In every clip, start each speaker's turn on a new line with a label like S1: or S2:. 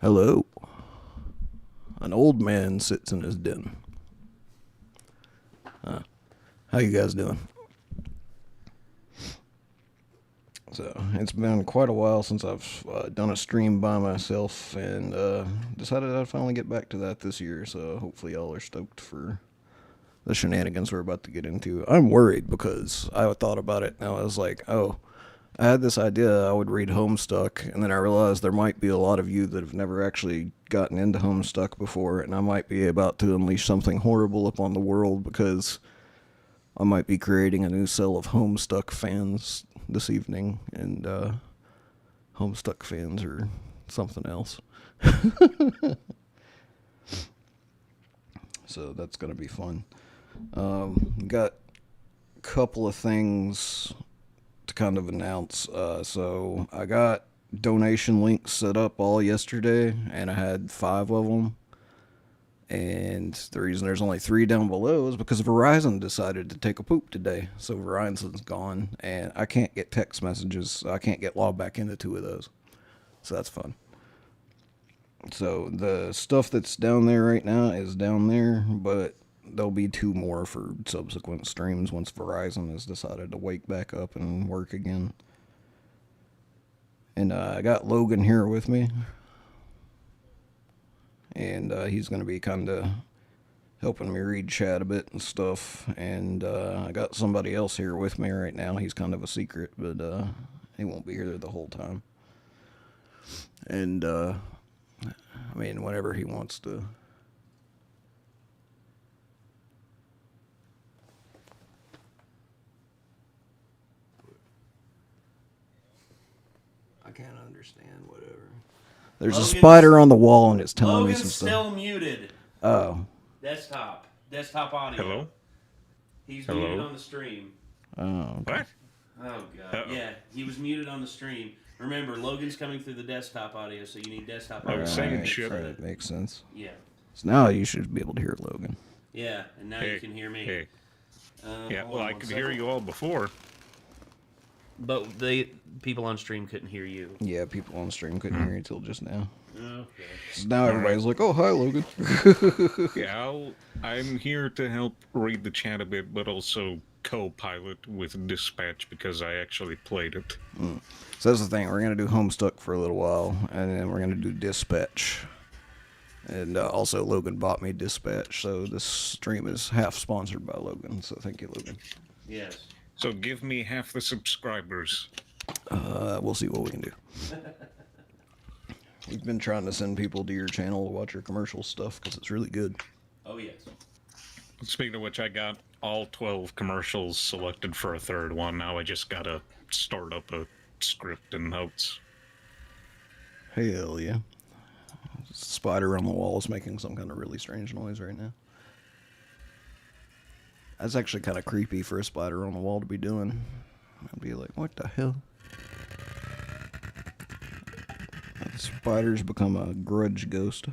S1: Hello. An old man sits in his den. How you guys doing? So, it's been quite a while since I've done a stream by myself, and decided I'd finally get back to that this year, so hopefully y'all are stoked for the shenanigans we're about to get into. I'm worried because I thought about it, and I was like, oh, I had this idea I would read Homestuck, and then I realized there might be a lot of you that have never actually gotten into Homestuck before, and I might be about to unleash something horrible upon the world because I might be creating a new cell of Homestuck fans this evening, and Homestuck fans are something else. So that's going to be fun. Got a couple of things to kind of announce. So I got donation links set up all yesterday, and I had 5 of them. And the reason there's only 3 down below is because Verizon decided to take a poop today. So Verizon's gone, and I can't get text messages, so I can't get logged back into 2 of those. So that's fun. So the stuff that's down there right now is down there, but there'll be 2 more for subsequent streams once Verizon has decided to wake back up and work again. And I got Logan here with me. And he's going to be kind of helping me read chat a bit and stuff. And I got somebody else here with me right now. He's kind of a secret, but he won't be here the whole time. And, I mean, whenever he wants to. I can't understand, whatever. There's a spider on the wall and it's telling me some stuff.
S2: Logan's still muted.
S1: Oh.
S2: Desktop audio.
S3: Hello?
S2: He's muted on the stream.
S1: Oh. Okay.
S3: What?
S2: Oh, God. Yeah, he was muted on the stream. Remember, Logan's coming through the desktop audio, so you need desktop audio.
S3: I was saying shit.
S1: That makes sense.
S2: Yeah.
S1: So now you should be able to hear Logan.
S2: Yeah, and now you can hear me.
S3: Hey. Yeah, well, I could hear you all before.
S2: But people on stream couldn't hear you.
S1: Yeah, people on stream couldn't hear you until just now.
S2: Okay.
S1: So now everybody's like, oh, hi, Logan.
S3: Yeah, I'm here to help read the chat a bit, but also co-pilot with Dispatch because I actually played it.
S1: So that's the thing. We're going to do Homestuck for a little while, and then we're going to do Dispatch. And also, Logan bought me Dispatch, so this stream is half sponsored by Logan. So thank you, Logan.
S2: Yes.
S3: So give me half the subscribers.
S1: We'll see what we can do. We've been trying to send people to your channel to watch your commercial stuff because it's really good.
S2: Oh, yes.
S3: Speaking of which, I got all 12 commercials selected for a third one. Now I just gotta start up a script and notes.
S1: Hell yeah. Spider on the wall is making some kind of really strange noise right now. That's actually kind of creepy for a spider on the wall to be doing. I'd be like, what the hell? The spider's become a grudge ghost.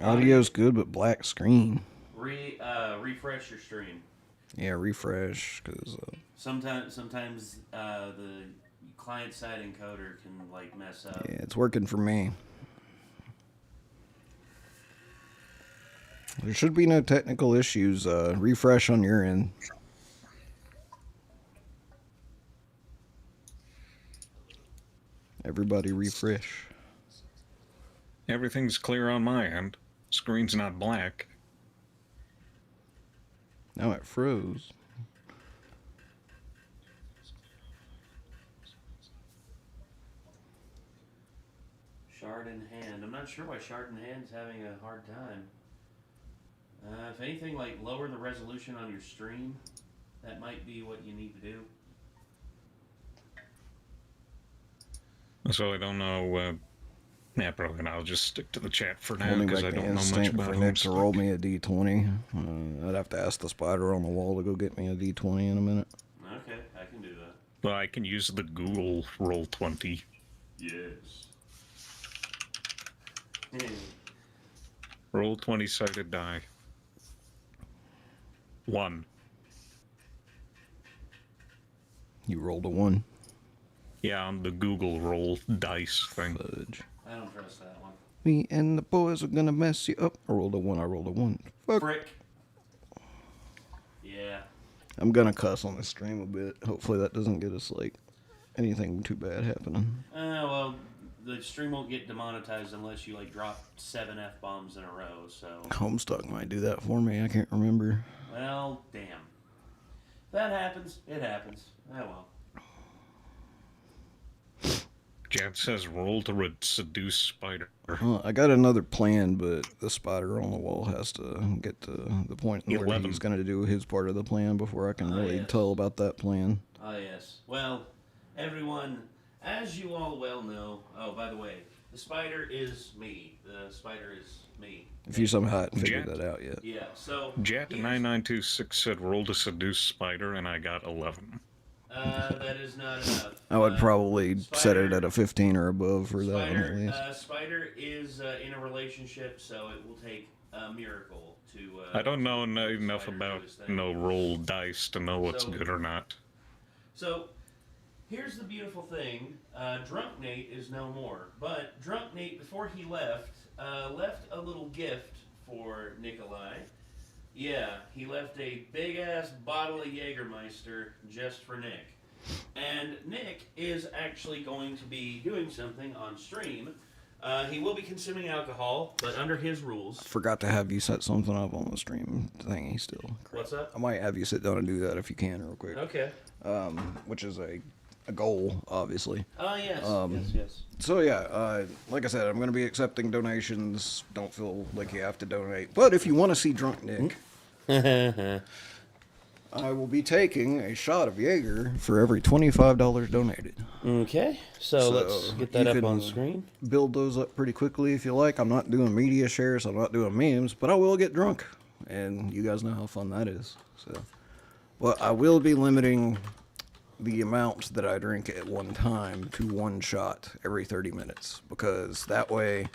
S1: Audio's good, but black screen.
S2: Refresh your stream.
S1: Yeah, refresh, because...
S2: Sometimes the client-side encoder can, like, mess up.
S1: yeah, it's working for me. There should be no technical issues. Refresh on your end. Everybody refresh.
S3: Everything's clear on my end. Screen's not black.
S1: Now it froze.
S2: Shard in hand. I'm not sure why Shard in hand's having a hard time. If anything, like, lower the resolution on your stream. That might be what you need to do.
S3: So I don't know. Yeah, probably not. I'll just stick to the chat for now
S1: Holding
S3: because
S1: back
S3: I
S1: the
S3: don't know much
S1: instinct
S3: about
S1: for Nick to
S3: Homestuck.
S1: roll me a d20. I'd have to ask the spider on the wall to go get me a d20 in a minute.
S2: Okay, I can do that.
S3: Well, I can use the Google Roll20.
S2: Yes.
S3: Roll 20-sided die. 1.
S1: You rolled a 1.
S3: Yeah, on the Google Roll dice thing.
S1: Fudge.
S2: I don't trust that one.
S1: Me and the boys are gonna mess you up. I rolled a 1. I rolled a 1. Fuck.
S2: Frick. Yeah.
S1: I'm gonna cuss on the stream a bit. Hopefully that doesn't get us, like, anything too bad happening.
S2: Well, the stream won't get demonetized unless you, like, drop 7 F-bombs in a row, so...
S1: Homestuck might do that for me. I can't remember.
S2: Well, damn. If that happens, it happens. Oh, well.
S3: Jad says roll to seduce spider.
S1: I got another plan, but the spider on the wall has to get to the point where
S3: 11.
S1: he's going to do his part of the plan before I can really
S2: yes.
S1: tell about that plan.
S2: Oh, yes. Well, everyone, as you all well know... Oh, by the way, the spider is me. The spider is me.
S1: If you somehow hadn't figured
S3: Jet.
S1: that out yet.
S2: Yeah, so...
S3: Jet9926 said roll to seduce spider, and I got 11.
S2: That is not enough.
S1: I would probably set
S2: Spider-
S1: it at a 15 or above for that one at least.
S2: Spider is in a relationship, so it will take a miracle to...
S3: I don't know
S2: to
S3: enough
S2: Spider
S3: about
S2: do his thing.
S3: no roll dice to know what's
S2: So-
S3: good or not.
S2: So, here's the beautiful thing. Drunk Nate is no more. But Drunk Nate, before he left a little gift for Nikolai. Yeah, he left a big-ass bottle of Jägermeister just for Nick. And Nick is actually going to be doing something on stream. He will be consuming alcohol, but under his rules.
S1: Forgot to have you set something up on the stream thingy still.
S2: What's up?
S1: I might have you sit down and do that if you can real quick.
S2: Okay.
S1: Which is a goal, obviously.
S2: Oh, yes. Yes.
S1: So yeah, like I said, I'm going to be accepting donations. Don't feel like you have to donate. But if you want to see Drunk Nick, I will be taking a shot of Jaeger for every $25 donated.
S2: Okay, so let's get that
S1: you
S2: up
S1: can
S2: on screen.
S1: Build those up pretty quickly if you like. I'm not doing media shares. I'm not doing memes, but I will get drunk. And you guys know how fun that is. So, well, I will be limiting the amount that I drink at one time to one shot every 30 minutes, because that way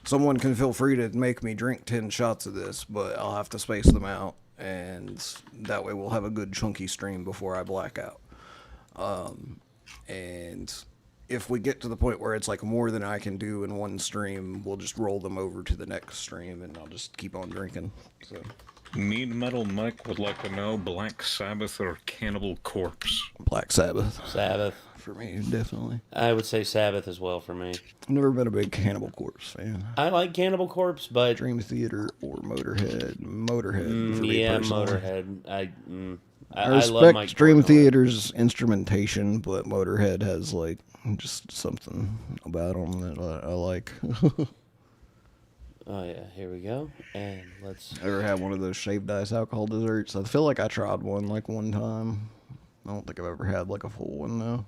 S1: someone can feel free to make me drink 10 shots of this, but I'll have to space them out, and that way we'll have a good chunky stream before I black out. And if we get to the point where it's like more than I can do in one stream, we'll just roll them over to the next stream, and I'll just keep on drinking. So
S3: Mean Metal Mike would like to know Black Sabbath or Cannibal Corpse.
S1: Black Sabbath.
S2: Sabbath.
S1: For me, definitely.
S2: I would say Sabbath as well for me.
S1: I've never been a big Cannibal Corpse fan.
S2: I like Cannibal Corpse, but
S1: Dream Theater or Motorhead. Motorhead, for me personally.
S2: Motorhead.
S1: I
S2: love
S1: respect
S2: Mike
S1: Dream
S2: Portnoy.
S1: Theater's instrumentation, but Motorhead has, like, just something about them that I like.
S2: Oh yeah, here we go, and let's.
S1: Ever had one of those shaved ice alcohol desserts? I feel like I tried one, like, one time. I don't think I've ever had, like, a full one, though.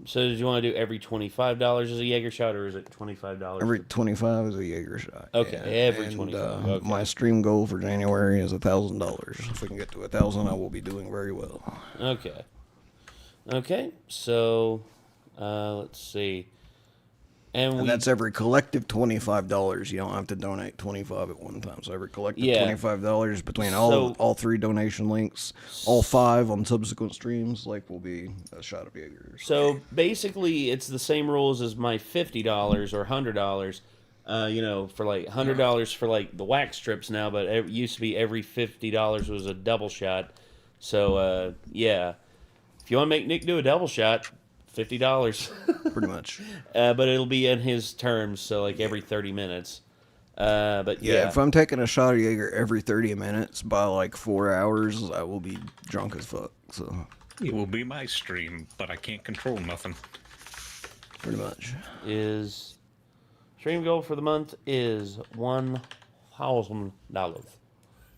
S2: So, did you want to do every $25 as a Jaeger shot, or is it $25?
S1: Every 25 is a Jaeger shot.
S2: Okay, every
S1: And,
S2: 25. Okay.
S1: My stream goal for January is $1,000. If we can get to 1,000, I will be doing very well.
S2: Okay. Okay. So, let's see.
S1: And that's every collective $25. You don't have to donate 25 at one time. So every collective $25 between all three donation links, all 5 on subsequent streams, like, will be a shot of Jaeger.
S2: So basically, it's the same rules as my $50 or $100. For like $100 for like the wax strips now, but it used to be every $50 was a double shot. So yeah, if you want to make Nick do a double shot, $50.
S1: Pretty much.
S2: But it'll be in his terms, so like every 30 minutes. But yeah.
S1: If I'm taking a shot of Jaeger every 30 minutes by like 4 hours, I will be drunk as fuck. So
S3: It will be my stream, but I can't control nothing.
S1: pretty much.
S2: Is stream goal for the month is $1,000.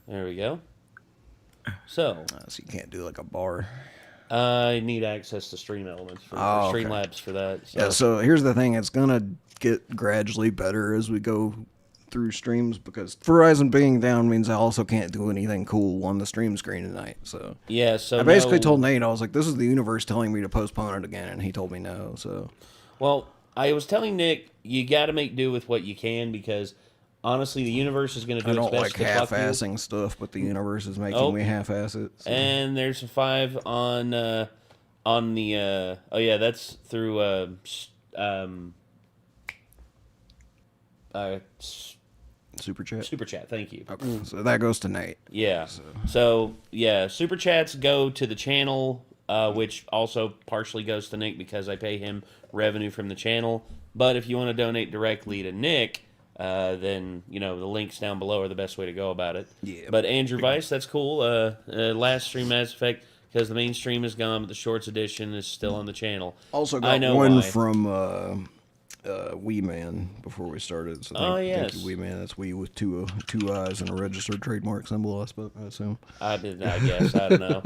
S2: There we go. So
S1: So you can't do like a bar.
S2: I need access to Stream Elements for Streamlabs for that. So.
S1: Yeah, so here's the thing. It's going to get gradually better as we go through streams because Verizon being down means I also can't do anything cool on the stream screen tonight. So
S2: yeah, so
S1: I basically told Nate, I was like, this is the universe telling me to postpone it again, and he told me no. So
S2: well, I was telling Nick, you got to make do with what you can because honestly, the universe is going to do
S1: I
S2: its
S1: don't
S2: best
S1: like
S2: to fuck you.
S1: half-assing stuff, but the universe is making me half-ass it. So.
S2: And there's a 5 on the that's through
S1: Super chat.
S2: Super Chat. Thank you.
S1: Okay, so that goes to Nate.
S2: Yeah. So yeah, Super Chats go to the channel, which also partially goes to Nick because I pay him revenue from the channel. But if you want to donate directly to Nick, then the links down below are the best way to go about it.
S1: Yeah.
S2: But Andrew Weiss, that's cool. Last stream Mass Effect because the main stream is gone, but the Shorts edition is still on the channel.
S1: Also
S2: I
S1: got
S2: know
S1: one
S2: why.
S1: from Wee Man before we started. So thank you, Wee Man. That's Wee with two eyes and a registered trademark symbol, I assume.
S2: I guess. I don't know.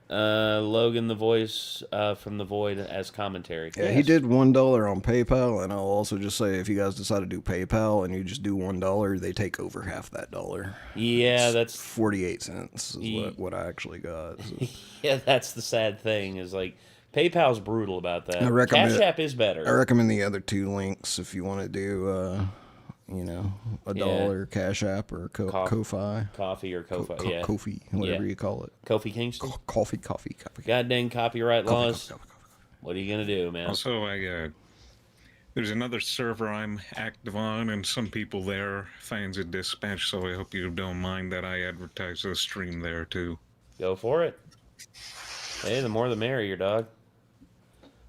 S2: Logan the Voice from the Void as commentary.
S1: Yeah, he did $1 on PayPal, and I'll also just say if you guys decide to do PayPal and you just do $1, they take over half that dollar.
S2: Yeah, that's
S1: 48 cents is what I actually got. So.
S2: yeah, that's the sad thing is like PayPal's brutal about that.
S1: I recommend
S2: Cash App is better.
S1: I recommend the other 2 links if you want to do $1 Cash App or Kofi.
S2: Coffee or Kofi, yeah.
S1: Kofi, whatever you call it.
S2: Kofi Kingston.
S1: Coffee.
S2: God dang copyright laws.
S1: Coffee.
S2: What are you gonna do, man?
S3: Also, there's another server I'm active on, and some people there fans of Dispatch, so I hope you don't mind that I advertise the stream there too.
S2: Go for it. Hey, the more the merrier, dog.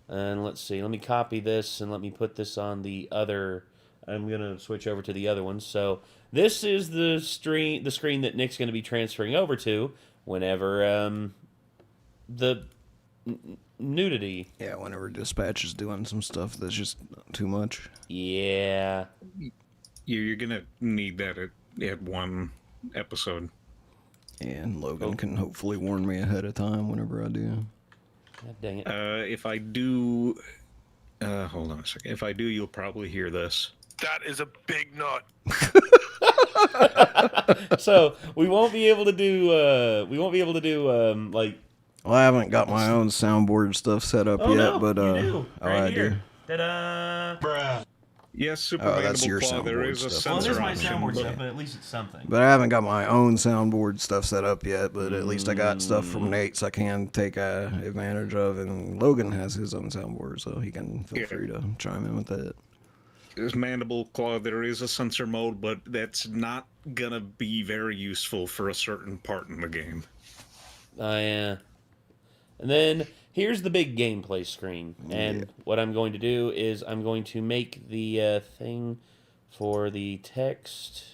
S2: And let's see. Let me copy this and let me put this on the other. I'm gonna switch over to the other one. So this is the screen that Nick's gonna be transferring over to whenever the nudity.
S1: Yeah, whenever Dispatch is doing some stuff that's just too much.
S3: You're gonna need that at one episode.
S1: And Logan can hopefully warn me ahead of time whenever I do.
S2: God dang it.
S3: If I do, hold on a second. If I do, you'll probably hear this.
S4: That is a big nut.
S2: So we won't be able to do. Like.
S1: Well, I haven't got my own soundboard stuff set up yet,
S2: no,
S1: but
S2: you do.
S1: I do.
S2: Ta-da!
S4: Bruh.
S3: Yes, Super
S1: that's your
S3: Mandible Claw, there
S1: soundboard
S3: is a
S1: stuff.
S2: Well, it
S3: sensor
S2: is my
S3: option,
S2: soundboard
S3: but-
S2: stuff, but at least it's something.
S1: But I haven't got my own soundboard stuff set up yet. But at least I got stuff from Nate's I can take advantage of, and Logan has his own soundboard, so he can feel free to chime in with that.
S3: is mandible claw. There is a sensor mode, but that's not gonna be very useful for a certain part in the game.
S2: Yeah. And then here's the big gameplay screen. And what I'm going to do is I'm going to make the thing for the text.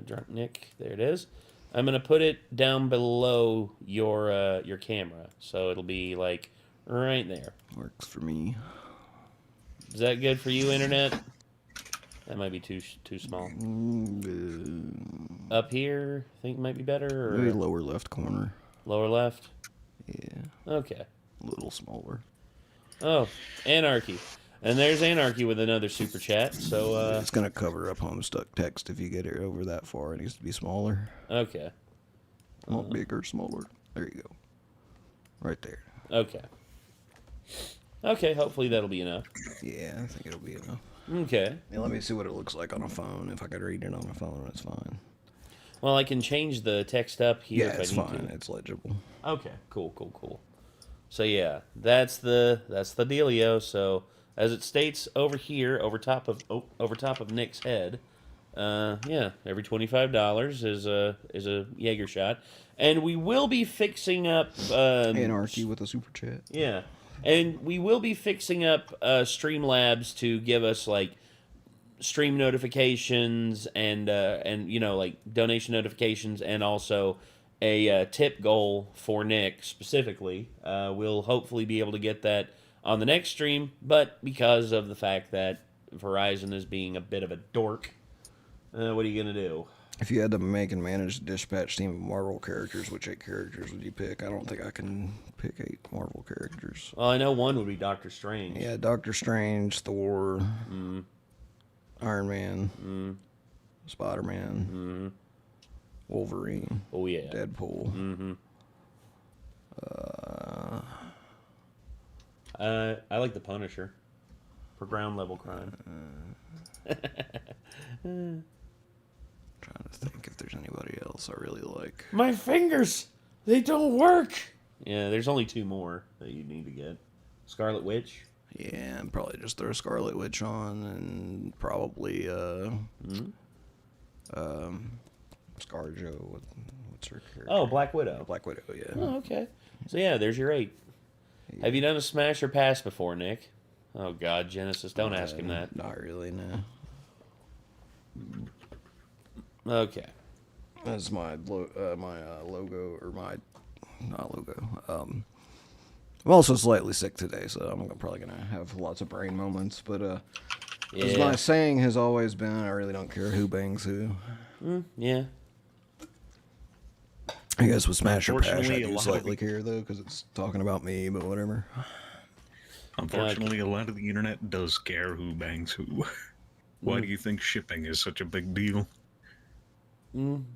S2: Drunk Nick, there it is. I'm going to put it down below your camera. So it'll be like right there.
S1: Works for me.
S2: Is that good for you, Internet? That might be too small. Up here, think might be better? Or
S1: Maybe lower left corner.
S2: lower left?
S1: Yeah.
S2: Okay.
S1: A little smaller.
S2: Oh, Anarchy. And there's Anarchy with another super chat. So,
S1: It's going to cover up Homestuck text if you get it over that far. It needs to be smaller.
S2: okay.
S1: Not bigger, smaller. There you go. Right there.
S2: Okay. Okay, hopefully that'll be enough.
S1: Yeah, I think it'll be enough.
S2: Okay.
S1: Yeah, let me see what it looks like on a phone. If I could read it on a phone, it's fine.
S2: Well, I can change the text up here
S1: Yeah,
S2: if
S1: it's
S2: I need
S1: fine.
S2: to.
S1: It's legible.
S2: Okay, cool. So yeah, that's the dealio. So as it states over here, over top of Nick's head, yeah, every $25 is a Jaeger shot, and we will be fixing up
S1: Anarchy with a super chat.
S2: Yeah, and we will be fixing up Streamlabs to give us like stream notifications and like donation notifications, and also a tip goal for Nick specifically. We'll hopefully be able to get that on the next stream, but because of the fact that Verizon is being a bit of a dork, what are you gonna do?
S1: If you had to make and manage the dispatch team of Marvel characters, which 8 characters would you pick? I don't think I can pick 8 Marvel characters.
S2: Well, I know one would be Doctor Strange.
S1: Yeah, Doctor Strange, Thor, Iron Man, Spider-Man, Wolverine,
S2: Oh yeah.
S1: Deadpool.
S2: I like the Punisher for ground level crime.
S1: Trying to think if there's anybody else I really like.
S2: My fingers, they don't work. Yeah, there's only 2 more that you need to get. Scarlet Witch.
S1: Yeah, and probably just throw Scarlet Witch on, and probably ScarJo. What's her character?
S2: Oh, Black Widow.
S1: Black Widow. Yeah.
S2: Oh, okay. So yeah, there's your 8. Have you done a smash or pass before, Nick? Oh God, Genesis, don't ask him that.
S1: Not really. No.
S2: Okay.
S1: That's my logo, or my not logo. I'm also slightly sick today, so I'm probably gonna have lots of brain moments. But as my saying has always been, I really don't care who bangs who.
S2: Yeah.
S1: I guess with Smash or Pash, I
S3: Unfortunately, a
S1: do
S3: lot of
S1: slightly care though, because it's talking about me. But whatever.
S3: Unfortunately, a lot of the internet does care who bangs who. Why do you think shipping is such a big deal?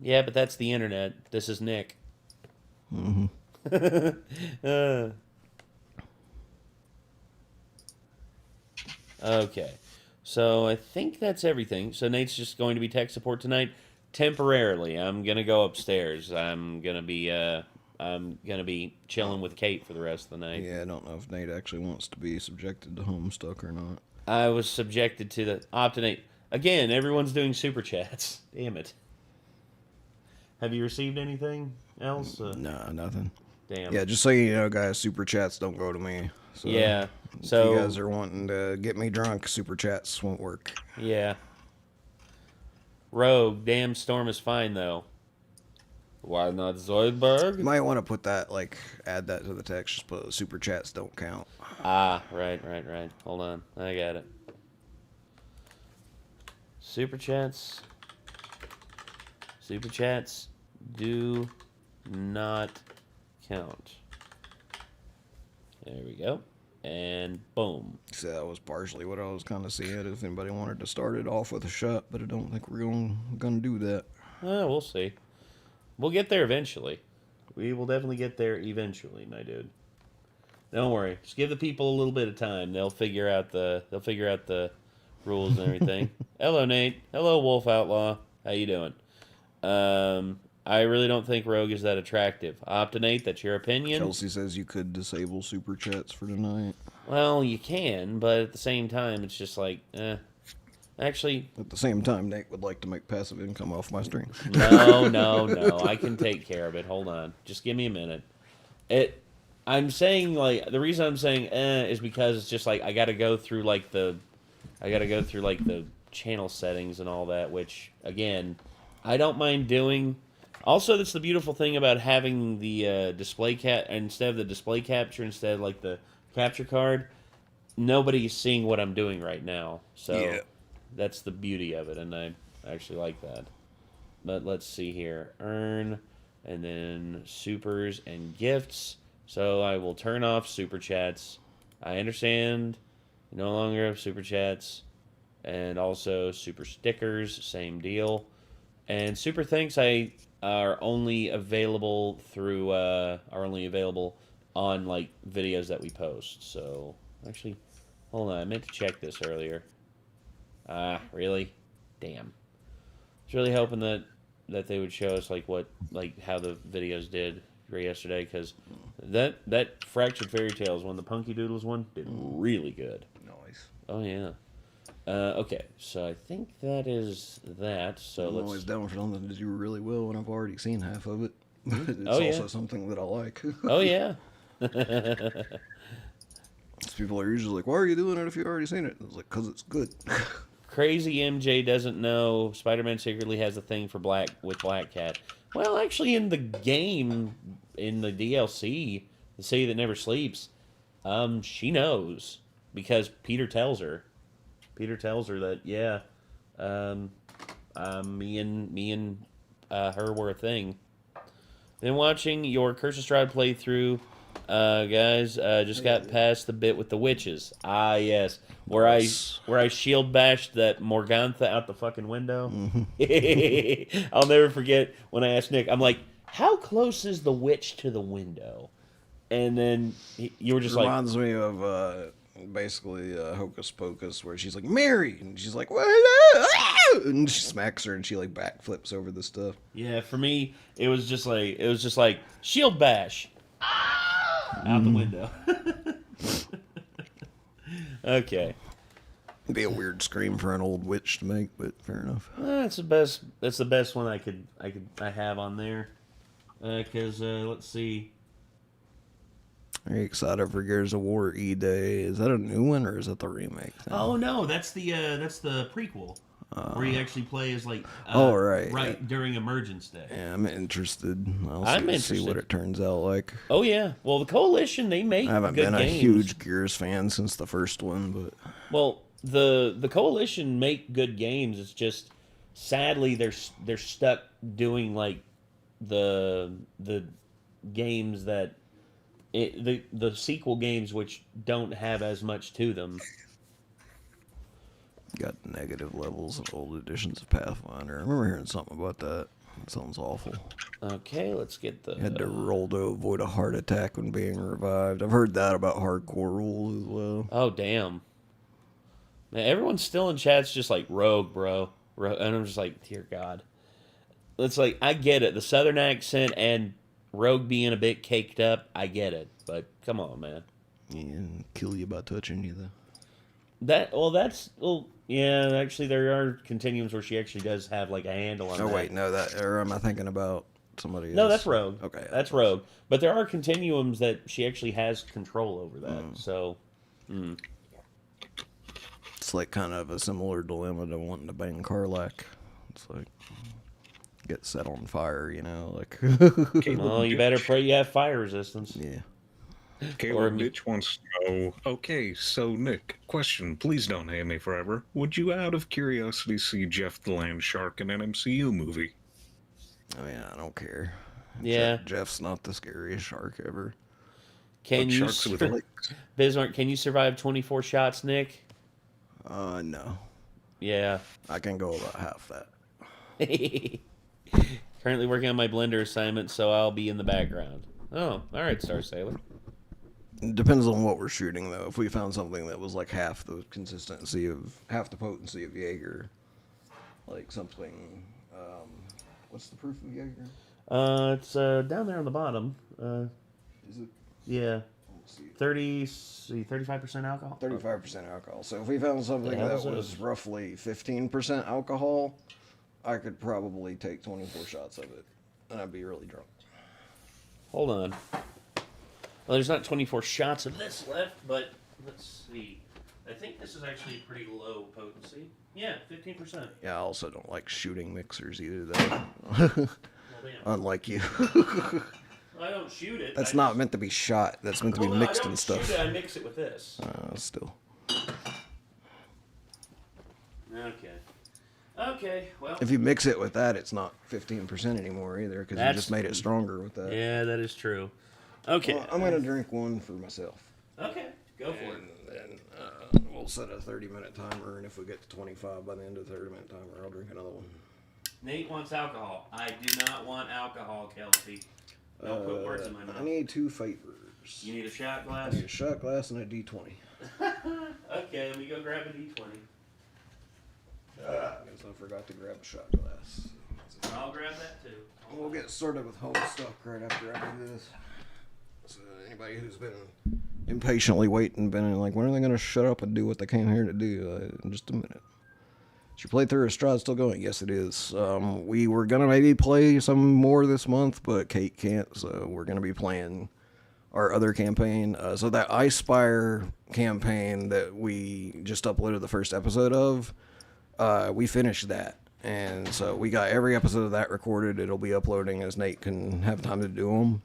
S2: Yeah, but that's the internet. This is Nick. Okay. So I think that's everything. So Nate's just going to be tech support tonight temporarily. I'm gonna go upstairs. I'm gonna be chilling with Kate for the rest of the night.
S1: Yeah, I don't know if Nate actually wants to be subjected to Homestuck or not.
S2: I was subjected to the Optinate. Again, everyone's doing super chats. Damn it. Have you received anything else?
S1: Nah, nothing.
S2: Damn.
S1: Yeah, just so you know, guys, super chats don't go to me. So
S2: Yeah.
S1: if
S2: So
S1: you guys are wanting to get me drunk, super chats won't work.
S2: yeah. Rogue, damn storm is fine though. Why not Zoidberg?
S1: You might want to put that, add that to the text. Just put super chats don't count.
S2: Ah, right. Hold on. I got it. Super chats. Super chats do not count. There we go. And boom.
S1: So that was partially what I was kind of seeing. If anybody wanted to start it off with a shot, but I don't think we're gonna do that.
S2: We'll see. We'll get there eventually. We will definitely get there eventually, my dude. Don't worry. Just give the people a little bit of time. They'll figure out the rules and everything. Hello, Nate. Hello, Wolf Outlaw. How you doing? I really don't think Rogue is that attractive. Optinate, that's your opinion.
S1: Chelsea says you could disable super chats for tonight.
S2: Well, you can, but at the same time, it's just like, Actually,
S1: At the same time, Nate would like to make passive income off my stream.
S2: no. I can take care of it. Hold on. Just give me a minute. I'm saying, like, the reason I'm saying is because it's just like I got to go through like the channel settings and all that, which again, I don't mind doing. Also, that's the beautiful thing about having the display instead of the display capture, instead of like the capture card. Nobody's seeing what I'm doing right now, so
S1: Yeah.
S2: that's the beauty of it, and I actually like that. But let's see here, earn, and then supers and gifts. So I will turn off super chats. I understand. No longer have super chats, and also super stickers. Same deal. And super thanks are only available on like videos that we post. So actually, hold on. I meant to check this earlier. Really? Damn. I was really hoping that they would show us how the videos did for yesterday, because that Fractured Fairy Tales one, the Punky Doodles one, did really good.
S1: Nice.
S2: Oh yeah. Okay, so I think that is that. So
S1: I'm
S2: let's.
S1: always down for something to do really well when I've already seen half of it. But it's
S2: Oh, yeah.
S1: also something that I like.
S2: Oh yeah.
S1: People are usually like, why are you doing it if you've already seen it? I was like, because it's good.
S2: Crazy MJ doesn't know Spider-Man secretly has a thing for Black Cat. Well, actually, in the game, in the DLC, The City That Never Sleeps, she knows because Peter tells her. Peter tells her that, yeah, me and her were a thing. Then watching your Curse of Strahd playthrough, guys, just got past the bit with the witches. Ah, yes, where
S1: Yes.
S2: I shield bashed that Morgantha out the fucking window. I'll never forget when I asked Nick. I'm like, "How close is the witch to the window?" And then you were just like,
S1: Reminds me of basically Hocus Pocus, where she's like, Mary! And she's like, what? Ah! And she smacks her and she like backflips over the stuff.
S2: "Yeah." For me, it was just like shield bash out the window. Okay.
S1: It'd be a weird scream for an old witch to make, but fair enough.
S2: That's the best. That's the best one I have on there. Because let's see.
S1: Are you excited for Gears of War E-Day? Is that a new one or is that the remake thing?
S2: Oh no, that's the prequel where you actually play as like
S1: right.
S2: during Emergence Day.
S1: Yeah, I'm interested.
S2: I'm
S1: see
S2: interested.
S1: what it turns out like.
S2: Oh yeah. Well, the Coalition, they make
S1: I haven't
S2: good
S1: been a
S2: games.
S1: huge Gears fan since the first one, but
S2: Well, the Coalition make good games. It's just sadly they're stuck doing like the games that the sequel games which don't have as much to them.
S1: got negative levels of old editions of Pathfinder. I remember hearing something about that. It sounds awful.
S2: Okay, let's get the.
S1: You had to roll to avoid a heart attack when being revived. I've heard that about hardcore rules as well.
S2: Oh damn! Man, everyone's still in chat's just like rogue, bro. And I'm just like, dear God. It's like I get it, the Southern accent and rogue being a bit caked up. I get it, but come on, man.
S1: Yeah, kill you by touching you though.
S2: Yeah. Actually, there are continuums where she actually does have like a handle on.
S1: Oh
S2: that.
S1: wait, no, or am I thinking about somebody else?
S2: No, that's rogue.
S1: Okay,
S2: that's rogue. But there are continuums that she actually has control over that. So.
S1: It's like kind of a similar dilemma to wanting to bang Karlach. It's like get set on fire, you know, like.
S2: Well, you better pray you have fire resistance.
S1: Yeah.
S3: Caleb Ditch wants to know, okay, so Nick, question, please don't hate me forever. Would you out of curiosity see Jeff the Land Shark in an MCU movie?
S1: Oh yeah, I don't care.
S2: Yeah.
S1: Jeff's not the scariest shark ever.
S2: Can you,
S3: sharks with legs.
S2: Bismarck, can you survive 24 shots, Nick?
S1: No.
S2: Yeah.
S1: I can go about half that.
S2: Currently working on my blender assignment, so I'll be in the background. Oh, all right, Star Sailor.
S1: It depends on what we're shooting, though. If we found something that was like half the potency of Jaeger, like something, what's the proof of Jaeger?
S2: It's down there on the bottom.
S1: Is it?
S2: Yeah. 35% alcohol?
S1: 35% alcohol. So if we found something
S2: The hell
S1: that
S2: is
S1: was
S2: this?
S1: roughly 15% alcohol, I could probably take 24 shots of it, and I'd be really drunk.
S2: Hold on. Well, there's not 24 shots of this left, but let's see. I think this is actually pretty low potency. Yeah, 15%.
S1: Yeah, I also don't like shooting mixers either, though.
S2: Well, damn.
S1: Unlike you.
S2: I don't shoot it.
S1: That's
S2: I
S1: not
S2: just-
S1: meant to be shot. That's meant to be
S2: Well, no,
S1: mixed
S2: I don't
S1: and stuff.
S2: Shoot it, I mix it with this.
S1: Still.
S2: Okay. Okay, well.
S1: If you mix it with that, it's not 15% anymore either, because you just made it stronger with that.
S2: Yeah, that is true. Okay.
S1: Well, I'm going to drink one for myself.
S2: Okay, go for it.
S1: And then we'll set a 30-minute timer, and if we get to 25 by the end of the 30-minute timer, I'll drink another one.
S2: Nate wants alcohol. I do not want alcohol, Kelsey. Don't put words in my mouth.
S1: I need 2 favors.
S2: You need a shot
S1: I
S2: glass?
S1: need a shot glass and a D20.
S2: Okay, let me go grab a D20.
S1: I guess I forgot to grab a shot glass.
S2: I'll grab that too.
S1: We'll get started with Homestuck right after I do this. So anybody who's been impatiently waiting, been like, when are they going to shut up and do what they came here to do? In just a minute. Is your playthrough of Strahd still going? Yes, it is. We were going to maybe play some more this month, but Kate can't, so we're going to be playing our other campaign. So that Ice Spire campaign that we just uploaded the first episode of, we finished that. And so we got every episode of that recorded. It'll be uploading as Nate can have time to do them.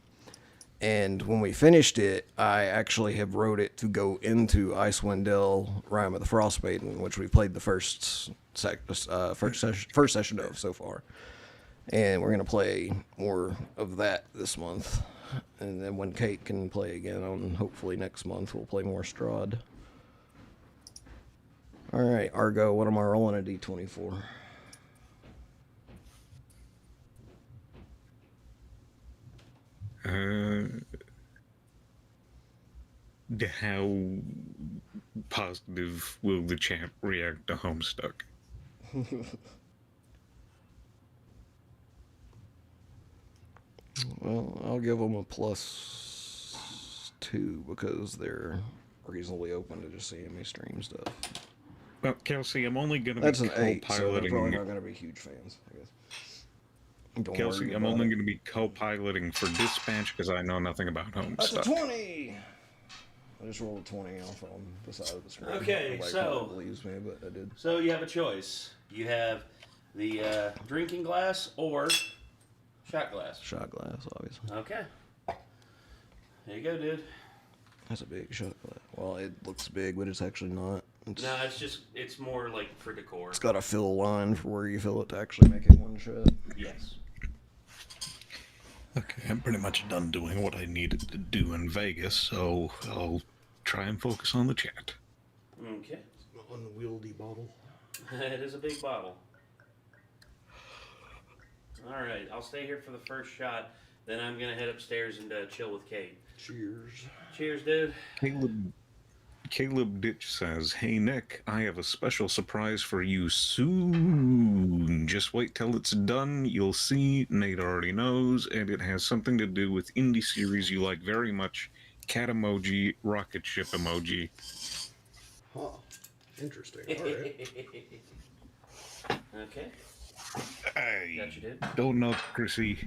S1: And when we finished it, I actually have wrote it to go into Icewind Dale, Rime of the Frostmaiden, which we played the first session of so far. And we're going to play more of that this month. And then when Kate can play again, on hopefully next month, we'll play more Strahd. All right, Argo, what am I rolling a D20 for?
S3: How positive will the champ react to Homestuck?
S1: Well, I'll give them a +2 because they're reasonably open to just seeing me stream stuff.
S3: Well, Kelsey, I'm only going to
S1: That's
S3: be
S1: an 8, so they're probably
S3: co-piloting.
S1: not going to be huge fans, I guess. Don't
S3: Kelsey,
S1: worry
S3: I'm
S1: about
S3: only
S1: it.
S3: going to be co-piloting for Dispatch because I know nothing about
S1: That's a
S3: Homestuck.
S1: 20! I just rolled a 20 off on the side of the screen.
S2: Okay,
S1: Nobody
S2: so-
S1: probably believes me, but I did.
S2: So you have a choice. You have the drinking glass or shot glass.
S1: Shot glass, obviously.
S2: Okay. There you go, dude.
S1: That's a big shot glass. Well, it looks big, but it's actually not.
S2: No, it's more like for decor.
S1: It's got a fill line for where you fill it to actually make it one shot.
S2: Yes.
S3: Okay, I'm pretty much done doing what I needed to do in Vegas, so I'll try and focus on the chat.
S2: Okay.
S1: Unwieldy bottle.
S2: It is a big bottle. All right, I'll stay here for the first shot. Then I'm gonna head upstairs and chill with Kate.
S1: Cheers.
S2: Cheers, dude.
S3: Caleb Ditch says, "Hey Nick, I have a special surprise for you soon. Just wait till it's done. You'll see. Nate already knows, and it has something to do with indie series you like very much. Cat emoji, rocket ship emoji."
S1: Huh. Interesting. All right.
S2: Okay.
S3: I
S2: Got you, dude.
S3: don't know, Chrissy.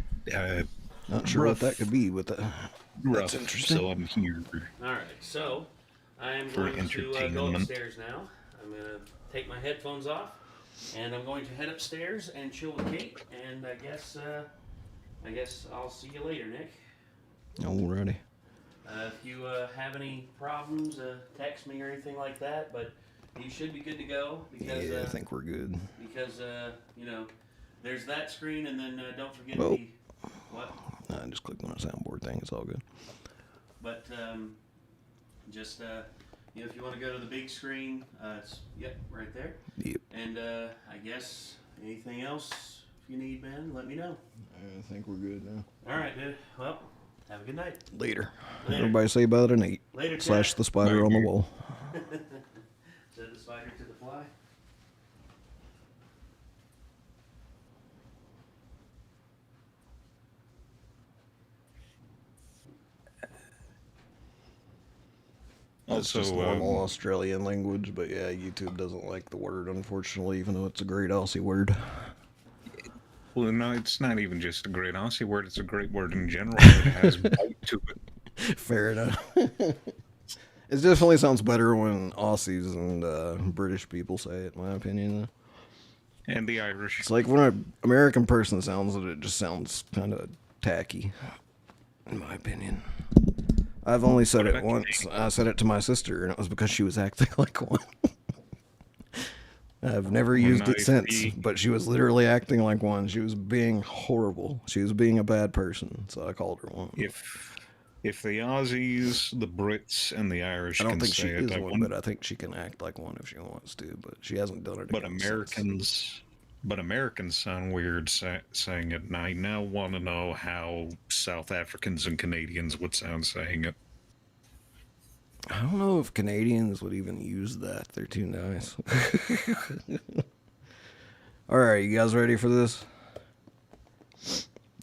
S1: Not sure what that could be, but
S3: Rough,
S1: interesting.
S3: so I'm here.
S2: All right, so I am
S3: For
S2: going to go
S3: entertainment.
S2: upstairs now. I'm going to take my headphones off, and I'm going to head upstairs and chill with Kate. And I guess I'll see you later, Nick.
S1: Alrighty.
S2: If you have any problems, text me or anything like that. But you should be good to go because
S1: Yeah, I think we're good.
S2: because you know there's that screen, and then don't forget
S1: Whoa.
S2: the what.
S1: I just clicked on a soundboard thing. It's all good.
S2: But just you know, if you want to go to the big screen, it's right there.
S1: Yep.
S2: And I guess anything else if you need, man, let me know.
S1: I think we're good now.
S2: All right, dude. Well, have a good night.
S1: Later.
S2: Later.
S1: Everybody say bye to Nate.
S2: Later,
S1: /
S2: chat.
S1: the spider on the wall.
S2: Said the spider to the fly.
S1: It's just
S3: Also,
S1: normal Australian language, but yeah, YouTube doesn't like the word, unfortunately, even though it's a great Aussie word.
S3: well, no, it's not even just a great Aussie word. It's a great word in general. It has bite to it.
S1: Fair enough. It definitely sounds better when Aussies and British people say it, in my opinion.
S3: And the Irish.
S1: It's like when an American person sounds it, it just sounds kind of tacky, in my opinion. I've only said it once. I said it to my sister, and it was because she was acting like one. I've never used it since, but she was literally acting like one. She was being horrible. She was being a bad person, so I called her one.
S3: If the Aussies, the Brits, and the Irish
S1: I don't
S3: can
S1: think she
S3: say
S1: is
S3: it,
S1: one, but I think she can act like one if she wants to, but she hasn't done it
S3: but
S1: again
S3: Americans, but Americans sound weird saying it, and I now want to know how South Africans and Canadians would sound saying it.
S1: I don't know if Canadians would even use that. They're too nice. Alright, you guys ready for this?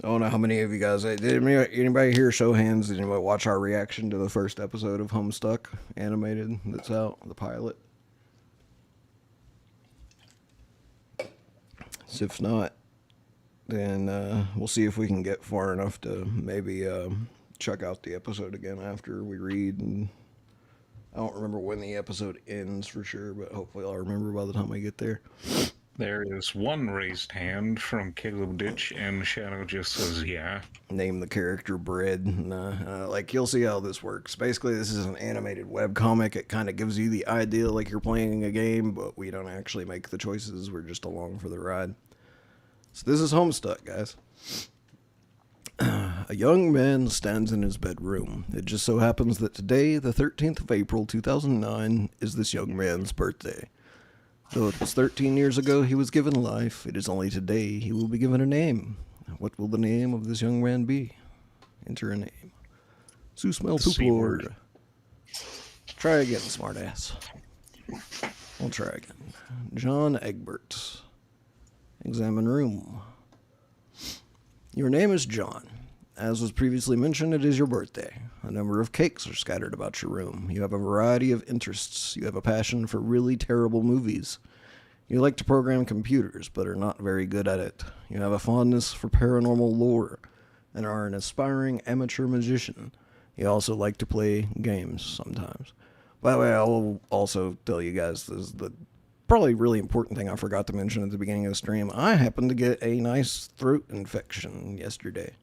S1: I don't know how many of you guys... Did anybody here show hands? Did anybody watch our reaction to the first episode of Homestuck animated that's out, the pilot? So if not, then we'll see if we can get far enough to maybe check out the episode again after we read. And I don't remember when the episode ends for sure, but hopefully I'll remember by the time I get there.
S3: There is one raised hand from Caleb Ditch, and Shadow just says, yeah.
S1: Name the character Bread. Like, you'll see how this works. Basically, this is an animated webcomic. It kind of gives you the idea like you're playing a game, but we don't actually make the choices. We're just along for the ride. So this is Homestuck, guys. A young man stands in his bedroom. It just so happens that today, the 13th of April, 2009, is this young man's birthday. Though it was 13 years ago he was given life, it is only today he will be given a name. What will the name of this young man be? Enter a name. Susmel Tuplord. Try again, smartass. I'll try again. John Egbert. Examine room. Your name is John. As was previously mentioned, it is your birthday. A number of cakes are scattered about your room. You have a variety of interests. You have a passion for really terrible movies. You like to program computers, but are not very good at it. You have a fondness for paranormal lore, and are an aspiring amateur magician. You also like to play games sometimes. By the way, I'll also tell you guys, this is the probably really important thing I forgot to mention at the beginning of the stream. I happened to get a nice throat infection yesterday.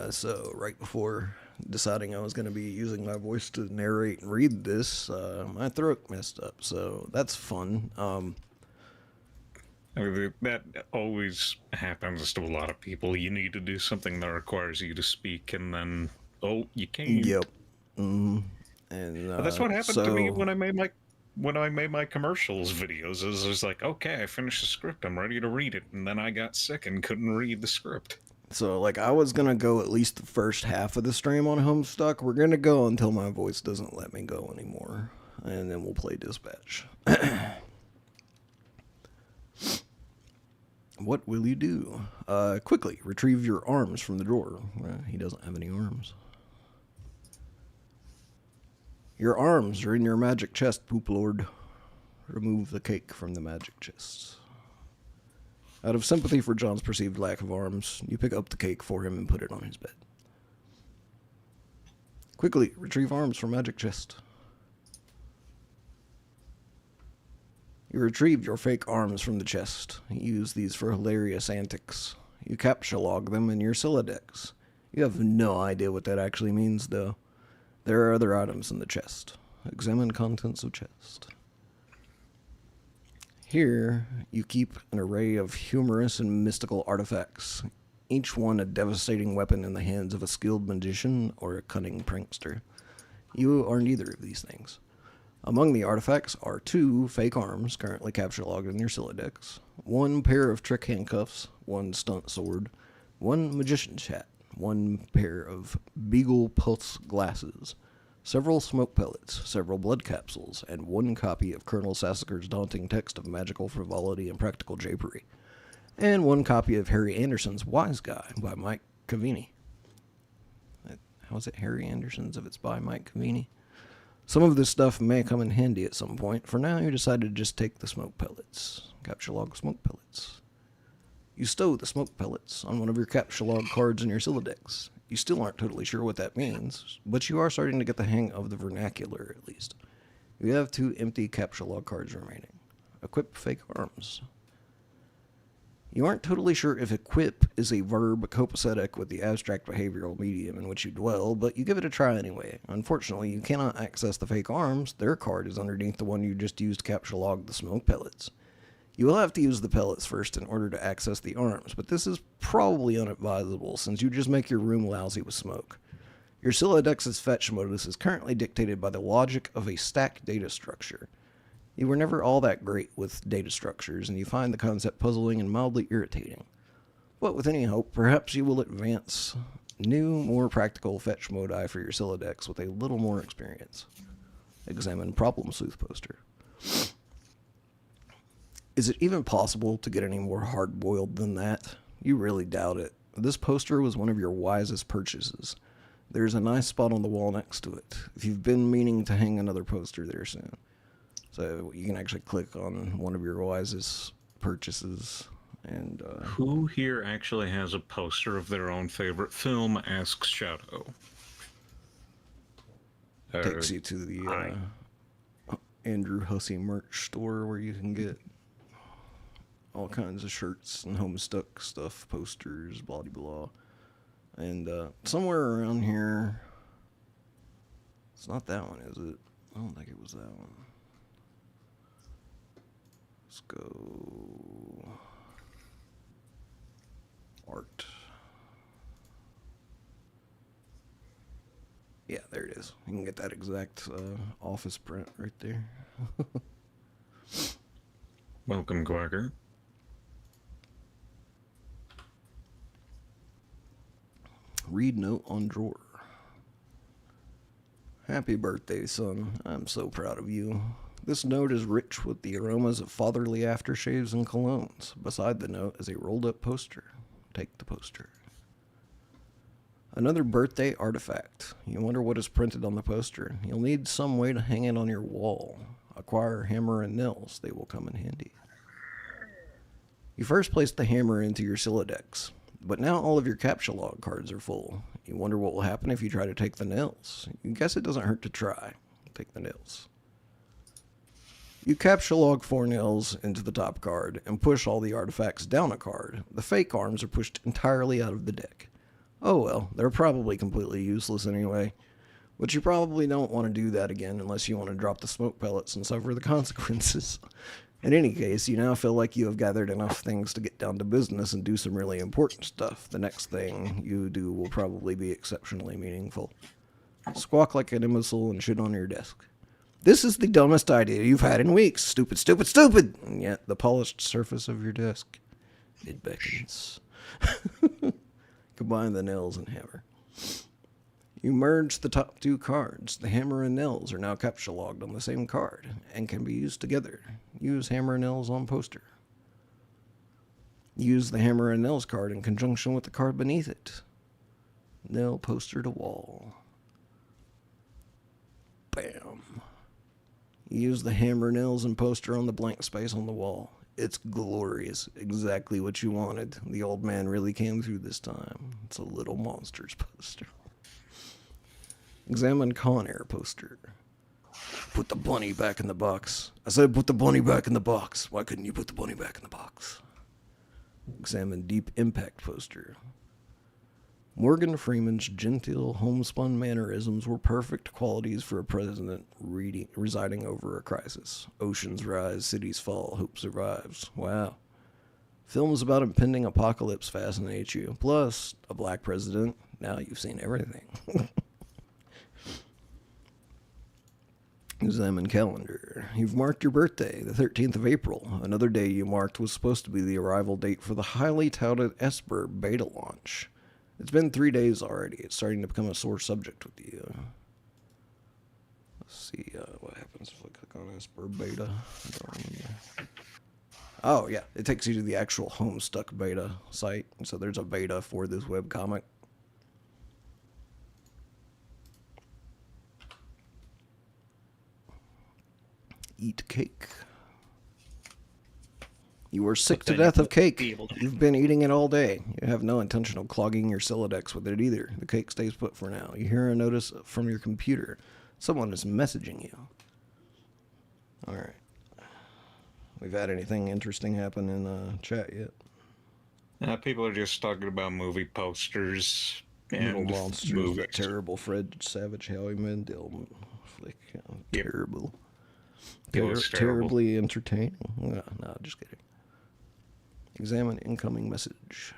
S1: So right before deciding I was going to be using my voice to narrate and read this, my throat messed up. So that's fun.
S3: I mean, that always happens to a lot of people. You need to do something that requires you to speak, and then, you can't.
S1: Yep. And
S3: that's what happened to me when I made my commercials videos. It was just like, okay, I finished the script, I'm ready to read it, and then I got sick and couldn't read the script.
S1: So, like, I was going to go at least the first half of the stream on Homestuck. We're going to go until my voice doesn't let me go anymore. And then we'll play Dispatch. What will you do? Quickly, retrieve your arms from the drawer. He doesn't have any arms. Your arms are in your magic chest, Poop Lord. Remove the cake from the magic chest. Out of sympathy for John's perceived lack of arms, you pick up the cake for him and put it on his bed. Quickly, retrieve arms from magic chest. You retrieve your fake arms from the chest. You use these for hilarious antics. You captcha log them in your Sylladex. You have no idea what that actually means, though. There are other items in the chest. Examine contents of chest. Here, you keep an array of humorous and mystical artifacts, each one a devastating weapon in the hands of a skilled magician or a cunning prankster. You are neither of these things. Among the artifacts are 2 fake arms currently capture logged in your Sylladex, 1 pair of trick handcuffs, 1 stunt sword, 1 magician's hat, 1 pair of Beagle Pulse glasses, several smoke pellets, several blood capsules, and 1 copy of Colonel Sassacre's daunting text of magical frivolity and practical japery, and 1 copy of Harry Anderson's Wise Guy by Mike Cavini. How is it Harry Anderson's if it's by Mike Cavini? Some of this stuff may come in handy at some point. For now, you decided to just take the smoke pellets. Capture log smoke pellets. You stow the smoke pellets on one of your capture log cards in your Siladex. You still aren't totally sure what that means, but you are starting to get the hang of the vernacular, at least. You have 2 empty capture log cards remaining. Equip fake arms. You aren't totally sure if equip is a verb copacetic with the abstract behavioral medium in which you dwell, but you give it a try anyway. Unfortunately, you cannot access the fake arms. Their card is underneath the one you just used to capture log the smoke pellets. You will have to use the pellets first in order to access the arms, but this is probably unadvisable since you just make your room lousy with smoke. Your Silodex's fetch modus is currently dictated by the logic of a stack data structure. You were never all that great with data structures, and you find the concept puzzling and mildly irritating. But with any hope, perhaps you will advance new, more practical fetch modi for your Silodex with a little more experience. Examine Problem Sleuth poster. Is it even possible to get any more hard-boiled than that? You really doubt it. This poster was one of your wisest purchases. There's a nice spot on the wall next to it, if you've been meaning to hang another poster there soon. So you can actually click on one of your wisest purchases. And
S3: Who here actually has a poster of their own favorite film? Asks Shadow.
S1: Takes you to the Andrew Hussey merch store where you can get all kinds of shirts and Homestuck stuff, posters, blah blah blah. And somewhere around here, it's not that one, is it? I don't think it was that one. Let's go art. Yeah, there it is. You can get that exact office print right there.
S3: Welcome, Quacker.
S1: Read note on drawer. Happy birthday, son. I'm so proud of you. This note is rich with the aromas of fatherly aftershaves and colognes. Beside the note is a rolled-up poster. Take the poster. Another birthday artifact. You wonder what is printed on the poster. You'll need some way to hang it on your wall. Acquire hammer and nails. They will come in handy. You first place the hammer into your Silodex, but now all of your capture log cards are full. You wonder what will happen if you try to take the nails. You guess it doesn't hurt to try. Take the nails. You capture log 4 nails into the top card and push all the artifacts down a card. The fake arms are pushed entirely out of the deck. Oh well, they're probably completely useless anyway. But you probably don't want to do that again unless you want to drop the smoke pellets and suffer the consequences. In any case, you now feel like you have gathered enough things to get down to business and do some really important stuff. The next thing you do will probably be exceptionally meaningful. Squawk like an imbecile and shit on your desk. This is the dumbest idea you've had in weeks. Stupid, stupid, stupid! And yet, the polished surface of your desk, it beckons. Combine the nails and hammer. You merge the top 2 cards. The hammer and nails are now capture logged on the same card and can be used together. Use hammer and nails on poster. Use the hammer and nails card in conjunction with the card beneath it. Nail poster to wall. Bam. Use the hammer, nails, and poster on the blank space on the wall. It's glorious. Exactly what you wanted. The old man really came through this time. It's a little monsters poster. Examine Con Air poster. Put the bunny back in the box. I said put the bunny back in the box. Why couldn't you put the bunny back in the box? Examine Deep Impact poster. Morgan Freeman's genteel homespun mannerisms were perfect qualities for a president residing over a crisis. Oceans rise, cities fall, hope survives. Wow. Films about impending apocalypse fascinate you. Plus, a black president. Now you've seen everything. Examine calendar. You've marked your birthday, the 13th of April. Another day you marked was supposed to be the arrival date for the highly touted Esper beta launch. It's been 3 days already. It's starting to become a sore subject with you. Let's see what happens if I click on Esper beta. I don't remember. Oh, yeah. It takes you to the actual Homestuck beta site. So there's a beta for this webcomic. eat cake. You are sick
S3: But
S1: to
S3: then you
S1: death of
S3: won't be
S1: cake.
S3: able to-
S1: You've been eating it all day. You have no intention of clogging your Silodex with it either. The cake stays put for now. You hear a notice from your computer. Someone is messaging you. All right. We've had anything interesting happen in chat yet?
S3: People are just talking about movie posters
S1: Little
S3: and
S1: Monsters,
S3: movies.
S1: that terrible Fred Savage, Howie Mandel flick.
S3: Yep.
S1: Terrible.
S3: It was terrible.
S1: Terribly entertaining. No, just kidding. Examine incoming message.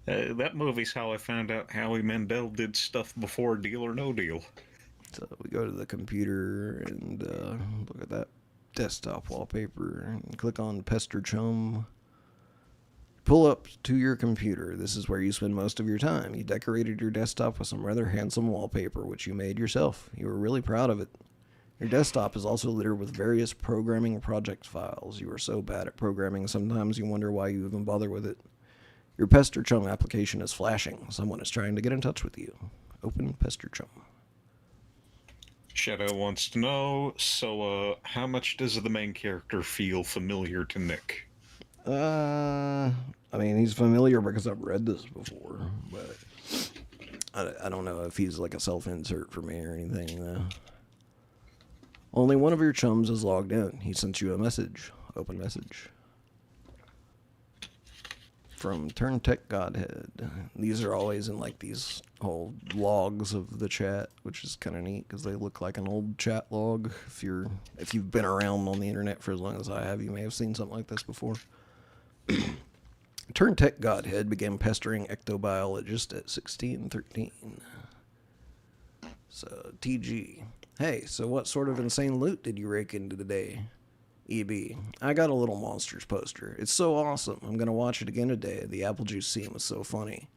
S3: That movie's how I found out Howie Mandel did stuff before Deal or No Deal.
S1: So we go to the computer and look at that desktop wallpaper and click on Pester Chum. Pull up to your computer. This is where you spend most of your time. You decorated your desktop with some rather handsome wallpaper, which you made yourself. You were really proud of it. Your desktop is also littered with various programming project files. You are so bad at programming, sometimes you wonder why you even bother with it. Your Pester Chum application is flashing. Someone is trying to get in touch with you. Open Pester Chum.
S3: Shadow wants to know, so how much does the main character feel familiar to Nick?
S1: I mean, he's familiar because I've read this before, but I don't know if he's like a self-insert for me or anything. Only one of your chums is logged in. He sent you a message. Open message. From TurnTech Godhead. These are always in like these whole logs of the chat, which is kind of neat because they look like an old chat log. If you've been around on the internet for as long as I have, you may have seen something like this before. TurnTech Godhead began pestering ectobiologist at 1613. So, TG. Hey, so what sort of insane loot did you rake into today? EB. I got a Little Monsters poster. It's so awesome. I'm going to watch it again today. The apple juice scene was so funny.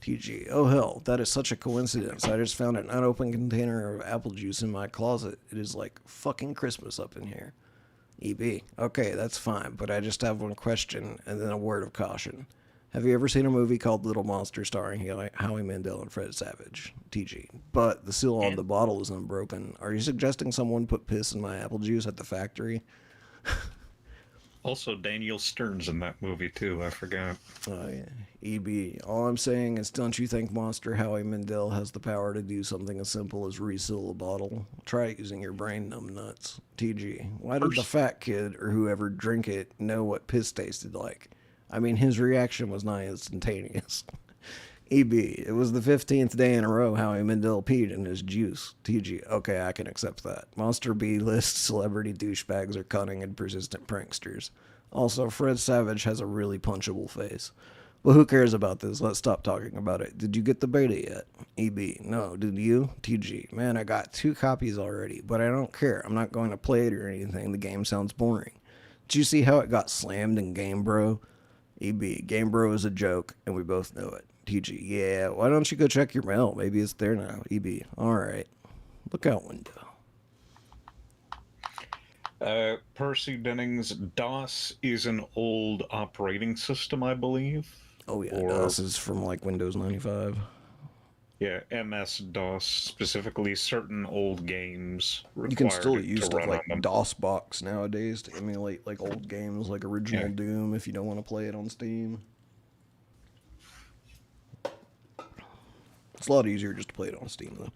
S1: TG. Oh hell, that is such a coincidence. I just found an unopened container of apple juice in my closet. It is like fucking Christmas up in here. EB. Okay, that's fine, but I just have one question and then a word of caution. Have you ever seen a movie called Little Monster starring Howie Mandel and Fred Savage? TG. But the seal on the bottle is unbroken. Are you suggesting someone put piss in my apple juice at the factory?
S3: Also, Daniel Stern's in that movie, too. I forgot.
S1: Oh, yeah. EB. All I'm saying is, don't you think Monster Howie Mandel has the power to do something as simple as reseal a bottle? Try it using your brain, numb nuts. TG. Why did the fat kid or whoever drink it know what piss tasted like? I mean, his reaction was not instantaneous. EB. It was the 15th day in a row Howie Mandel peed in his juice. TG. Okay, I can accept that. Monster B-list celebrity douchebags are cunning and persistent pranksters. Also, Fred Savage has a really punchable face. Well, who cares about this? Let's stop talking about it. Did you get the beta yet? EB. No, did you? TG. Man, I got 2 copies already, but I don't care. I'm not going to play it or anything. The game sounds boring. Did you see how it got slammed in Game Bro? EB. Game Bro is a joke, and we both know it. TG. Yeah, why don't you go check your mail? Maybe it's there now. EB. Alright. Look out window.
S3: Percy Dennings, DOS is an old operating system, I believe.
S1: Oh yeah, DOS is from like Windows 95.
S3: Yeah, MS-DOS, specifically certain old games required
S1: You can still use
S3: to
S1: stuff
S3: run
S1: like
S3: on them.
S1: DOSBox nowadays to emulate like old games like original Doom if you don't want to play it on Steam. It's a lot easier just to play it on Steam though.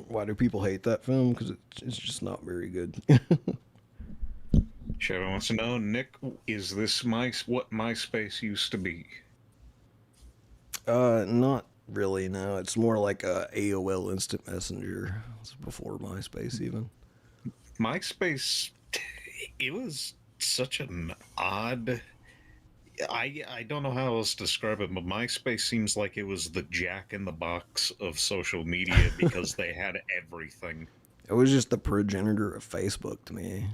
S1: Why do people hate that film? Because it's just not very good.
S3: Shadow wants to know, Nick, is this what MySpace used to be?
S1: Not really, no. It's more like a AOL Instant Messenger. It's before MySpace even.
S3: MySpace, it was such an odd... I don't know how else to describe it, but MySpace seems like it was the Jack in the Box of social media because they had everything.
S1: It was just the progenitor of Facebook to me.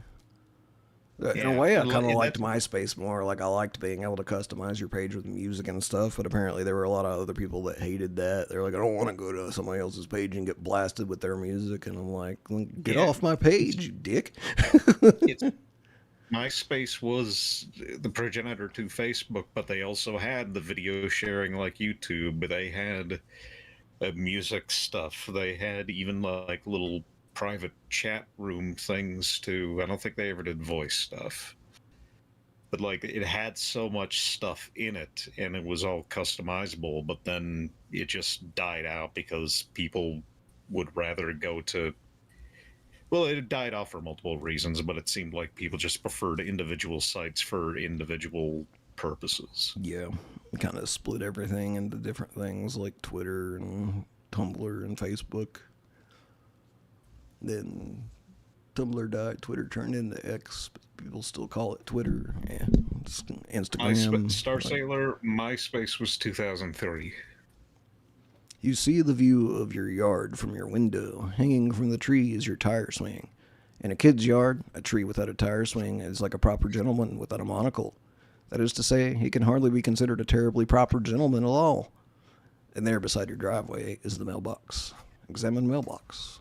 S1: In a way, I kind of liked MySpace more. Like, I liked being able to customize your page with music and stuff, but apparently there were a lot of other people that hated that. They're like, I don't want to go to somebody else's page and get blasted with their music. And I'm like, get off my page, you dick.
S3: MySpace was the progenitor to Facebook, but they also had the video sharing like YouTube. They had music stuff. They had even like little private chat room things too. I don't think they ever did voice stuff. But like it had so much stuff in it and it was all customizable, but then it just died out because people would rather go to, well, it died off for multiple reasons, but it seemed like people just preferred individual sites for individual purposes.
S1: Yeah, kind of split everything into different things like Twitter and Tumblr and Facebook. Then Tumblr died, Twitter turned into X, but people still call it Twitter. Yeah, Instagram.
S3: Star Sailor, MySpace was 2003.
S1: You see the view of your yard from your window. Hanging from the tree is your tire swing. In a kid's yard, a tree without a tire swing is like a proper gentleman without a monocle. That is to say, he can hardly be considered a terribly proper gentleman at all. And there beside your driveway is the mailbox. Examine mailbox.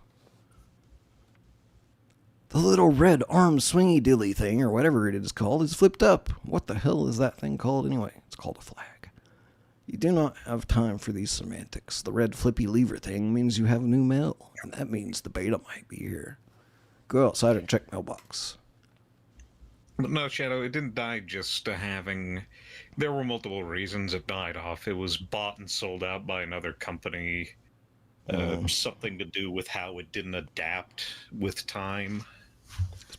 S1: The little red arm swingy dilly thing, or whatever it is called, is flipped up. What the hell is that thing called anyway? It's called a flag. You do not have time for these semantics. The red flippy lever thing means you have new mail, and that means the beta might be here. Go outside and check mailbox.
S3: But no, Shadow, it didn't die just to having... There were multiple reasons it died off. It was bought and sold out by another company. Something to do with how it didn't adapt with time.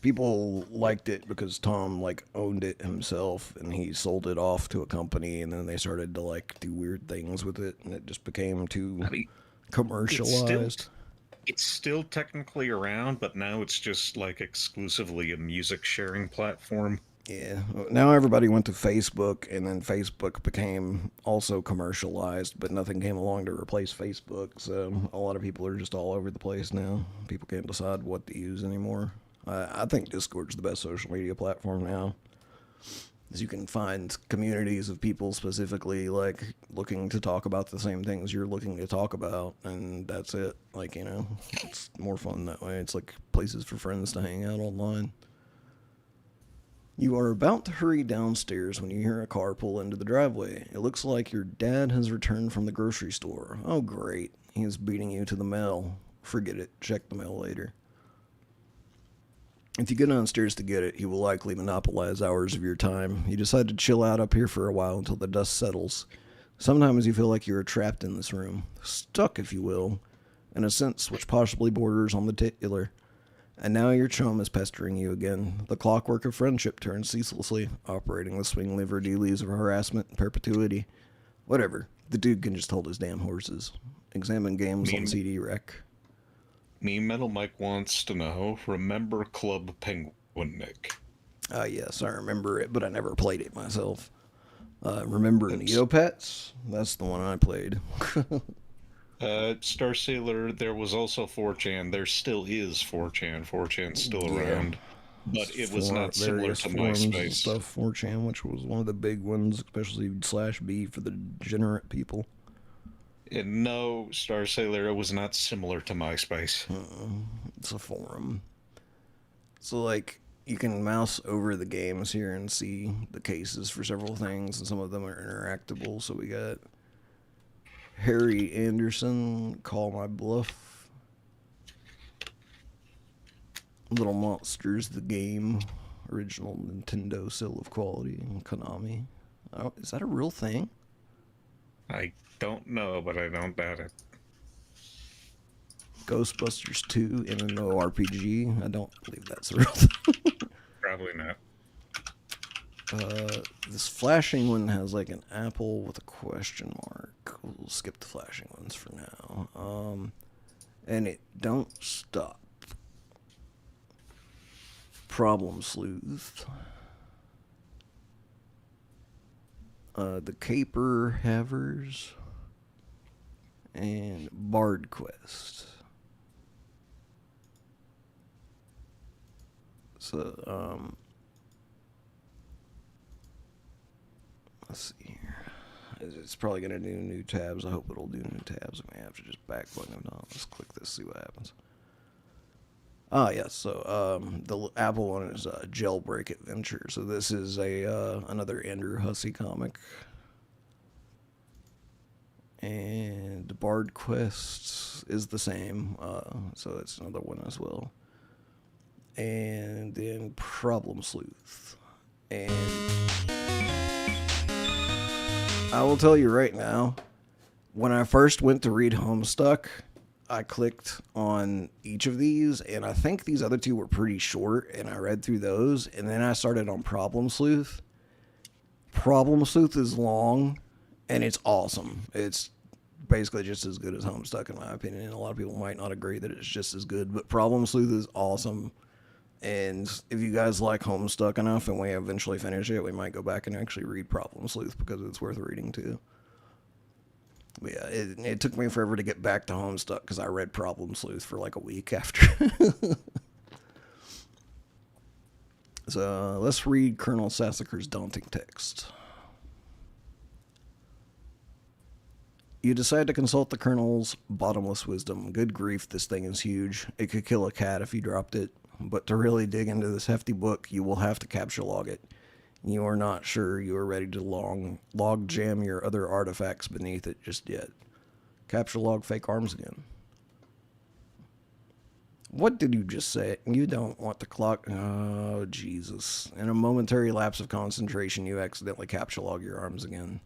S1: People liked it because Tom owned it himself, and he sold it off to a company, and then they started to do weird things with it, and it just became too commercialized.
S3: It's still technically around, but now it's just exclusively a music sharing platform.
S1: Yeah, now everybody went to Facebook, and then Facebook became also commercialized, but nothing came along to replace Facebook, so a lot of people are just all over the place now. People can't decide what to use anymore. I think Discord's the best social media platform now, as you can find communities of people specifically looking to talk about the same things you're looking to talk about, and that's it. It's more fun that way. It's like places for friends to hang out online. You are about to hurry downstairs when you hear a car pull into the driveway. It looks like your dad has returned from the grocery store. Oh, great. He is beating you to the mail. Forget it. Check the mail later. If you go downstairs to get it, he will likely monopolize hours of your time. You decide to chill out up here for a while until the dust settles. Sometimes you feel like you are trapped in this room. Stuck, if you will. In a sense which possibly borders on the titular. And now your chum is pestering you again. The clockwork of friendship turns ceaselessly, operating the swing liver dealies of harassment and perpetuity. Whatever. The dude can just hold his damn horses. Examine games on CD Rec.
S3: Me Metal Mike wants to know, remember Club Penguin, Nick?
S1: Yes, I remember it, but I never played it myself. Remember Neopets? That's the one I played.
S3: Star Sailor, there was also 4chan. There still is 4chan. 4chan's still around. But it was not similar to MySpace.
S1: Stuff, 4chan, which was one of the big ones, especially /B for the degenerate people.
S3: And no, Star Sailor, it was not similar to MySpace.
S1: It's a forum. So, you can mouse over the games here and see the cases for several things, and some of them are interactable. So we got Harry Anderson, Call My Bluff, Little Monsters, the game, original Nintendo Seal of Quality, and Konami. Oh, is that a real thing?
S3: I don't know, but I don't doubt it.
S1: Ghostbusters 2, MMORPG. I don't believe that's a real thing.
S3: Probably not.
S1: This flashing one has an apple with a question mark. We'll skip the flashing ones for now. And it don't stop. Problem Sleuth. The Caper Havers. And Bard Quest. So, let's see here. It's probably going to do new tabs. I hope it'll do new tabs. I may have to just back button it on. Let's click this, see what happens. Yeah, so the Apple one is Jailbreak Adventure. So this is another Andrew Hussey comic. And the Bard Quest is the same, so that's another one as well. And then Problem Sleuth. And I will tell you right now, when I first went to read Homestuck, I clicked on each of these, and I think these other two were pretty short, and I read through those, and then I started on Problem Sleuth. Problem Sleuth is long, and it's awesome. It's basically just as good as Homestuck, in my opinion, and a lot of people might not agree that it's just as good, but Problem Sleuth is awesome. And if you guys like Homestuck enough and we eventually finish it, we might go back and actually read Problem Sleuth because it's worth reading too. But yeah, it took me forever to get back to Homestuck because I read Problem Sleuth for like a week after. So let's read Colonel Sassacre's daunting text. You decide to consult the Colonel's bottomless wisdom. Good grief, this thing is huge. It could kill a cat if you dropped it. But to really dig into this hefty book, you will have to capture log it. You are not sure you are ready to log jam your other artifacts beneath it just yet. Capture log fake arms again. What did you just say? You don't want the clock. Oh, Jesus. In a momentary lapse of concentration, you accidentally capture log your arms again.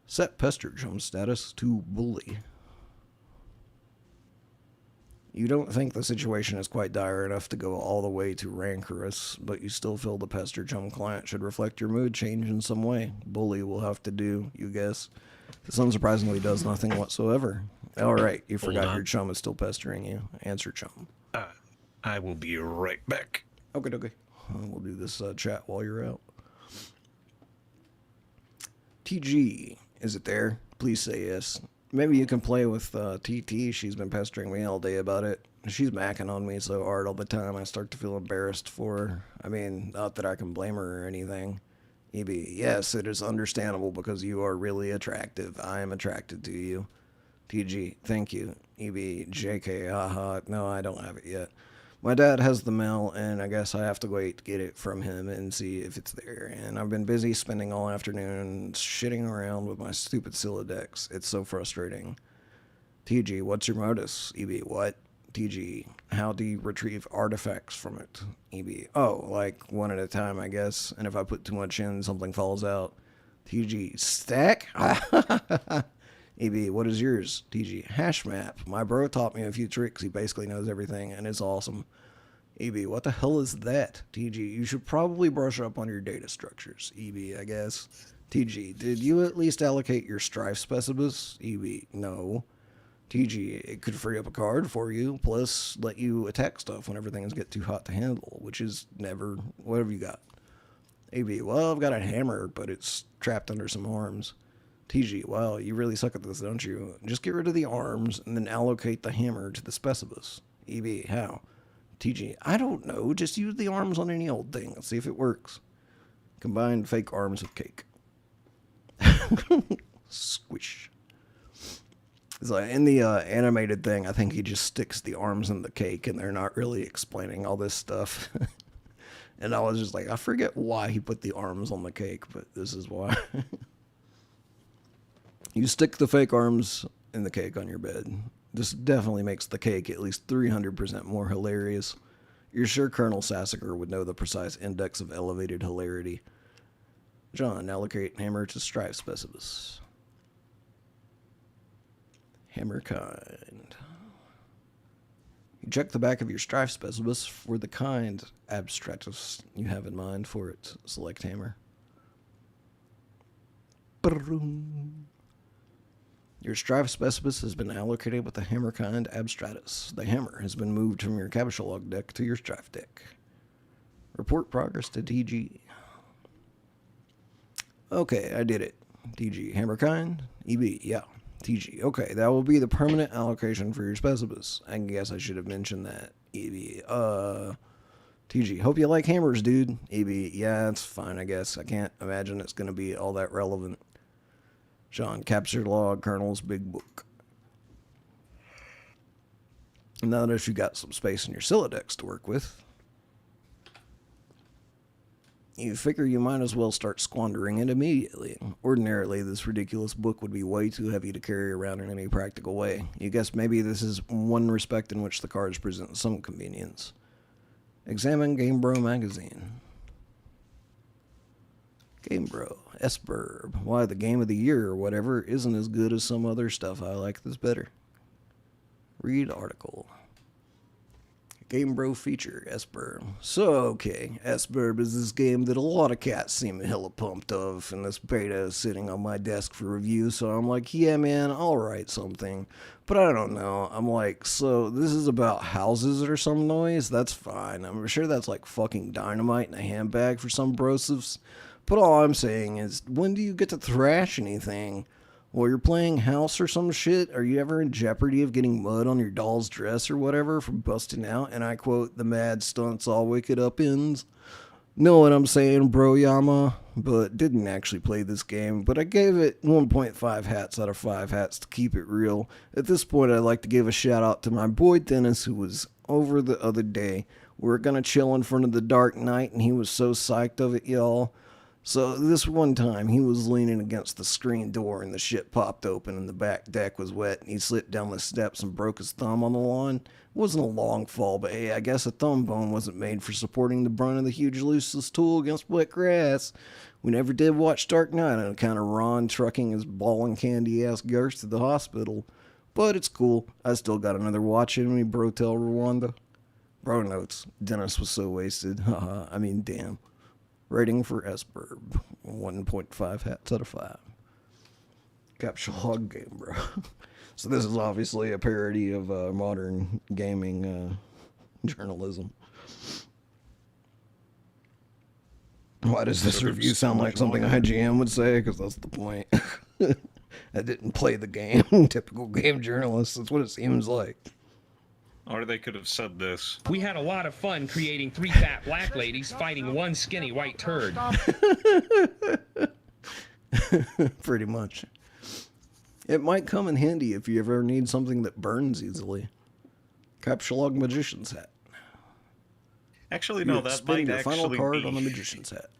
S1: Set pester jump status to bully. You don't think the situation is quite dire enough to go all the way to rancorous, but you still feel the pester chum client should reflect your mood change in some way. Bully will have to do, you guess. This unsurprisingly does nothing whatsoever. Alright, you forgot your chum is still pestering you. Answer chum.
S3: I will be right back.
S1: Okay. We'll do this chat while you're out. TG, is it there? Please say yes. Maybe you can play with TT. She's been pestering me all day about it. She's macking on me so hard all the time I start to feel embarrassed for her. I mean, not that I can blame her or anything. EB, yes, it is understandable because you are really attractive. I am attracted to you. TG, thank you. EB, JK, haha. No, I don't have it yet. My dad has the mail, and I guess I have to wait to get it from him and see if it's there. And I've been busy spending all afternoon shitting around with my stupid Silodex. It's so frustrating. TG, what's your modus? EB, what? TG, how do you retrieve artifacts from it? EB, oh, like one at a time, I guess. And if I put too much in, something falls out. TG, stack? EB, what is yours? TG, hash map. My bro taught me a few tricks. He basically knows everything, and it's awesome. EB, what the hell is that? TG, you should probably brush up on your data structures. EB, I guess. TG, did you at least allocate your strife specimens? EB, no. TG, it could free up a card for you, plus let you attack stuff whenever things get too hot to handle, which is never. Whatever you got. EB, well, I've got a hammer, but it's trapped under some arms. TG, wow, you really suck at this, don't you? Just get rid of the arms and then allocate the hammer to the specimens. EB, how? TG, I don't know. Just use the arms on any old thing. Let's see if it works. Combine fake arms with cake. Squish. So in the animated thing, I think he just sticks the arms in the cake and they're not really explaining all this stuff. And I was just like, I forget why he put the arms on the cake, but this is why. You stick the fake arms in the cake on your bed. This definitely makes the cake at least 300% more hilarious. You're sure Colonel Sassacre would know the precise index of elevated hilarity. John, allocate hammer to strife specimens. Hammer kind. You check the back of your strife specimens for the kind abstractus you have in mind for it. Select hammer. Ba-dum. Your strife specimens has been allocated with the hammer kind abstratus. The hammer has been moved from your capture log deck to your strife deck. Report progress to TG. Okay, I did it. TG, hammer kind? EB, yeah. TG, okay, that will be the permanent allocation for your specimens. I guess I should have mentioned that. EB, TG, hope you like hammers, dude. EB, yeah, it's fine, I guess. I can't imagine it's going to be all that relevant. John, capture log, Colonel's big book. Now that you got some space in your Silodex to work with. You figure you might as well start squandering it immediately. Ordinarily, this ridiculous book would be way too heavy to carry around in any practical way. You guess maybe this is one respect in which the cards present some convenience. Examine Game Bro magazine. Game Bro, S-Burb. Why, the game of the year or whatever isn't as good as some other stuff. I like this better. Read article. Game Bro feature, S-Burb. So, okay, S-Burb is this game that a lot of cats seem hella pumped of, and this beta is sitting on my desk for review, so I'm like, yeah, man, I'll write something. But I don't know. I'm like, so this is about houses or some noise? That's fine. I'm sure that's like fucking dynamite in a handbag for some brosifs. But all I'm saying is, when do you get to thrash anything? While you're playing house or some shit, are you ever in jeopardy of getting mud on your doll's dress or whatever from busting out, and I quote, the mad stunts all wicked up ends? Know what I'm saying, bro Yama? But didn't actually play this game, but I gave it 1.5 hats out of 5 hats to keep it real. At this point, I'd like to give a shout out to my boy Dennis, who was over the other day. We were gonna chill in front of the Dark Knight, and he was so psyched of it, y'all. So this one time, he was leaning against the screen door and the shit popped open and the back deck was wet and he slipped down the steps and broke his thumb on the lawn. It wasn't a long fall, but hey, I guess a thumb bone wasn't made for supporting the brunt of the huge useless tool against wet grass. We never did watch Dark Knight on account of Ron trucking his ball and candy-ass ghost to the hospital. But it's cool. I still got another watch in me, bro, tell Rwanda. Bro notes. Dennis was so wasted. Haha, I mean, damn. Rating for S-Burb, 1.5 hats out of 5. Capsule Hog Game Bro. So this is obviously a parody of modern gaming journalism. Why does this review sound like something IGN would say? Because that's the point. I didn't play the game. Typical game journalist. That's what it seems like.
S3: Or they could have said this.
S5: We had a lot of fun creating 3 fat black ladies fighting 1 skinny white turd.
S1: Pretty much. It might come in handy if you ever need something that burns easily. Capsulog Magician's Hat.
S3: Actually, no, that might
S1: your final
S3: actually
S1: card
S3: be...
S1: on the Magician's Hat.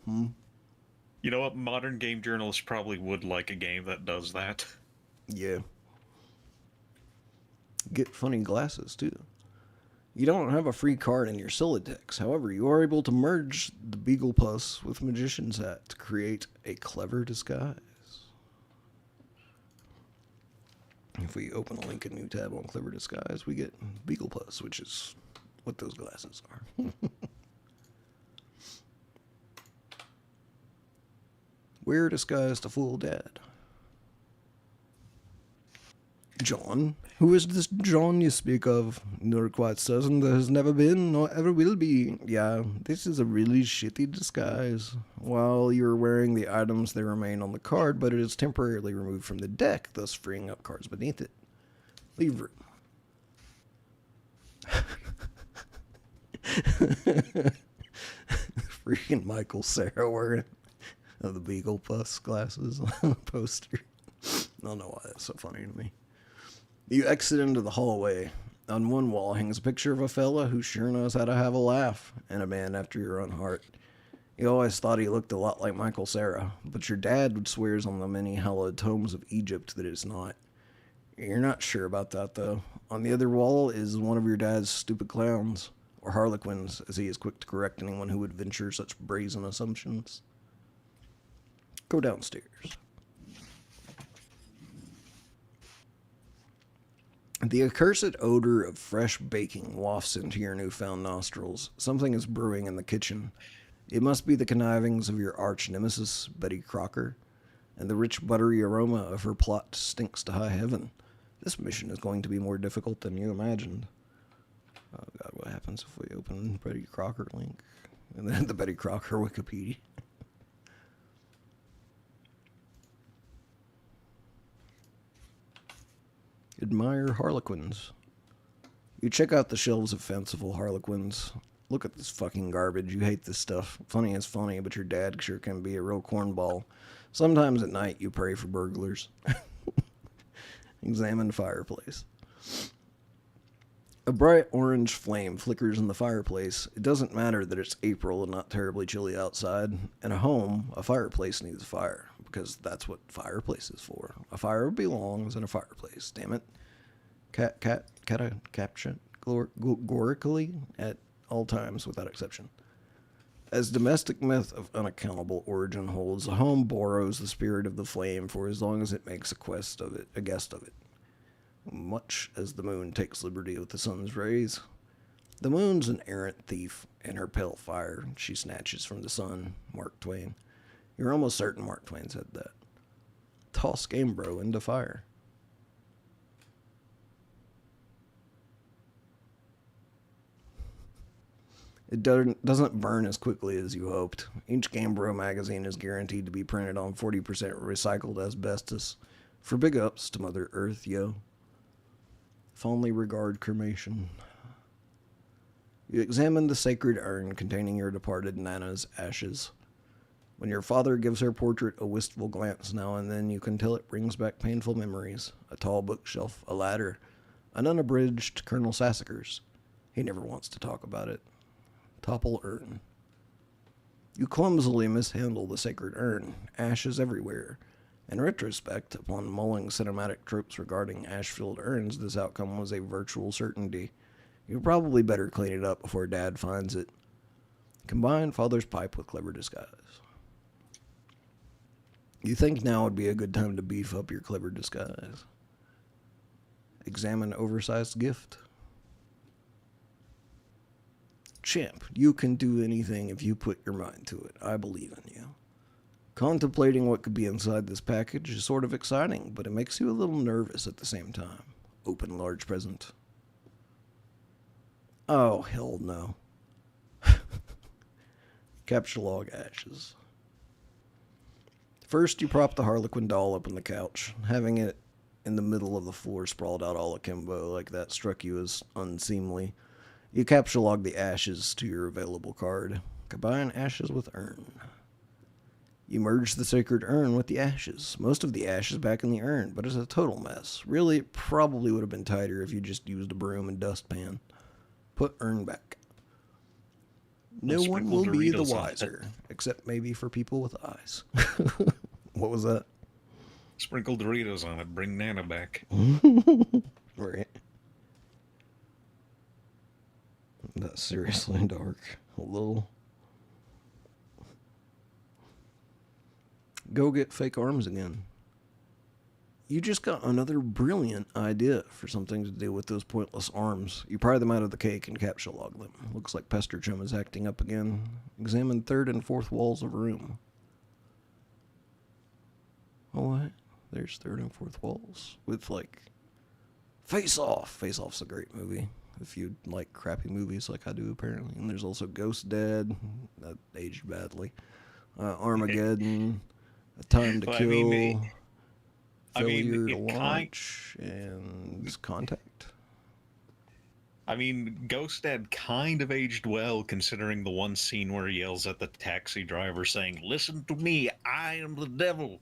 S3: You know what? Modern game journalists probably would like a game that does that.
S1: Yeah. Get funny glasses, too. You don't have a free card in your Siladex. However, you are able to merge the Beagle Puss with Magician's Hat to create a clever disguise. If we open a link, a new tab on Clever Disguise, we get Beagle Puss, which is what those glasses are. Wear disguise to fool Dad. John? Who is this John you speak of? Nor quite certain there has never been, nor ever will be. Yeah, this is a really shitty disguise. While you're wearing the items, they remain on the card, but it is temporarily removed from the deck, thus freeing up cards beneath it. Leave room. Freaking Michael Cera wearing the Beagle Puss glasses on the poster. I don't know why that's so funny to me. You exit into the hallway. On one wall hangs a picture of a fella who sure knows how to have a laugh, and a man after your own heart. You always thought he looked a lot like Michael Cera, but your dad swears on the many hallowed tomes of Egypt that it's not. You're not sure about that, though. On the other wall is one of your dad's stupid clowns, or harlequins, as he is quick to correct anyone who would venture such brazen assumptions. Go downstairs. The accursed odor of fresh baking wafts into your newfound nostrils. Something is brewing in the kitchen. It must be the connivings of your arch nemesis, Betty Crocker, and the rich buttery aroma of her plot stinks to high heaven. This mission is going to be more difficult than you imagined. Oh god, what happens if we open Betty Crocker link? And then the Betty Crocker Wikipedia. Admire harlequins. You check out the shelves of fanciful harlequins. Look at this fucking garbage. You hate this stuff. Funny is funny, but your dad sure can be a real cornball. Sometimes at night you pray for burglars. Examine fireplace. A bright orange flame flickers in the fireplace. It doesn't matter that it's April and not terribly chilly outside. In a home, a fireplace needs a fire, because that's what fireplace is for. A fire belongs in a fireplace, damn it. Caption categorically at all times without exception. As domestic myth of unaccountable origin holds, a home borrows the spirit of the flame for as long as it makes a guest of it. Much as the moon takes liberty with the sun's rays. The moon's an errant thief, and her pale fire she snatches from the sun. Mark Twain. You're almost certain Mark Twain said that. Toss Gamebro into fire. It doesn't burn as quickly as you hoped. Each Gamebro magazine is guaranteed to be printed on 40% recycled asbestos. For big ups to Mother Earth, yo. Fondly regard cremation. You examine the sacred urn containing your departed Nana's ashes. When your father gives her portrait a wistful glance now and then, you can tell it brings back painful memories. A tall bookshelf, a ladder, an unabridged Colonel Sassacre's. He never wants to talk about it. Topple urn. You clumsily mishandle the sacred urn. Ashes everywhere. In retrospect, upon mulling cinematic tropes regarding ash-filled urns, this outcome was a virtual certainty. You probably better clean it up before Dad finds it. Combine father's pipe with clever disguise. You think now would be a good time to beef up your clever disguise. Examine oversized gift. Champ, you can do anything if you put your mind to it. I believe in you. Contemplating what could be inside this package is sort of exciting, but it makes you a little nervous at the same time. Open large present. Oh, hell no. Capture log ashes. First, you prop the Harlequin doll up on the couch. Having it in the middle of the floor sprawled out all akimbo like that struck you as unseemly. You capture log the ashes to your available card. Combine ashes with urn. You merge the sacred urn with the ashes. Most of the ashes back in the urn, but it's a total mess. Really, it probably would have been tighter if you just used a broom and dustpan. Put urn back. No one will be the wiser, except maybe for people with eyes. What was that?
S3: Sprinkle Doritos on it. Bring Nana back.
S1: Right. That's seriously dark. A little. Go get fake arms again. You just got another brilliant idea for something to do with those pointless arms. You pry them out of the cake and capture log them. Looks like Pester Chum is acting up again. Examine third and fourth walls of room. Oh, what? There's third and fourth walls. With, like, Face Off. Face Off's a great movie. If you like crappy movies like I do, apparently. And there's also Ghost Dead. That aged badly. Armageddon. A Time to Kill. Failure to Launch. And Contact.
S3: I mean, Ghost Dad kind of aged well, considering the one scene where he yells at the taxi driver saying, "Listen to me, I am the devil."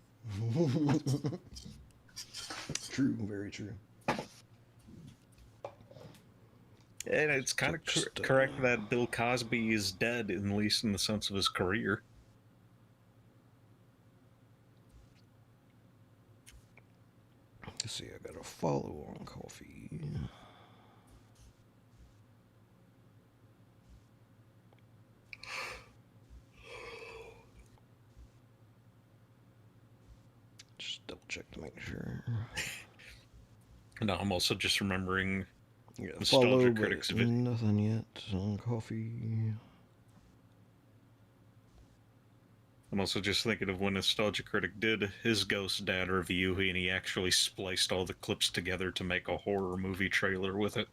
S1: True, very true.
S3: And it's kind of correct that Bill Cosby is dead, at least in the sense of his career.
S1: Let's see, I got a follow on Kofi. Just double check to make sure.
S3: No, I'm also just remembering
S1: Yeah,
S3: Nostalgia
S1: follow,
S3: Critics
S1: but
S3: video.
S1: nothing yet on Kofi.
S3: I'm also just thinking of when Nostalgia Critic did his Ghost Dad review, and he actually spliced all the clips together to make a horror movie trailer with it.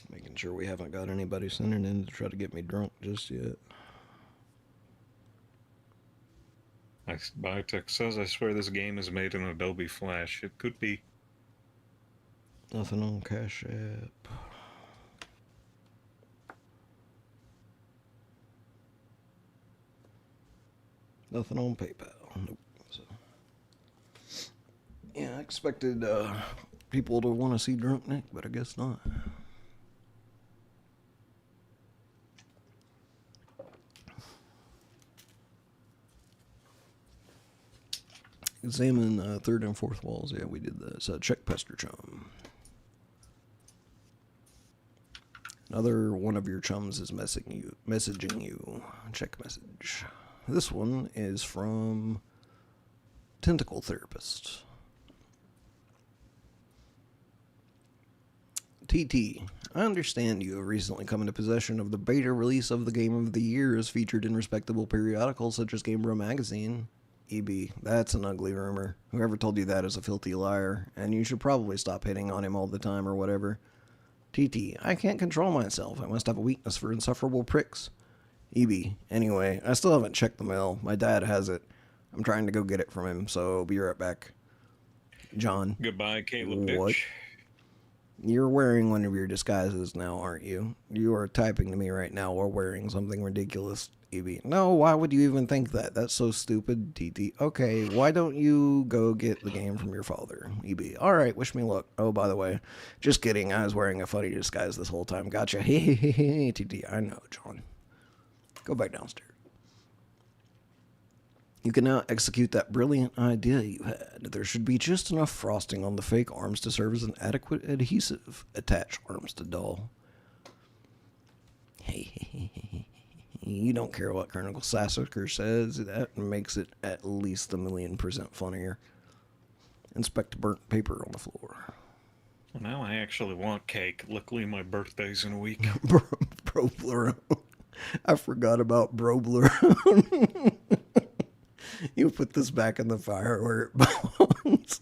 S1: Making sure we haven't got anybody sending in to try to get me drunk just yet.
S3: Biotech says, "I swear this game is made in Adobe Flash." It could be.
S1: Nothing on Cash App. Nothing on PayPal. Nope. So, yeah, I expected people to want to see Drunk Nick, but I guess not. Examine third and fourth walls. Yeah, we did that. So check pester chum. Another one of your chums is messaging you. Check message. This one is from Tentacle Therapist. TT, I understand you have recently come into possession of the beta release of the Game of the Year as featured in respectable periodicals such as Game Bro Magazine. EB, that's an ugly rumor. Whoever told you that is a filthy liar, and you should probably stop hitting on him all the time or whatever. TT, I can't control myself. I must have a weakness for insufferable pricks. EB, anyway, I still haven't checked the mail. My dad has it. I'm trying to go get it from him, so be right back. John.
S3: Goodbye, Caleb
S1: What?
S3: bitch.
S1: You're wearing one of your disguises now, aren't you? You are typing to me right now while wearing something ridiculous. EB. No, why would you even think that? That's so stupid. TT. Okay, why don't you go get the game from your father? EB. Alright, wish me luck. Oh, by the way, just kidding. I was wearing a funny disguise this whole time. Gotcha. Hehehe. TT. I know, John. Go back downstairs. You can now execute that brilliant idea you had. There should be just enough frosting on the fake arms to serve as an adequate adhesive. Attach arms to doll. Hey, you don't care what Colonel Sassacre says. That makes it at least 1,000,000% funnier. Inspect burnt paper on the floor.
S3: Well, now I actually want cake. Luckily, my birthday's in a week.
S1: Broblerone. I forgot about Broblerone. You put this back in the fire where it belongs.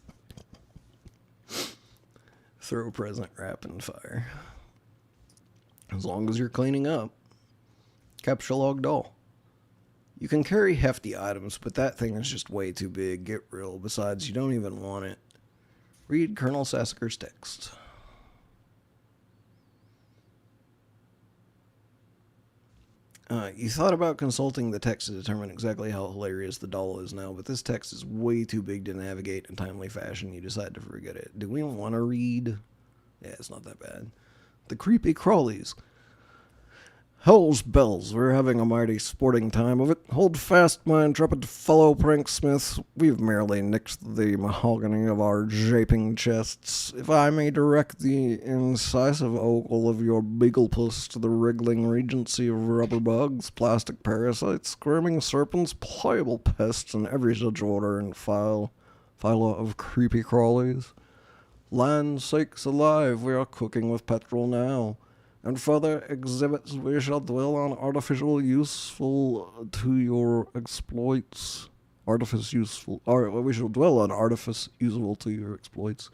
S1: Throw present wrap in fire. As long as you're cleaning up. Capture log doll. You can carry hefty items, but that thing is just way too big. Get real. Besides, you don't even want it. Read Colonel Sassacre's text. You thought about consulting the text to determine exactly how hilarious the doll is now, but this text is way too big to navigate in timely fashion. You decide to forget it. Do we want to read? Yeah, it's not that bad. The creepy crawlies. Hell's bells, we're having a mighty sporting time of it. Hold fast, my intrepid fellow pranksmiths. We've merely nicked the mahogany of our japing chests. If I may direct the incisive ogle of your beaglepuss to the wriggling regency of rubber bugs, plastic parasites, squirming serpents, pliable pests, and every such order and phyla of creepy crawlies. Land's sakes alive, we are cooking with petrol now. And further exhibits we shall dwell on artificial useful to your exploits. We shall dwell on artifice useful to your exploits.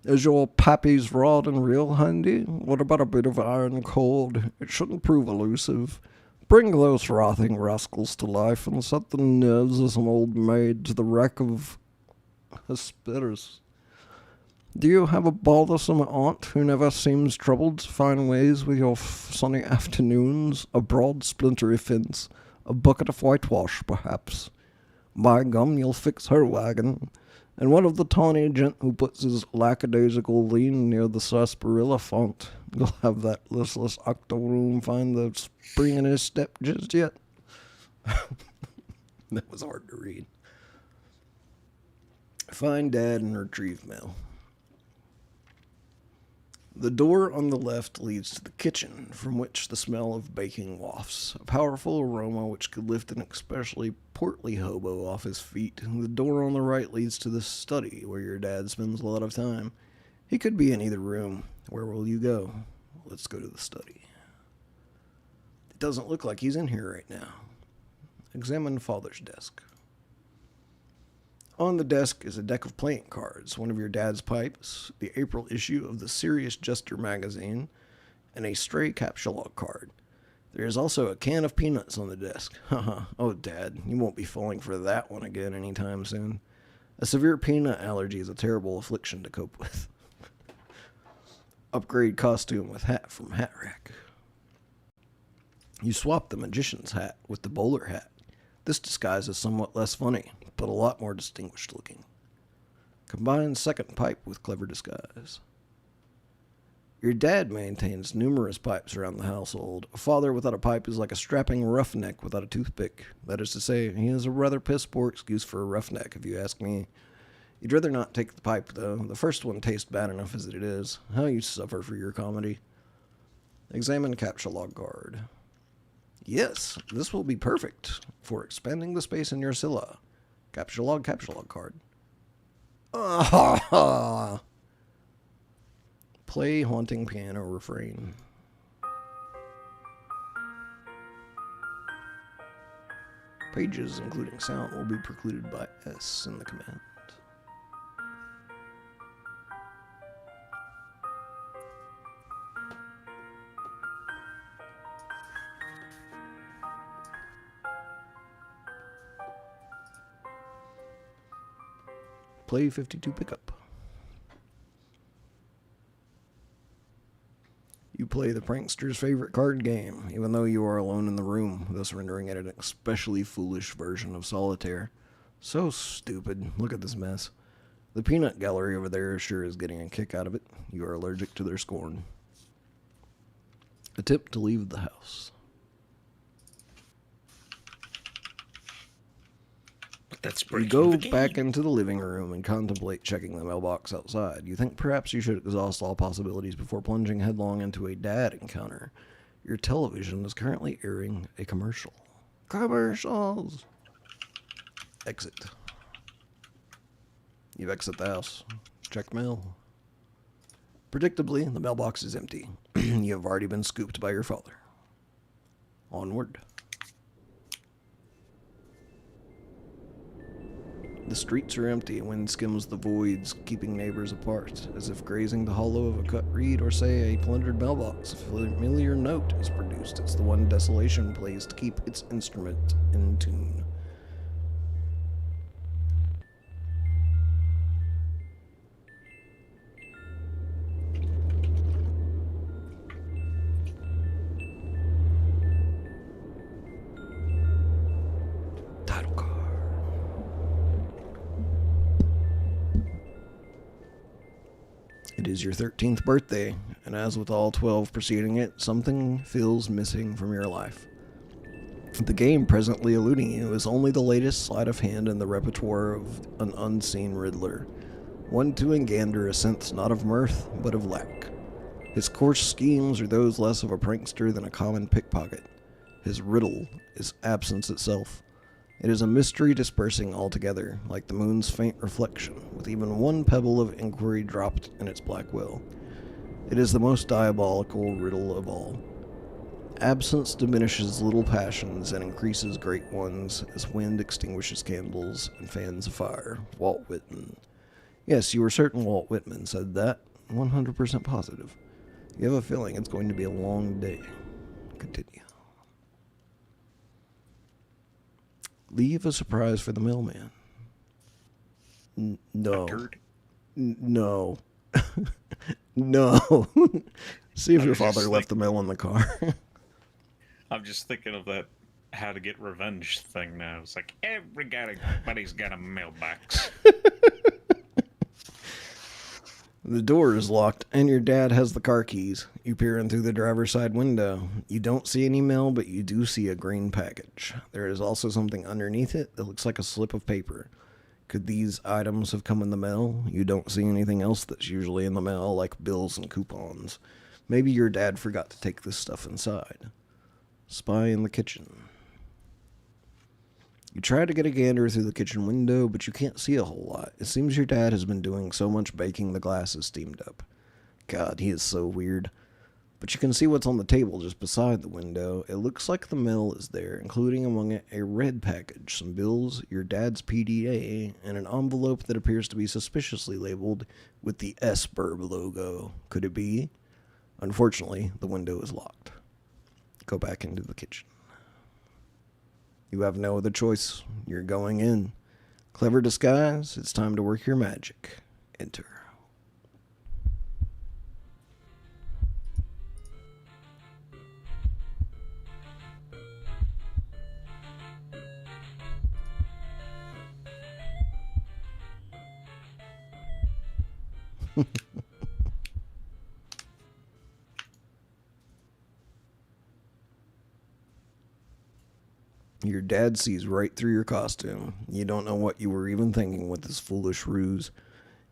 S1: Is your pappy's rod and reel handy? What about a bit of iron cord? It shouldn't prove elusive. Bring those wrathing rascals to life and set the nerves of some old maid to the wreck of Hesperus. Do you have a bothersome aunt who never seems troubled to find ways with your sunny afternoons? A broad splintery fence, a bucket of whitewash, perhaps. By gum, you'll fix her wagon. And what of the tawny gent who puts his lackadaisical lean near the sarsaparilla font? You'll have that listless octoroon find the spring in his step just yet. That was hard to read. Find Dad and retrieve mail. The door on the left leads to the kitchen, from which the smell of baking wafts, a powerful aroma which could lift an especially portly hobo off his feet. The door on the right leads to the study, where your dad spends a lot of time. He could be in either room. Where will you go? Let's go to the study. It doesn't look like he's in here right now. Examine Father's desk. On the desk is a deck of playing cards, one of your dad's pipes, the April issue of the Serious Jester magazine, and a stray capsulog card. There is also a can of peanuts on the desk. Haha, oh Dad, you won't be falling for that one again anytime soon. A severe peanut allergy is a terrible affliction to cope with. Upgrade costume with hat from Hat Rack. You swap the magician's hat with the bowler hat. This disguise is somewhat less funny, but a lot more distinguished looking. Combine second pipe with clever disguise. Your dad maintains numerous pipes around the household. A father without a pipe is like a strapping roughneck without a toothpick. That is to say, he is a rather piss-poor excuse for a roughneck, if you ask me. You'd rather not take the pipe, though. The first one tastes bad enough as it is. How you suffer for your comedy. Examine captcha log card. Yes, this will be perfect for expanding the space in your Scylla. Captcha log card. Ah! Play haunting piano refrain. Pages including sound will be precluded by S in the command. Play 52 pickup. You play the prankster's favorite card game, even though you are alone in the room, thus rendering it an especially foolish version of solitaire. So stupid. Look at this mess. The peanut gallery over there sure is getting a kick out of it. You are allergic to their scorn. Attempt to leave the house.
S3: That's
S1: You
S3: breaking
S1: go
S3: the game.
S1: back into the living room and contemplate checking the mailbox outside. You think perhaps you should exhaust all possibilities before plunging headlong into a dad encounter. Your television is currently airing a commercial. Commercials! Exit. You exit the house. Check mail. Predictably, the mailbox is empty. You have already been scooped by your father. Onward. The streets are empty, and wind skims the voids, keeping neighbors apart, as if grazing the hollow of a cut reed or, say, a plundered mailbox. A familiar note is produced as the one desolation plays to keep its instrument in tune. Title card. It is your 13th birthday, and as with all 12 preceding it, something feels missing from your life. The game presently eluding you is only the latest sleight of hand in the repertoire of an unseen Riddler, one to engander a sense not of mirth, but of lack. His coarse schemes are those less of a prankster than a common pickpocket. His riddle is absence itself. It is a mystery dispersing altogether, like the moon's faint reflection, with even one pebble of inquiry dropped in its black well. It is the most diabolical riddle of all. Absence diminishes little passions and increases great ones, as wind extinguishes candles and fans a fire. Walt Whitman. Yes, you were certain Walt Whitman said that. 100% positive. You have a feeling it's going to be a long day. Continue. Leave a surprise for the mailman. No. No. No. See if your father left the mail in the car.
S3: I'm just thinking of that how to get revenge thing now. It's like everybody's got a mailbox.
S1: The door is locked, and your dad has the car keys. You peer in through the driver's side window. You don't see any mail, but you do see a green package. There is also something underneath it that looks like a slip of paper. Could these items have come in the mail? You don't see anything else that's usually in the mail, like bills and coupons. Maybe your dad forgot to take this stuff inside. Spy in the kitchen. You try to get a gander through the kitchen window, but you can't see a whole lot. It seems your dad has been doing so much baking the glass is steamed up. God, he is so weird. But you can see what's on the table just beside the window. It looks like the mail is there, including among it a red package, some bills, your dad's PDA, and an envelope that appears to be suspiciously labeled with the S-Burb logo. Could it be? Unfortunately, the window is locked. Go back into the kitchen. You have no other choice. You're going in. Clever disguise. It's time to work your magic. Enter. Your dad sees right through your costume. You don't know what you were even thinking with this foolish ruse.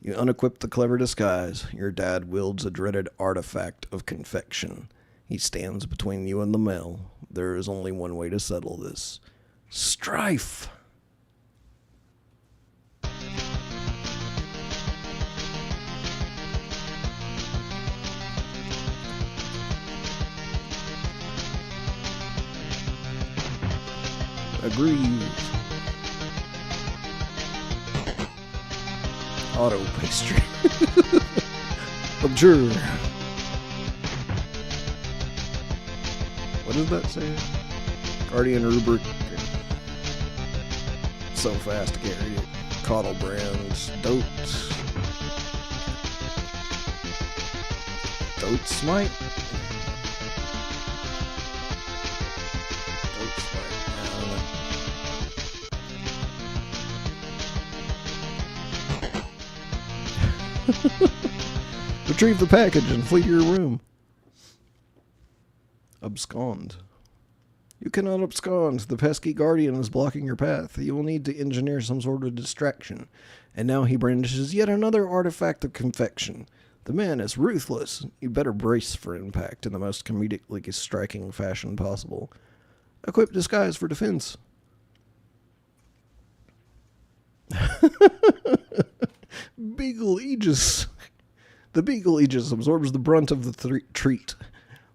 S1: You unequip the clever disguise. Your dad wields a dreaded artifact of confection. He stands between you and the mail. There is only one way to settle this. Strife! Agreed. Auto pastry. Abjure. What does that say? Guardian rubric. So fast to carry it. Caudal brands. Dote. Dote smite? Dote smite. I don't know. Retrieve the package and flee to your room. Abscond. You cannot abscond. The pesky guardian is blocking your path. You will need to engineer some sort of distraction. And now he brandishes yet another artifact of confection. The man is ruthless. You better brace for impact in the most comedically striking fashion possible. Equip disguise for defense. Beagle Aegis. The Beagle Aegis absorbs the brunt of the treat.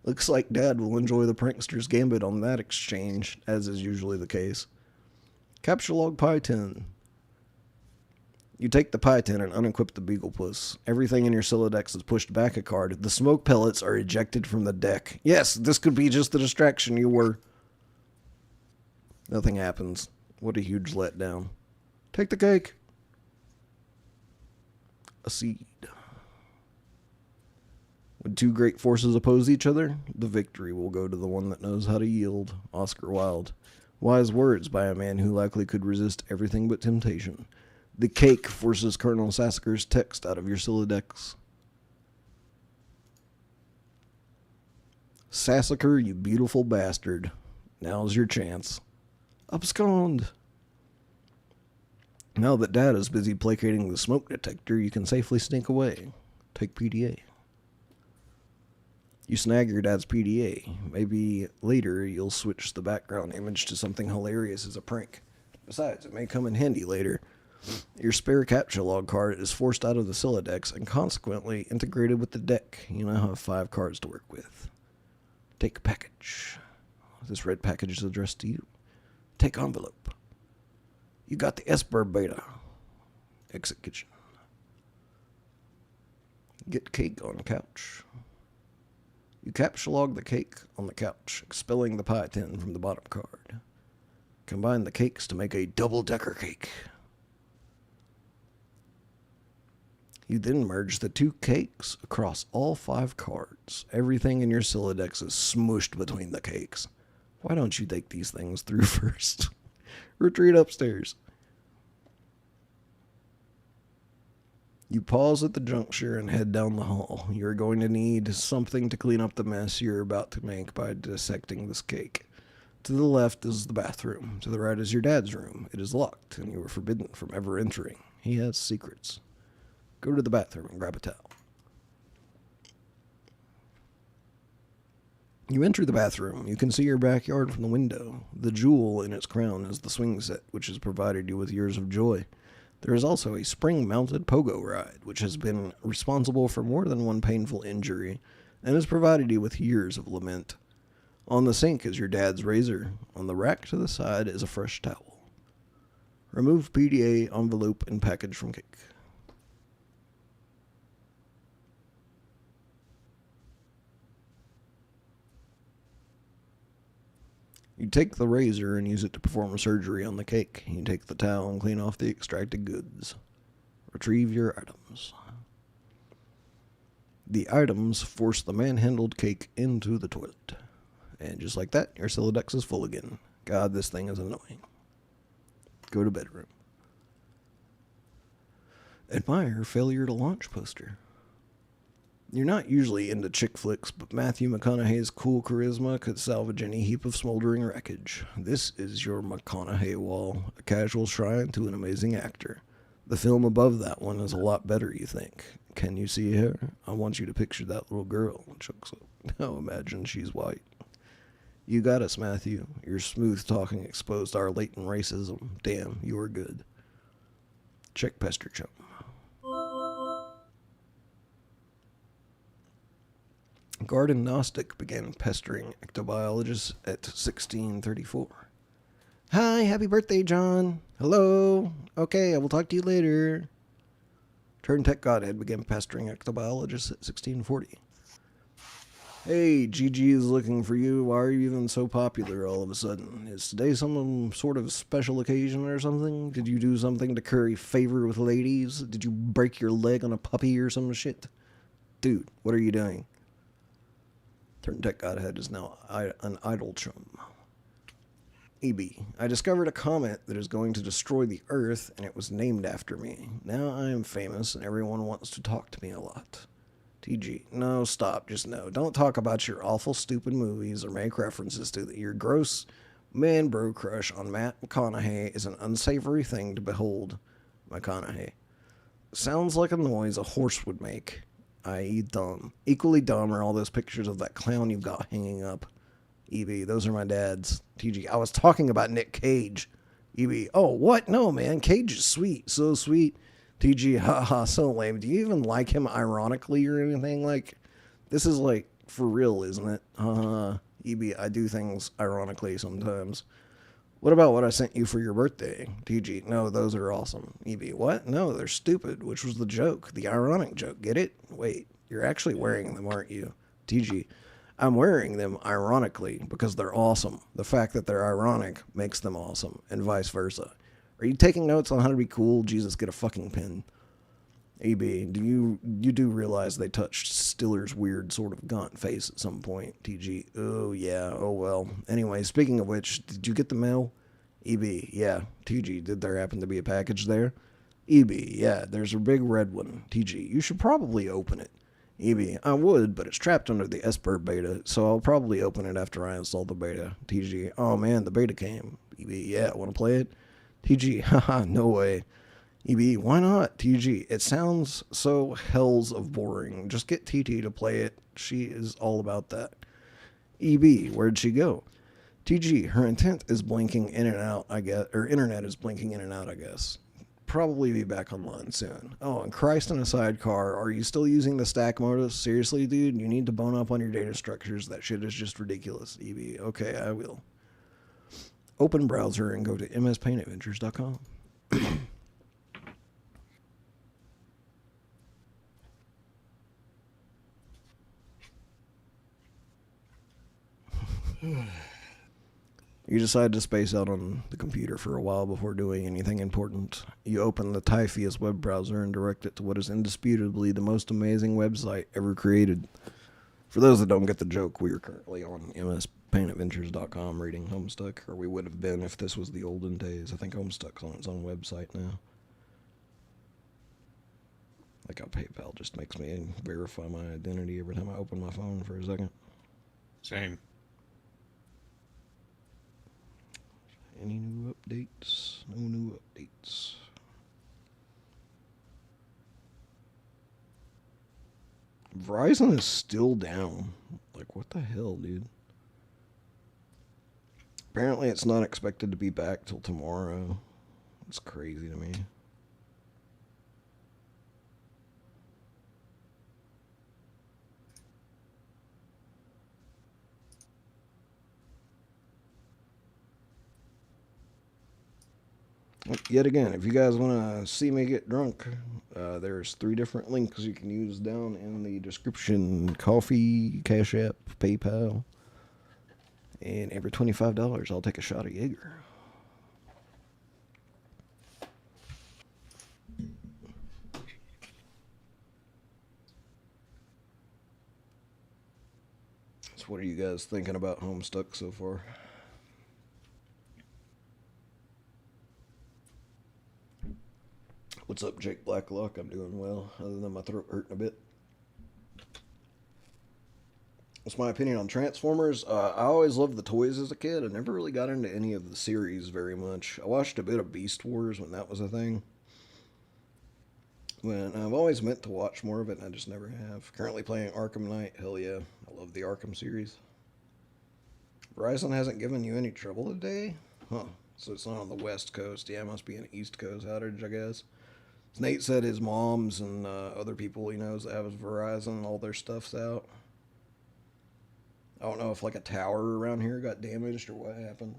S1: Looks like Dad will enjoy the prankster's gambit on that exchange, as is usually the case. Capture log Pi 10. You take the Pi 10 and unequip the Beagle Puss. Everything in your Silodex is pushed back a card. The smoke pellets are ejected from the deck. Yes, this could be just the distraction you were. Nothing happens. What a huge letdown. Take the cake. A seed. When two great forces oppose each other, the victory will go to the one that knows how to yield. Oscar Wilde. Wise words by a man who likely could resist everything but temptation. The cake forces Colonel Sassacre's text out of your Silodex. Sassacre, you beautiful bastard. Now's your chance. Abscond. Now that Dad is busy placating the smoke detector, you can safely sneak away. Take PDA. You snag your dad's PDA. Maybe later you'll switch the background image to something hilarious as a prank. Besides, it may come in handy later. Your spare capture log card is forced out of the Silodex and consequently integrated with the deck. You now have 5 cards to work with. Take a package. This red package is addressed to you. Take envelope. You got the Esper Beta. Exit kitchen. Get cake on couch. You capture log the cake on the couch, expelling the Pi 10 from the bottom card. Combine the cakes to make a double-decker cake. You then merge the 2 cakes across all 5 cards. Everything in your Silodex is smooshed between the cakes. Why don't you think these things through first? Retreat upstairs. You pause at the juncture and head down the hall. You're going to need something to clean up the mess you're about to make by dissecting this cake. To the left is the bathroom. To the right is your dad's room. It is locked, and you are forbidden from ever entering. He has secrets. Go to the bathroom and grab a towel. You enter the bathroom. You can see your backyard from the window. The jewel in its crown is the swing set, which has provided you with years of joy. There is also a spring-mounted pogo ride, which has been responsible for more than one painful injury, and has provided you with years of lament. On the sink is your dad's razor. On the rack to the side is a fresh towel. Remove PDA, envelope, and package from cake. You take the razor and use it to perform surgery on the cake. You take the towel and clean off the extracted goods. Retrieve your items. The items force the manhandled cake into the toilet. And just like that, your Silodex is full again. God, this thing is annoying. Go to bedroom. Admire failure to launch poster. You're not usually into chick flicks, but Matthew McConaughey's cool charisma could salvage any heap of smoldering wreckage. This is your McConaughey wall, a casual shrine to an amazing actor. The film above that one is a lot better, you think. Can you see her? I want you to picture that little girl. Chokes up. Now imagine she's white. You got us, Matthew. Your smooth talking exposed our latent racism. Damn, you were good. Check Pester Chum. Garden Gnostic began pestering ectobiologists at 1634. Hi, happy birthday, John. Hello. Okay, I will talk to you later. Turntech Godhead began pestering ectobiologists at 1640. Hey, Gigi is looking for you. Why are you even so popular all of a sudden? Is today some sort of special occasion or something? Did you do something to curry favor with ladies? Did you break your leg on a puppy or some shit? Dude, what are you doing? Turntech Godhead is now an idle chum. EB, I discovered a comet that is going to destroy the Earth, and it was named after me. Now I am famous, and everyone wants to talk to me a lot. TG, no, stop, just no. Don't talk about your awful, stupid movies or make references to your gross man-bro crush on Matt McConaughey is an unsavory thing to behold. McConaughey. Sounds like a noise a horse would make. I.e. dumb. Equally dumb are all those pictures of that clown you've got hanging up. EB, those are my dad's. TG, I was talking about Nick Cage. EB, oh, what? No, man, Cage is sweet. So sweet. TG, haha, so lame. Do you even like him ironically or anything? Like, this is like, for real, isn't it? EB, I do things ironically sometimes. What about what I sent you for your birthday? TG, no, those are awesome. EB, what? No, they're stupid, which was the joke, the ironic joke. Get it? Wait, you're actually wearing them, aren't you? TG, I'm wearing them ironically because they're awesome. The fact that they're ironic makes them awesome, and vice versa. Are you taking notes on how to be cool? Jesus, get a fucking pen. EB, you do realize they touched Stiller's weird sort of gaunt face at some point? TG, oh yeah, oh well. Anyway, speaking of which, did you get the mail? EB, yeah. TG, did there happen to be a package there? EB, yeah, there's a big red one. TG, you should probably open it. EB, I would, but it's trapped under the Esper beta, so I'll probably open it after I install the beta. TG, oh man, the beta came. EB, yeah, want to play it? TG, haha, no way. EB, why not? TG, it sounds so hells of boring. Just get TT to play it. She is all about that. EB, where'd she go? TG, her intent is blinking in and out, I guess, or internet is blinking in and out, I guess. Probably be back online soon. Oh, and Christ in a sidecar, are you still using the stack modus? Seriously, dude, you need to bone up on your data structures. That shit is just ridiculous. EB, okay, I will. Open browser and go to mspaintadventures.com. You decide to space out on the computer for a while before doing anything important. You open the Typheus web browser and direct it to what is indisputably the most amazing website ever created. For those that don't get the joke, we are currently on mspaintadventures.com reading Homestuck, or we would have been if this was the olden days. I think Homestuck's on its own website now. Like how PayPal just makes me verify my identity every time I open my phone for a second.
S3: Same.
S1: Any new updates? No new updates. Verizon is still down. Like, what the hell, dude? Apparently it's not expected to be back till tomorrow. It's crazy to me. Yet again, if you guys want to see me get drunk, there's 3 different links you can use down in the description. Kofi, Cash App, PayPal. And every $25, I'll take a shot of Jaeger. So what are you guys thinking about Homestuck so far? What's up, Jake Blacklock? I'm doing well, other than my throat hurting a bit. What's my opinion on Transformers? I always loved the toys as a kid. I never really got into any of the series very much. I watched a bit of Beast Wars when that was a thing. When I've always meant to watch more of it, and I just never have. Currently playing Arkham Knight. Hell yeah, I love the Arkham series. Verizon hasn't given you any trouble today? Huh. So it's not on the West Coast. Yeah, it must be an East Coast outage, I guess. Nate said his mom's and other people he knows that have Verizon, all their stuff's out. I don't know if like a tower around here got damaged or what happened.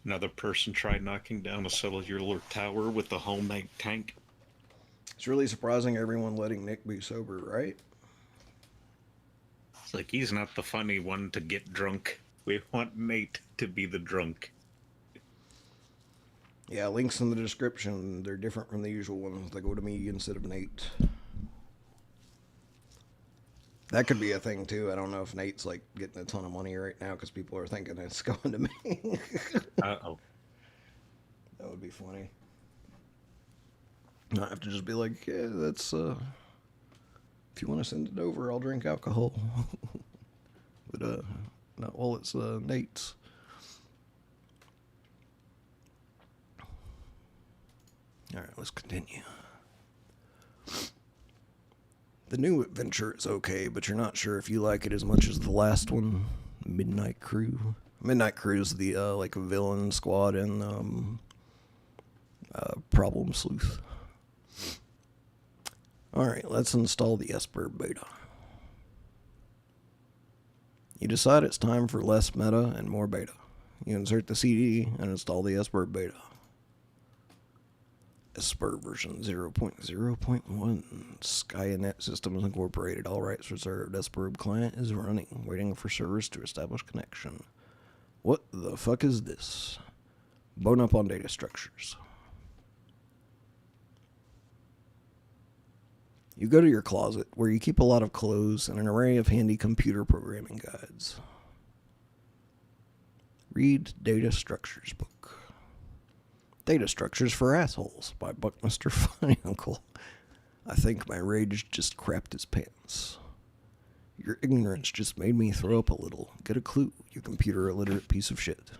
S3: Another person tried knocking down a cellular tower with a homemade tank.
S1: It's really surprising everyone letting Nick be sober, right?
S3: It's like he's not the funny one to get drunk. We want Nate to be the drunk.
S1: Yeah, links in the description. They're different from the usual ones. They go to me instead of Nate. That could be a thing too. I don't know if Nate's like getting a ton of money right now because people are thinking it's going to me.
S3: Uh-oh.
S1: That would be funny. I have to just be like, yeah, that's if you want to send it over, I'll drink alcohol. But not while it's Nate's. All right, let's continue. The new adventure is okay, but you're not sure if you like it as much as the last one, Midnight Crew. Midnight Crew is the like villain squad in Problem Sleuth. All right, let's install the Esper beta. You decide it's time for less meta and more beta. You insert the CD and install the Esper beta. Esper version 0.0.1. Skynet Systems Incorporated. All rights reserved. Esper client is running, waiting for servers to establish connection. What the fuck is this? Bone up on data structures. You go to your closet, where you keep a lot of clothes and an array of handy computer programming guides. Read Data Structures book. Data Structures for Assholes by Buckminster Funny-Uncle. I think my rage just crapped his pants. Your ignorance just made me throw up a little. Get a clue, you computer illiterate piece of shit.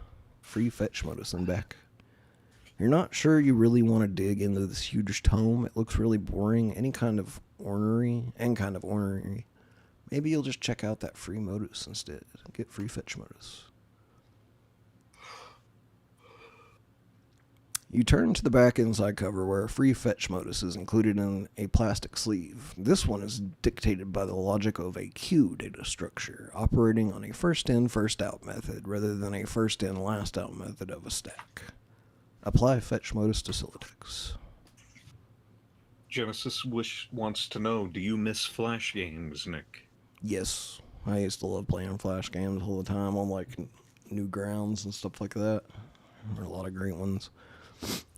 S1: Free fetch modus and back. You're not sure you really want to dig into this huge tome. It looks really boring. Any kind of ornery. Maybe you'll just check out that free modus instead. Get free fetch modus. You turn to the back inside cover where a free fetch modus is included in a plastic sleeve. This one is dictated by the logic of a queue data structure, operating on a first in, first out method rather than a first in, last out method of a stack. Apply fetch modus to Siladex.
S3: Genesis wants to know, do you miss Flash games, Nick?
S1: Yes, I used to love playing Flash games all the time on like Newgrounds and stuff like that. There were a lot of great ones.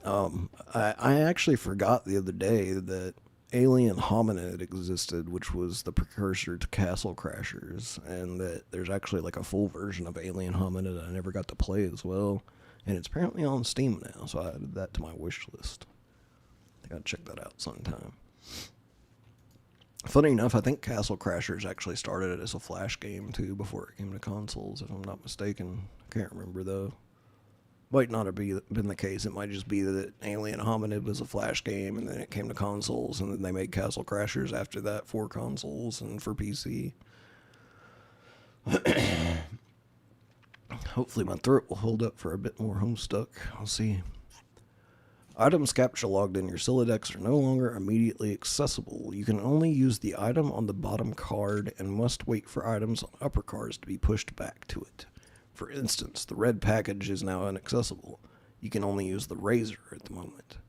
S1: I actually forgot the other day that Alien Hominid existed, which was the precursor to Castle Crashers, and that there's actually like a full version of Alien Hominid I never got to play as well. And it's apparently on Steam now, so I added that to my wish list. I gotta check that out sometime. Funny enough, I think Castle Crashers actually started as a Flash game too before it came to consoles, if I'm not mistaken. I can't remember though. Might not have been the case. It might just be that Alien Hominid was a Flash game, and then it came to consoles, and then they made Castle Crashers after that for consoles and for PC. Hopefully my throat will hold up for a bit more Homestuck. I'll see. Items capture logged in your Siladex are no longer immediately accessible. You can only use the item on the bottom card and must wait for items on upper cards to be pushed back to it. For instance, the red package is now inaccessible. You can only use the razor at the moment.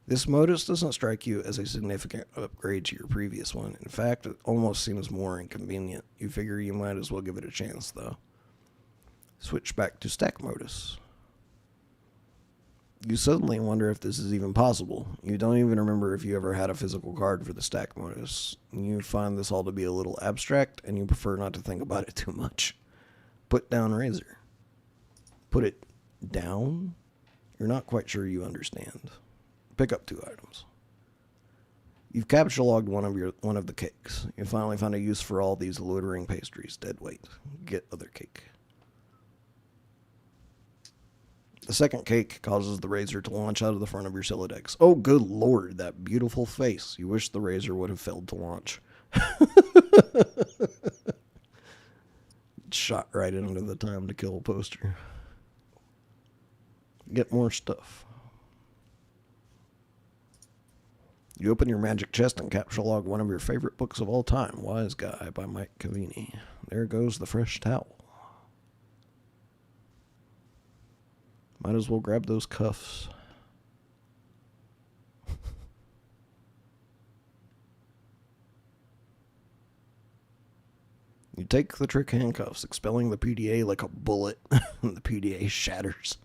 S1: This modus doesn't strike you as a significant upgrade to your previous one. In fact, it almost seems more inconvenient. You figure you might as well give it a chance, though. Switch back to stack modus. You suddenly wonder if this is even possible. You don't even remember if you ever had a physical card for the stack modus. You find this all to be a little abstract, and you prefer not to think about it too much. Put down razor. Put it down? You're not quite sure you understand. Pick up 2 items. You've capture-logged one of the cakes. You finally found a use for all these loitering pastries. Dead weight. Get other cake. The second cake causes the razor to launch out of the front of your Silodex. Oh, good lord, that beautiful face. You wish the razor would have failed to launch. Shot right into the time to kill poster. Get more stuff. You open your magic chest and capture log one of your favorite books of all time, Wise Guy by Mike Cavini. There goes the fresh towel. Might as well grab those cuffs. You take the trick handcuffs, expelling the PDA like a bullet, and the PDA shatters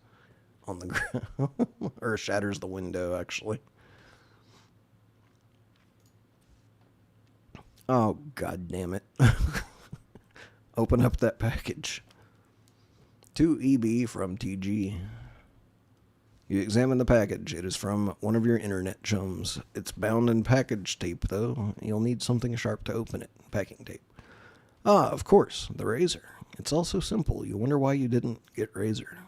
S1: on the ground. Or shatters the window, actually. Oh, god damn it. Open up that package. 2 EB from TG. You examine the package. It is from one of your internet chums. It's bound in package tape, though. You'll need something sharp to open it. Packing tape. Ah, of course, the razor. It's all so simple. You wonder why you didn't get razor.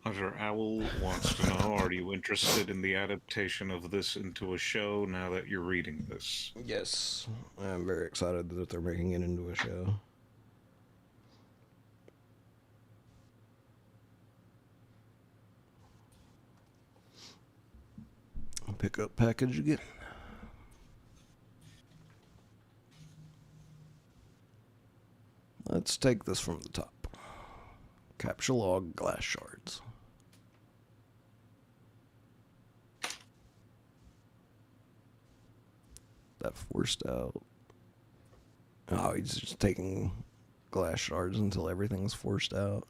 S3: Hunter Owl wants to know, are you interested in the adaptation of this into a show now that you're reading this?
S1: Yes. I'm very excited that they're making it into a show. Pick up package again. Let's take this from the top. Capture log glass shards. That forced out. Oh, he's just taking glass shards until everything's forced out.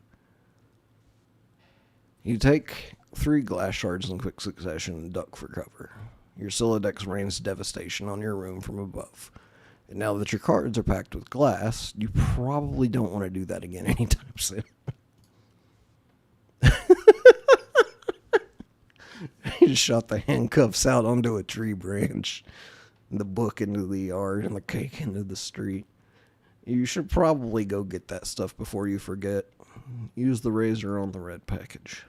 S1: You take 3 glass shards in quick succession and duck for cover. Your Silodex rains devastation on your room from above. And now that your cards are packed with glass, you probably don't want to do that again anytime soon. He shot the handcuffs out onto a tree branch, the book into the yard, and the cake into the street. You should probably go get that stuff before you forget. Use the razor on the red package.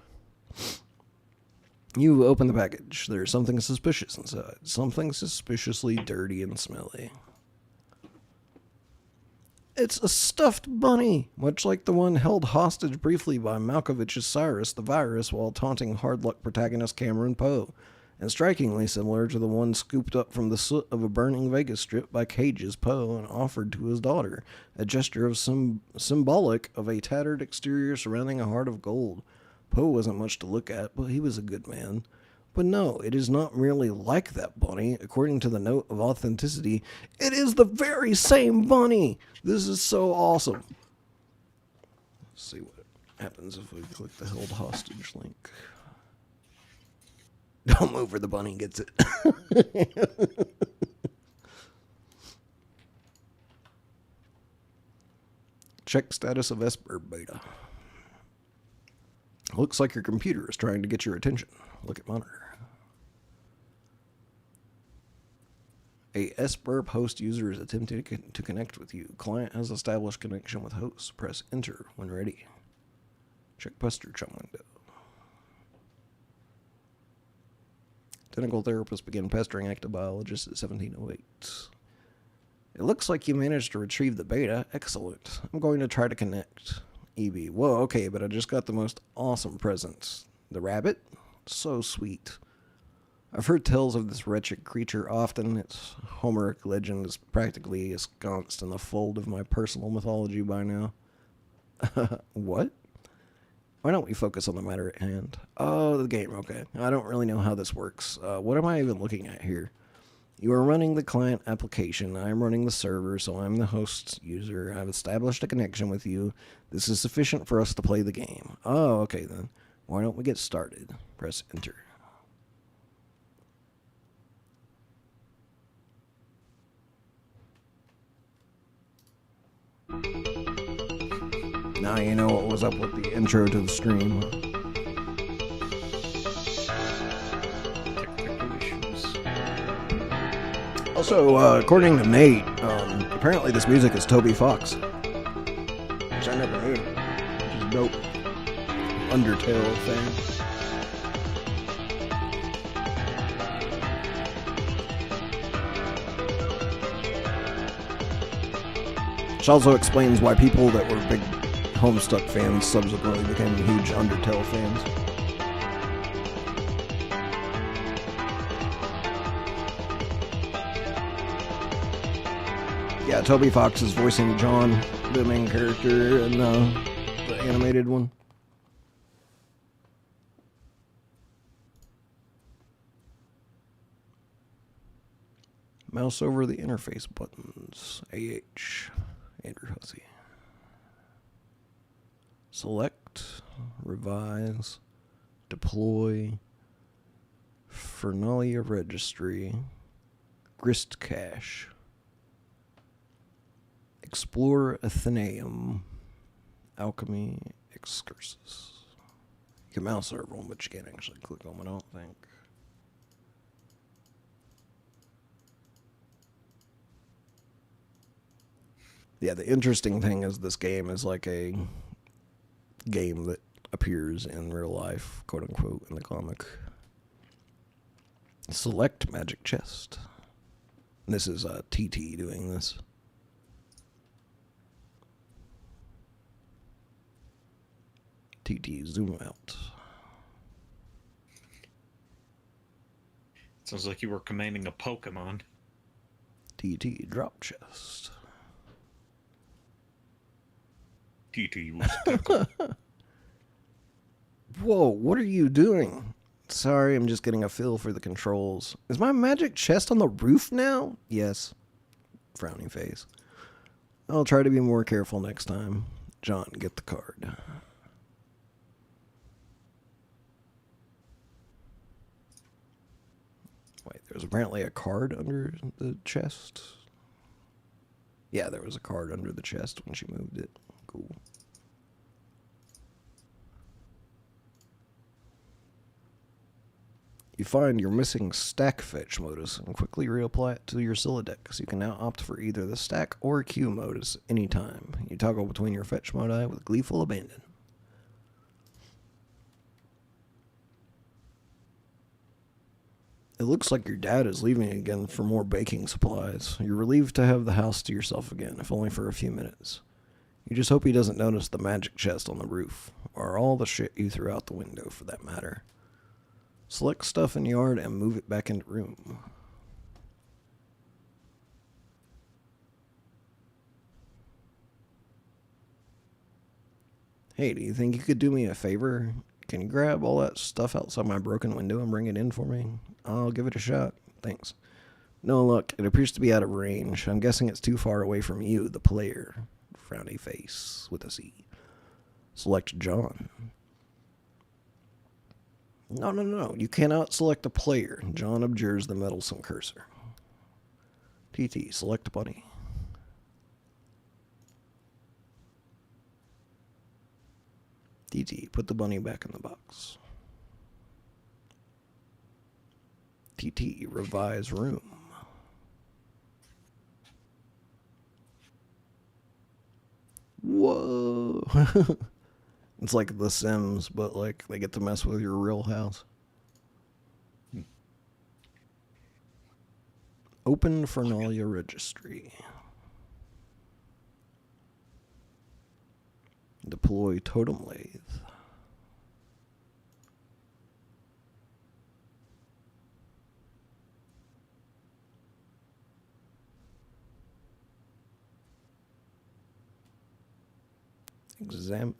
S1: You open the package. There's something suspicious inside. Something suspiciously dirty and smelly. It's a stuffed bunny, much like the one held hostage briefly by Malkovich's Cyrus the Virus while taunting hard luck protagonist Cameron Poe, and strikingly similar to the one scooped up from the soot of a burning Vegas strip by Cage's Poe and offered to his daughter, a gesture of symbolic of a tattered exterior surrounding a heart of gold. Poe wasn't much to look at, but he was a good man. But no, it is not merely like that bunny. According to the note of authenticity, it is the very same bunny! This is so awesome. Let's see what happens if we click the held hostage link. Don't move or the bunny gets it. Check status of Esper beta. Looks like your computer is trying to get your attention. Look at monitor. A SBURP host user is attempting to connect with you. Client has established connection with host. Press enter when ready. Check pester chum window. Technical therapist began pestering active biologist at 1708. It looks like you managed to retrieve the beta. Excellent. I'm going to try to connect. EB. Whoa, okay, but I just got the most awesome presents. The rabbit? So sweet. I've heard tales of this wretched creature often. Its Homeric legend is practically ensconced in the fold of my personal mythology by now. What? Why don't we focus on the matter at hand? Oh, the game, okay. I don't really know how this works. What am I even looking at here? You are running the client application. I'm running the server, so I'm the host user. I've established a connection with you. This is sufficient for us to play the game. Oh, okay then. Why don't we get started? Press enter. Now you know what was up with the intro to the stream.
S3: Technical issues.
S1: Also, according to Nate, apparently this music is Toby Fox. Which I never knew. Which is dope. Undertale fan. Which also explains why people that were big Homestuck fans subsequently became huge Undertale fans. Yeah, Toby Fox is voicing John, the main character in the animated one. Mouse over the interface buttons. AH. Andrew Hussey. Select, revise, deploy, Fernalia registry, grist cache, explore Athenaeum, alchemy excursus. You can mouse over them, but you can't actually click on them, I don't think. Yeah, the interesting thing is this game is like a game that appears in real life, quote unquote, in the comic. Select magic chest. And this is TT doing this. TT zoom out.
S3: Sounds like you were commanding a Pokemon.
S1: TT drop chest.
S3: TT was
S1: Whoa, what are you doing? Sorry, I'm just getting a feel for the controls. Is my magic chest on the roof now? Yes. Frowny face. I'll try to be more careful next time. John, get the card. Wait, there's apparently a card under the chest? Yeah, there was a card under the chest when she moved it. Cool. You find your missing stack fetch modus and quickly reapply it to your Scylla deck, so you can now opt for either the stack or queue modus anytime. You toggle between your fetch modi with gleeful abandon. It looks like your dad is leaving again for more baking supplies. You're relieved to have the house to yourself again, if only for a few minutes. You just hope he doesn't notice the magic chest on the roof, or all the shit you threw out the window for that matter. Select stuff in yard and move it back into room. Hey, do you think you could do me a favor? Can you grab all that stuff outside my broken window and bring it in for me? I'll give it a shot. Thanks. No, look, it appears to be out of range. I'm guessing it's too far away from you, the player. Frowny face with a C. Select John. No. You cannot select a player. John abjures the meddlesome cursor. TT, select bunny. TT, put the bunny back in the box. TT, revise room. Whoa. It's like The Sims, but like they get to mess with your real house. Open Fernalia registry. Deploy totem lathe.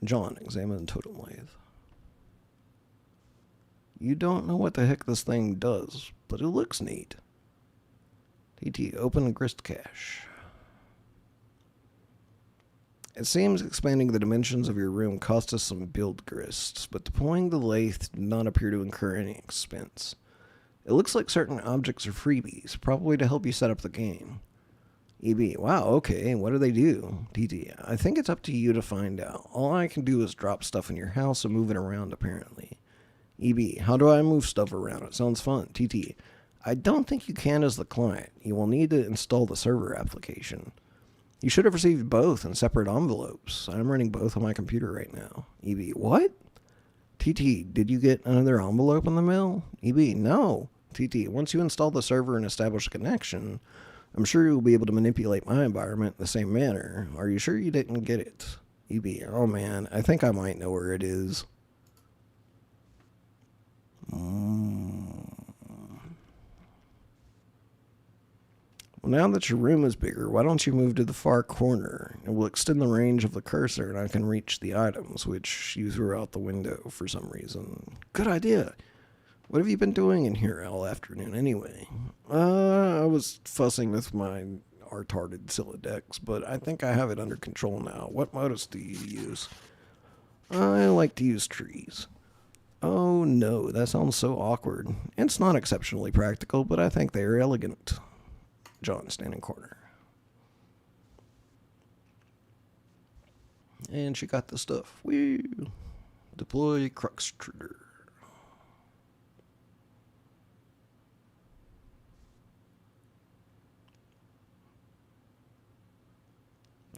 S1: John, examine totem lathe. You don't know what the heck this thing does, but it looks neat. TT, open grist cache. It seems expanding the dimensions of your room cost us some build grists, but deploying the lathe did not appear to incur any expense. It looks like certain objects are freebies, probably to help you set up the game. EB, wow, okay, what do they do? TT, I think it's up to you to find out. All I can do is drop stuff in your house and move it around, apparently. EB, how do I move stuff around? It sounds fun. TT, I don't think you can as the client. You will need to install the server application. You should have received both in separate envelopes. I'm running both on my computer right now. EB, what? TT, did you get another envelope in the mail? EB, no. TT, once you install the server and establish a connection, I'm sure you'll be able to manipulate my environment in the same manner. Are you sure you didn't get it? EB, oh man, I think I might know where it is. Well, now that your room is bigger, why don't you move to the far corner? It will extend the range of the cursor and I can reach the items, which you threw out the window for some reason. Good idea. What have you been doing in here all afternoon anyway? I was fussing with my retarded Silodex, but I think I have it under control now. What modus do you use? I like to use trees. Oh no, that sounds so awkward. It's not exceptionally practical, but I think they are elegant. John, standing corner. And she got the stuff. Woo! Deploy Crux Trigger.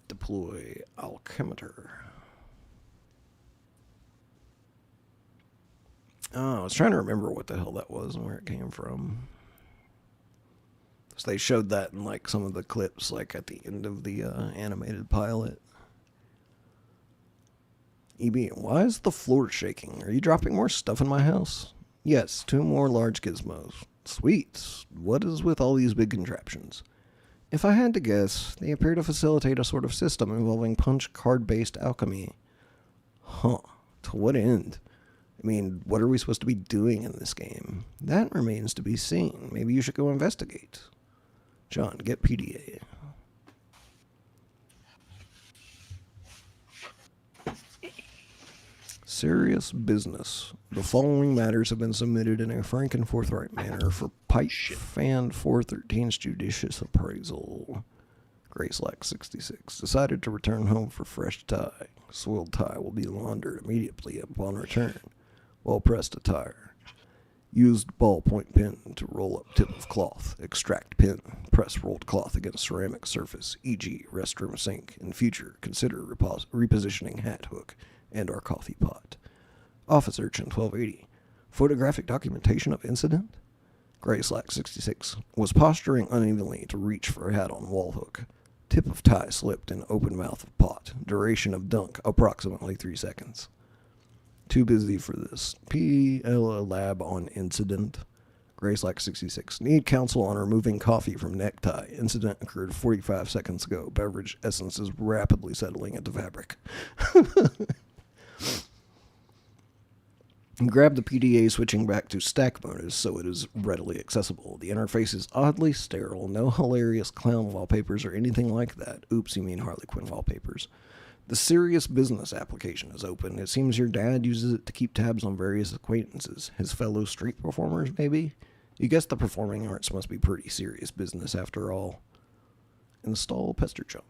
S1: Deploy Alchemitor. Oh, I was trying to remember what the hell that was and where it came from. So they showed that in like some of the clips, like at the end of the animated pilot. EB, why is the floor shaking? Are you dropping more stuff in my house? Yes, 2 more large gizmos. Sweet. What is with all these big contraptions? If I had to guess, they appear to facilitate a sort of system involving punch card-based alchemy. Huh. To what end? I mean, what are we supposed to be doing in this game? That remains to be seen. Maybe you should go investigate. John, get PDA. Serious business. The following matters have been submitted in a frank and forthright manner for Pipe Fan 413's judicious appraisal. Gracelack 66 decided to return home for fresh tie. Soiled tie will be laundered immediately upon return. Well-pressed attire. Used ballpoint pen to roll up tip of cloth. Extract pen. Press rolled cloth against ceramic surface, e.g. restroom sink. In future, consider repositioning hat hook and our coffee pot. Office Urchin 1280. Photographic documentation of incident? Grayslack 66 was posturing unevenly to reach for a hat on wall hook. Tip of tie slipped in open mouth of pot. Duration of dunk approximately 3 seconds. Too busy for this. PL lab on incident. Grayslack 66. Need counsel on removing coffee from necktie. Incident occurred 45 seconds ago. Beverage essence is rapidly settling into fabric. Grab the PDA, switching back to stack modus so it is readily accessible. The interface is oddly sterile. No hilarious clown wallpapers or anything like that. Oops, you mean Harley Quinn wallpapers. The serious business application is open. It seems your dad uses it to keep tabs on various acquaintances. His fellow street performers, maybe? You guess the performing arts must be pretty serious business after all. Install Pester Chum.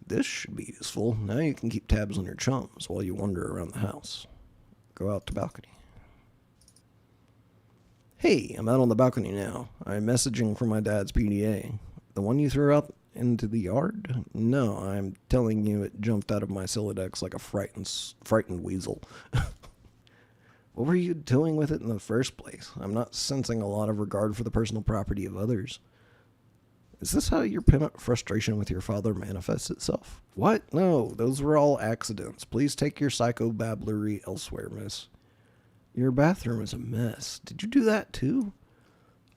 S1: This should be useful. Now you can keep tabs on your chums while you wander around the house. Go out to balcony. Hey, I'm out on the balcony now. I'm messaging from my dad's PDA. The one you threw out into the yard? No, I'm telling you it jumped out of my Silodex like a frightened weasel. What were you doing with it in the first place? I'm not sensing a lot of regard for the personal property of others. Is this how your pent-up frustration with your father manifests itself? What? No, those were all accidents. Please take your psychobabblery elsewhere, miss. Your bathroom is a mess. Did you do that too?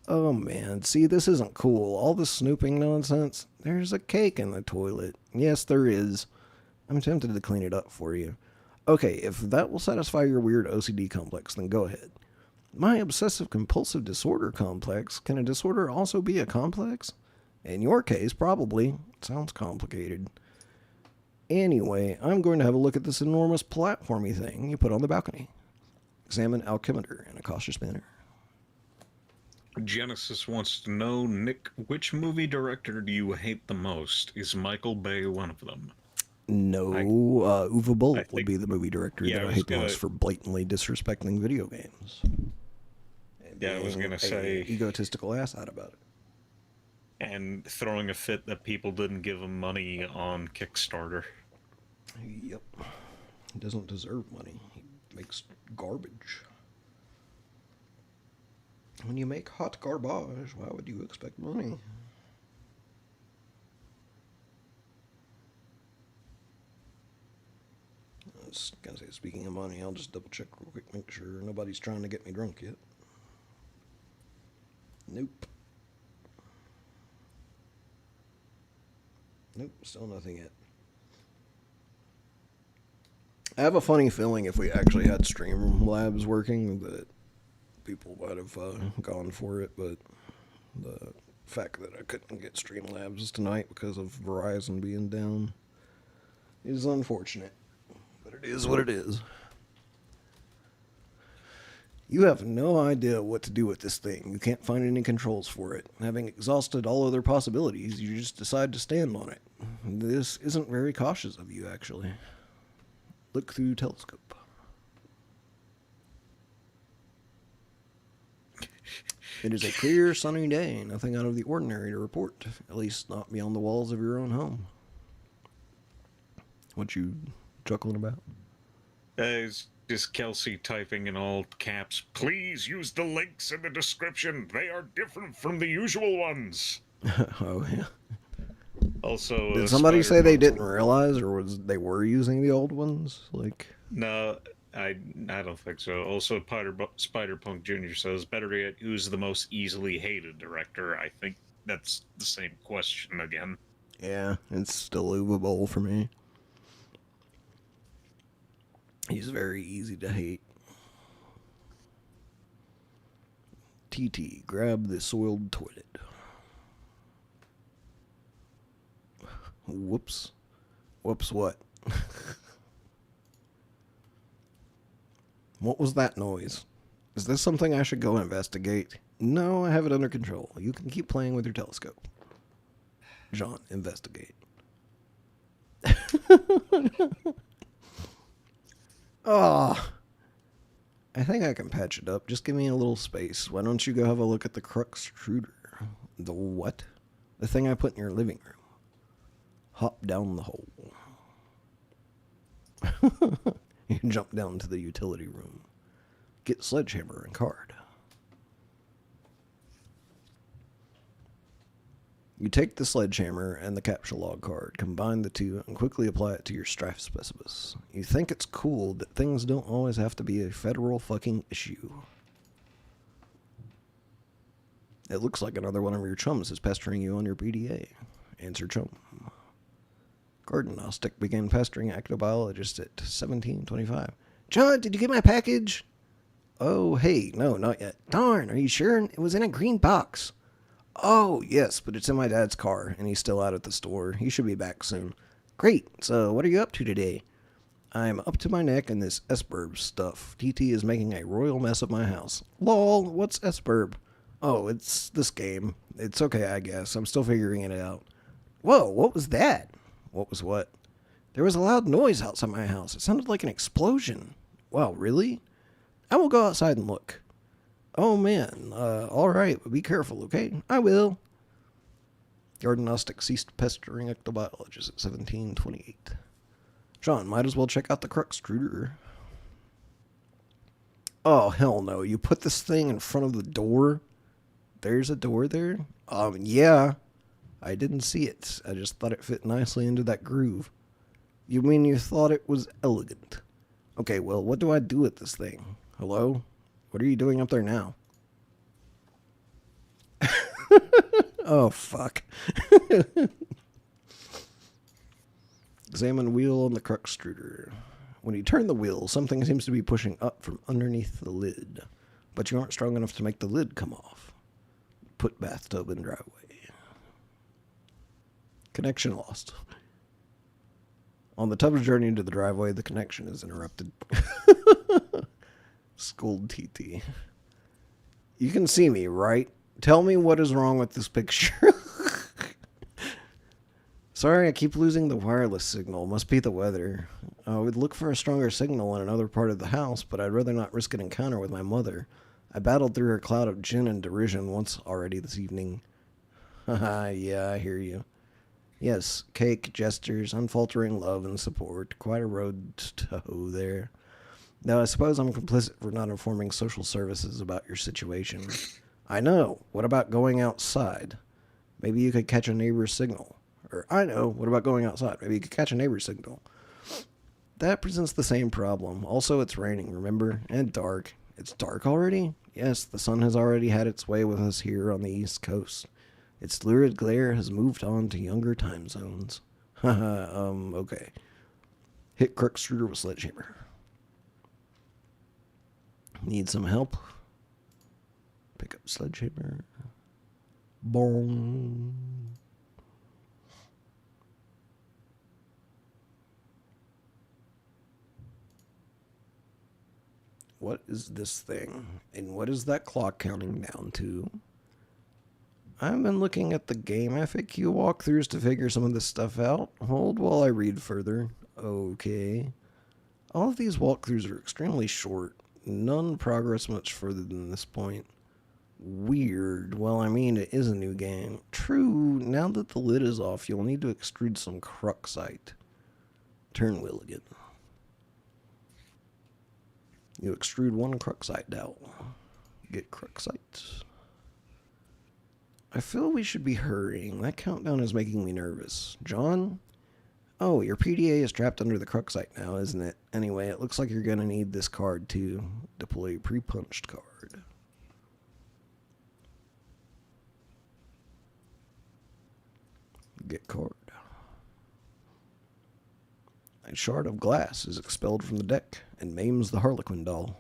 S1: Oh man, see, this isn't cool. All this snooping nonsense. There's a cake in the toilet. Yes, there is. I'm tempted to clean it up for you. Okay, if that will satisfy your weird OCD complex, then go ahead. My obsessive-compulsive disorder complex? Can a disorder also be a complex? In your case, probably. Sounds complicated. Anyway, I'm going to have a look at this enormous platformy thing you put on the balcony. Examine Alchemitor in a cautious manner.
S3: Genesis wants to know, Nick, which movie director do you hate the most? Is Michael Bay one of them?
S1: No, Uwe Boll would
S3: think-
S1: be the movie director
S3: Yeah,
S1: that
S3: I
S1: I
S3: was
S1: hate the
S3: gonna-
S1: most for blatantly disrespecting video games.
S3: Yeah, I was
S1: being
S3: gonna
S1: a
S3: say,
S1: egotistical asshat about it.
S3: and throwing a fit that people didn't give him money on Kickstarter.
S1: Yep. He doesn't deserve money. He makes garbage. When you make hot garbage, why would you expect money? I was gonna say, speaking of money, I'll just double check real quick, make sure nobody's trying to get me drunk yet. Nope. Nope, still nothing yet. I have a funny feeling if we actually had Streamlabs working that people might have gone for it, but the fact that I couldn't get Streamlabs tonight because of Verizon being down is unfortunate. But it is what it is. You have no idea what to do with this thing. You can't find any controls for it. Having exhausted all other possibilities, you just decide to stand on it. This isn't very cautious of you, actually. Look through telescope. It is a clear, sunny day. Nothing out of the ordinary to report. At least not beyond the walls of your own home. What you chuckling about?
S3: It's just Kelsey typing in all caps. Please use the links in the description. They are different from the usual ones.
S1: Oh, yeah.
S3: Also,
S1: Did somebody say they
S3: Spider-Punk-
S1: didn't realize, or was they were using the old ones? Like,
S3: No, I don't think so. Also, Spider-Punk Jr. says, better yet, who's the most easily hated director? I think that's the same question again.
S1: yeah, it's still Uwe for me. He's very easy to hate. TT, grab the soiled toilet. Whoops. Whoops what? What was that noise? Is this something I should go investigate? No, I have it under control. You can keep playing with your telescope. John, investigate. Oh, I think I can patch it up. Just give me a little space. Why don't you go have a look at the crux extruder? The what? The thing I put in your living room. Hop down the hole. You jump down to the utility room. Get sledgehammer and card. You take the sledgehammer and the capture log card, combine the two, and quickly apply it to your strife specimen. You think it's cool that things don't always have to be a federal fucking issue. It looks like another one of your chums is pestering you on your PDA. Answer chum. Gardenostic began pestering ectobiologist at 1725. John, did you get my package? Oh, hey, no, not yet. Darn, are you sure? It was in a green box. Oh, yes, but it's in my dad's car, and he's still out at the store. He should be back soon. Great, so what are you up to today? I'm up to my neck in this S-Burb stuff. TT is making a royal mess of my house. Lol, what's S-Burb? Oh, it's this game. It's okay, I guess. I'm still figuring it out. Whoa, what was that? What was what? There was a loud noise outside my house. It sounded like an explosion. Wow, really? I will go outside and look. Oh, man. All right, but be careful, okay? I will. Gardenostic ceased pestering ectobiologists at 1728. John, might as well check out the crux extruder. Oh, hell no. You put this thing in front of the door? There's a door there? Yeah. I didn't see it. I just thought it fit nicely into that groove. You mean you thought it was elegant? Okay, well, what do I do with this thing? Hello? What are you doing up there now? Oh, fuck. Examine wheel on the crux extruder. When you turn the wheel, something seems to be pushing up from underneath the lid, but you aren't strong enough to make the lid come off. Put bathtub in driveway. Connection lost. On the tub's journey into the driveway, the connection is interrupted. Scold TT. You can see me, right? Tell me what is wrong with this picture. Sorry, I keep losing the wireless signal. Must be the weather. I would look for a stronger signal in another part of the house, but I'd rather not risk an encounter with my mother. I battled through her cloud of gin and derision once already this evening. Haha, yeah, I hear you. Yes, cake, gestures, unfaltering love and support. Quite a road to hoe there. Now, I suppose I'm complicit for not informing social services about your situation. I know. What about going outside? Maybe you could catch a neighbor's signal. Or, I know. What about going outside? Maybe you could catch a neighbor's signal. That presents the same problem. Also, it's raining, remember? And dark. It's dark already? Yes, the sun has already had its way with us here on the East Coast. Its lurid glare has moved on to younger time zones. Haha, okay. Hit Crookstruder with sledgehammer. Need some help? Pick up sledgehammer. Boom. What is this thing? And what is that clock counting down to? I've been looking at the game FAQ walkthroughs to figure some of this stuff out. Hold while I read further. Okay. All of these walkthroughs are extremely short. None progress much further than this point. Weird. Well, I mean, it is a new game. True, now that the lid is off, you'll need to extrude some cruxite. Turn wheel again. You extrude one cruxite dowel. Get cruxite. I feel we should be hurrying. That countdown is making me nervous. John? Oh, your PDA is trapped under the cruxite now, isn't it? Anyway, it looks like you're going to need this card to deploy a pre-punched card. Get card. A shard of glass is expelled from the deck and maims the Harlequin doll.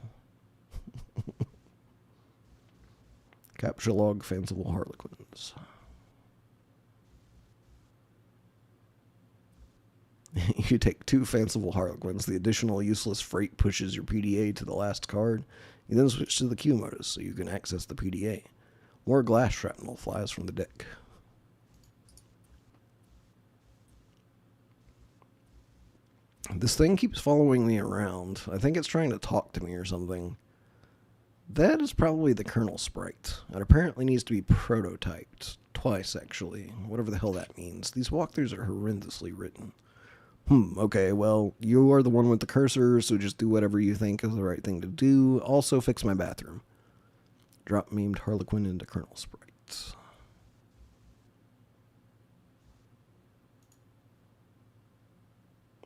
S1: Capture log fanciful Harlequins. You take 2 fanciful Harlequins. The additional useless freight pushes your PDA to the last card. You then switch to the Q modus so you can access the PDA. More glass shrapnel flies from the deck. This thing keeps following me around. I think it's trying to talk to me or something. That is probably the kernel sprite. It apparently needs to be prototyped. Twice, actually. Whatever the hell that means. These walkthroughs are horrendously written. Okay, well, you are the one with the cursor, so just do whatever you think is the right thing to do. Also, fix my bathroom. Drop memed Harlequin into kernel sprite.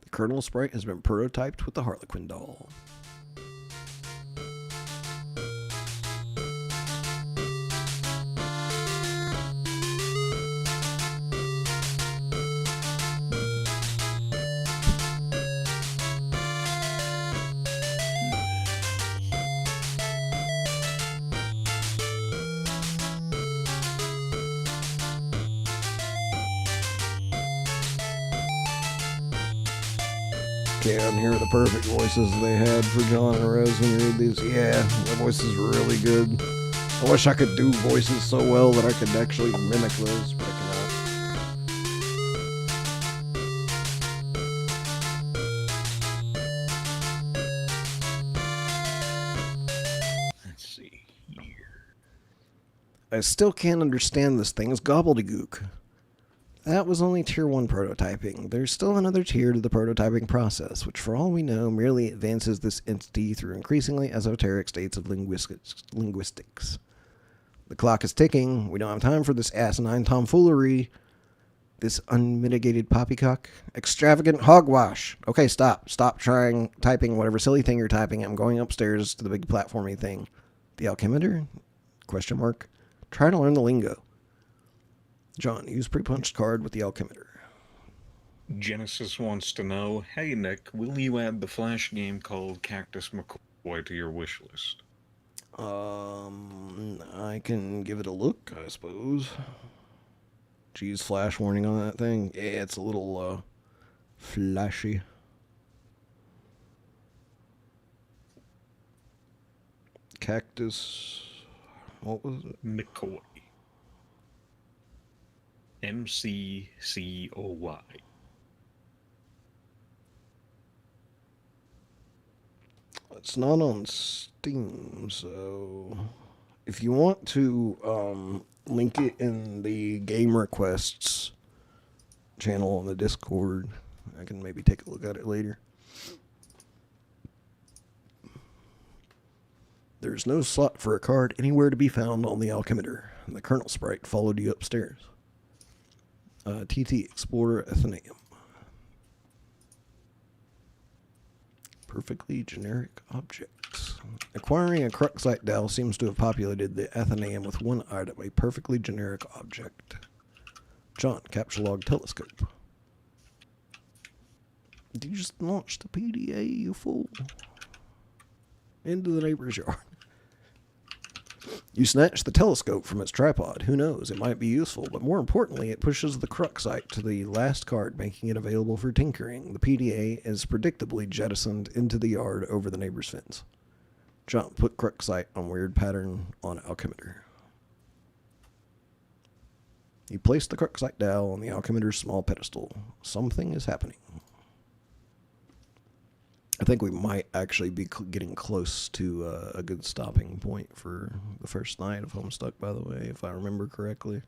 S1: The kernel sprite has been prototyped with the Harlequin doll. Can't hear the perfect voices they had for John and Rose when you read these. Yeah, the voice is really good. I wish I could do voices so well that I could actually mimic those, but I cannot.
S3: Let's see here.
S1: I still can't understand this thing's gobbledygook. That was only Tier 1 prototyping. There's still another tier to the prototyping process, which for all we know merely advances this entity through increasingly esoteric states of linguistics. The clock is ticking. We don't have time for this asinine tomfoolery. This unmitigated poppycock. Extravagant hogwash. Okay, stop. Stop typing whatever silly thing you're typing. I'm going upstairs to the big platformy thing. The alchemimeter? Question mark. Try to learn the lingo. John, use pre-punched card with the alchemimeter.
S3: Genesis wants to know, hey Nick, will you add the Flash game called Cactus McCoy to your wish list?
S1: I can give it a look, I suppose. Geez, flash warning on that thing. Yeah, it's a little, flashy. Cactus... What was it?
S3: McCoy. MCCOY.
S1: It's not on Steam. Steam. So if you want to link it in the game requests channel on the Discord, I can maybe take a look at it later. There's no slot for a card anywhere to be found on the Alchemitor. The Colonel Sprite followed you upstairs. TT Explorer Athenaeum. Perfectly generic objects. Acquiring a Cruxite Dowel seems to have populated the Athenaeum with one item, a perfectly generic object. John, Capture Log Telescope. Did you just launch the PDA, you fool? Into the neighbor's yard. You snatch the telescope from its tripod. Who knows, it might be useful, but more importantly, it pushes the Cruxite to the last card, making it available for tinkering. The PDA is predictably jettisoned into the yard over the neighbor's fence. John, put Cruxite on weird pattern on Alchemitor. You place the Cruxite dowel on the Alchemitor's small pedestal. Something is happening. I think we might actually be getting close to a good stopping point for the first night of Homestuck, by the way, if I remember correctly.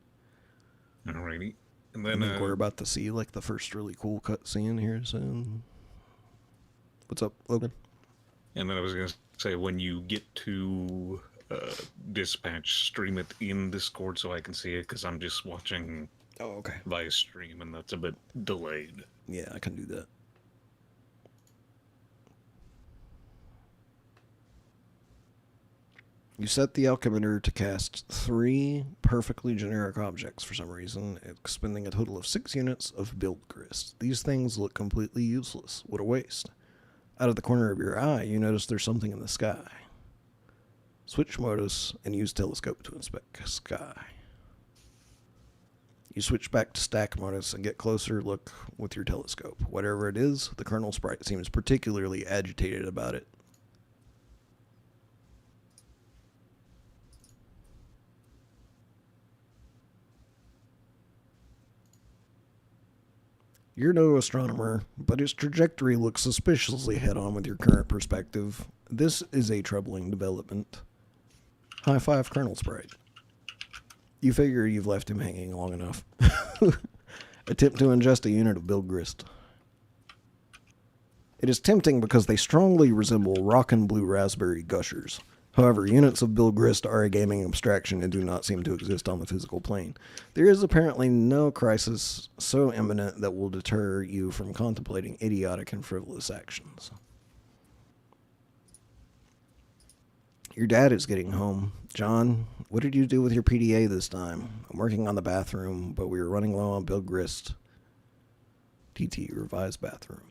S3: Alrighty. And
S1: I
S3: then
S1: think we're about to see like the first really cool cutscene here soon. What's up, Logan?
S3: and then I was gonna say, when you get to dispatch, stream it in Discord so I can see it, because I'm just watching
S1: Oh, okay.
S3: via stream, and that's a bit delayed.
S1: Yeah, I can do that. You set the Alchemitor to cast 3 perfectly generic objects for some reason, expending a total of 6 units of build grist. These things look completely useless. What a waste. Out of the corner of your eye, you notice there's something in the sky. Switch modus and use telescope to inspect sky. You switch back to stack modus and get closer look with your telescope. Whatever it is, the Colonel Sprite seems particularly agitated about it. You're no astronomer, but its trajectory looks suspiciously head-on with your current perspective. This is a troubling development. High five, Colonel Sprite. You figure you've left him hanging long enough. Attempt to ingest a unit of Bilgrist. It is tempting because they strongly resemble rock and blue raspberry gushers. However, units of Bilgrist are a gaming abstraction and do not seem to exist on the physical plane. There is apparently no crisis so imminent that will deter you from contemplating idiotic and frivolous actions. Your dad is getting home. John, what did you do with your PDA this time? I'm working on the bathroom, but we were running low on Bilgrist. TT, revised bathroom.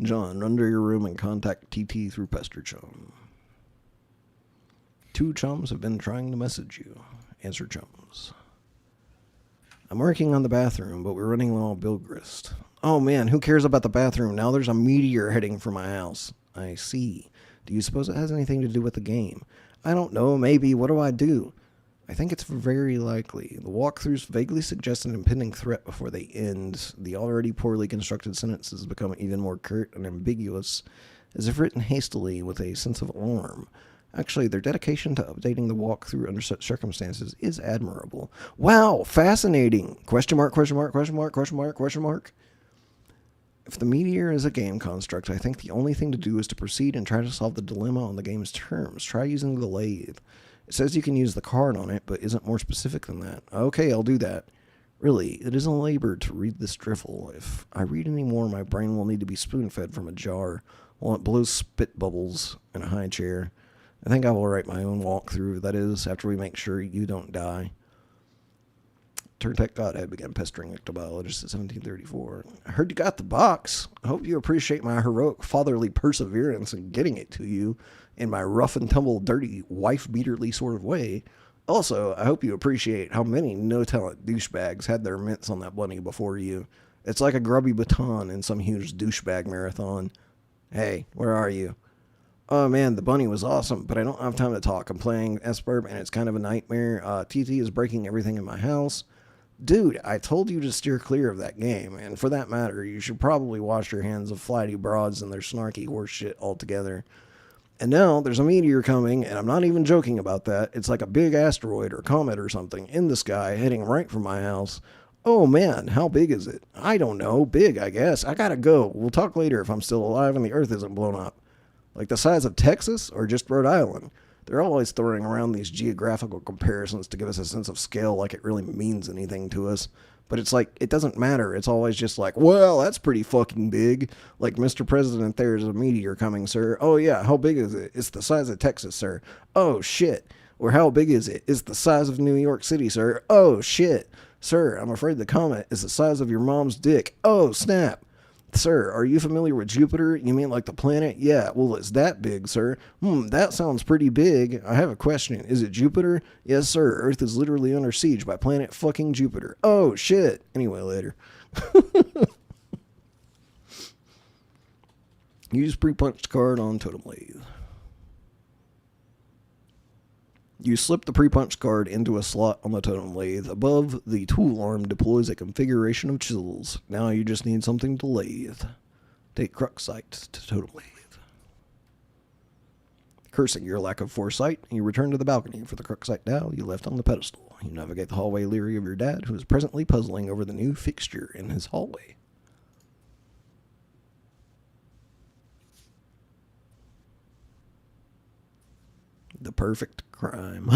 S1: John, run to your room and contact TT through Pester Chum. 2 chums have been trying to message you. Answer chums. I'm working on the bathroom, but we're running low on Bilgrist. Oh man, who cares about the bathroom? Now there's a meteor heading for my house. I see. Do you suppose it has anything to do with the game? I don't know, maybe. What do I do? I think it's very likely. The walkthroughs vaguely suggest an impending threat before they end. The already poorly constructed sentences become even more curt and ambiguous, as if written hastily with a sense of alarm. Actually, their dedication to updating the walkthrough under such circumstances is admirable. Wow, fascinating! Question mark, question mark, question mark, question mark, question mark. If the meteor is a game construct, I think the only thing to do is to proceed and try to solve the dilemma on the game's terms. Try using the lathe. It says you can use the card on it, but isn't more specific than that. Okay, I'll do that. Really, it is a labor to read this drivel. If I read any more, my brain will need to be spoon-fed from a jar while it blows spit bubbles in a high chair. I think I will write my own walkthrough, that is, after we make sure you don't die. Turntech Godhead began pestering ectobiologists at 1734. I heard you got the box. I hope you appreciate my heroic fatherly perseverance in getting it to you in my rough and tumble, dirty, wife-beaterly sort of way. Also, I hope you appreciate how many no-talent douchebags had their mitts on that bunny before you. It's like a grubby baton in some huge douchebag marathon. Hey, where are you? Oh man, the bunny was awesome, but I don't have time to talk. I'm playing Esperb and it's kind of a nightmare. TT is breaking everything in my house. Dude, I told you to steer clear of that game, and for that matter, you should probably wash your hands of flighty broads and their snarky horse shit altogether. And now there's a meteor coming, and I'm not even joking about that. It's like a big asteroid or comet or something in the sky heading right for my house. Oh man, how big is it? I don't know. Big, I guess. I gotta go. We'll talk later if I'm still alive and the Earth isn't blown up. Like the size of Texas or just Rhode Island? They're always throwing around these geographical comparisons to give us a sense of scale like it really means anything to us. But it's like, it doesn't matter. It's always just like, well, that's pretty fucking big. Like, Mr. President, there's a meteor coming, sir. Oh, yeah, how big is it? It's the size of Texas, sir. Oh, shit. Or how big is it? It's the size of New York City, sir. Oh, shit. Sir, I'm afraid the comet is the size of your mom's dick. Oh, snap. Sir, are you familiar with Jupiter? You mean like the planet? Yeah, well, it's that big, sir. That sounds pretty big. I have a question. Is it Jupiter? Yes, sir. Earth is literally under siege by planet fucking Jupiter. Oh, shit. Anyway, later. Use pre-punched card on totem lathe. You slip the pre-punched card into a slot on the totem lathe. Above, the tool arm deploys a configuration of chisels. Now you just need something to lathe. Take crux sight to totem lathe. Cursing your lack of foresight, you return to the balcony for the crux sight dowel you left on the pedestal. You navigate the hallway leery of your dad, who is presently puzzling over the new fixture in his hallway. The perfect crime.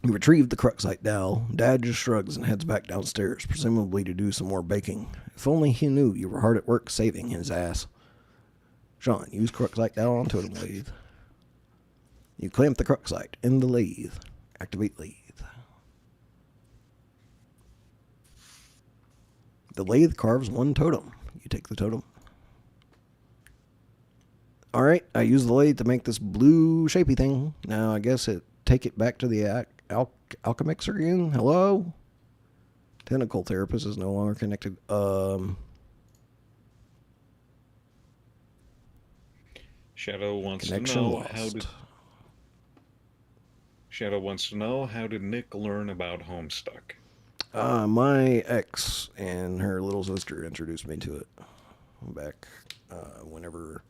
S1: You retrieve the Cruxite dowel. Dad just shrugs and heads back downstairs, presumably to do some more baking. If only he knew you were hard at work saving his ass. Sean, use Cruxite dowel on totem lathe. You clamp the Cruxite in the lathe. Activate lathe. The lathe carves one totem. You take the totem. Alright, I use the lathe to make this blue shapy thing. Now I guess take it back to the alchemixer again. Hello? Tentacle therapist is no longer connected.
S3: Shadow wants to
S1: Connection
S3: know
S1: lost.
S3: Shadow wants to know, how did Nick learn about Homestuck?
S1: My ex and her little sister introduced me to it back whenever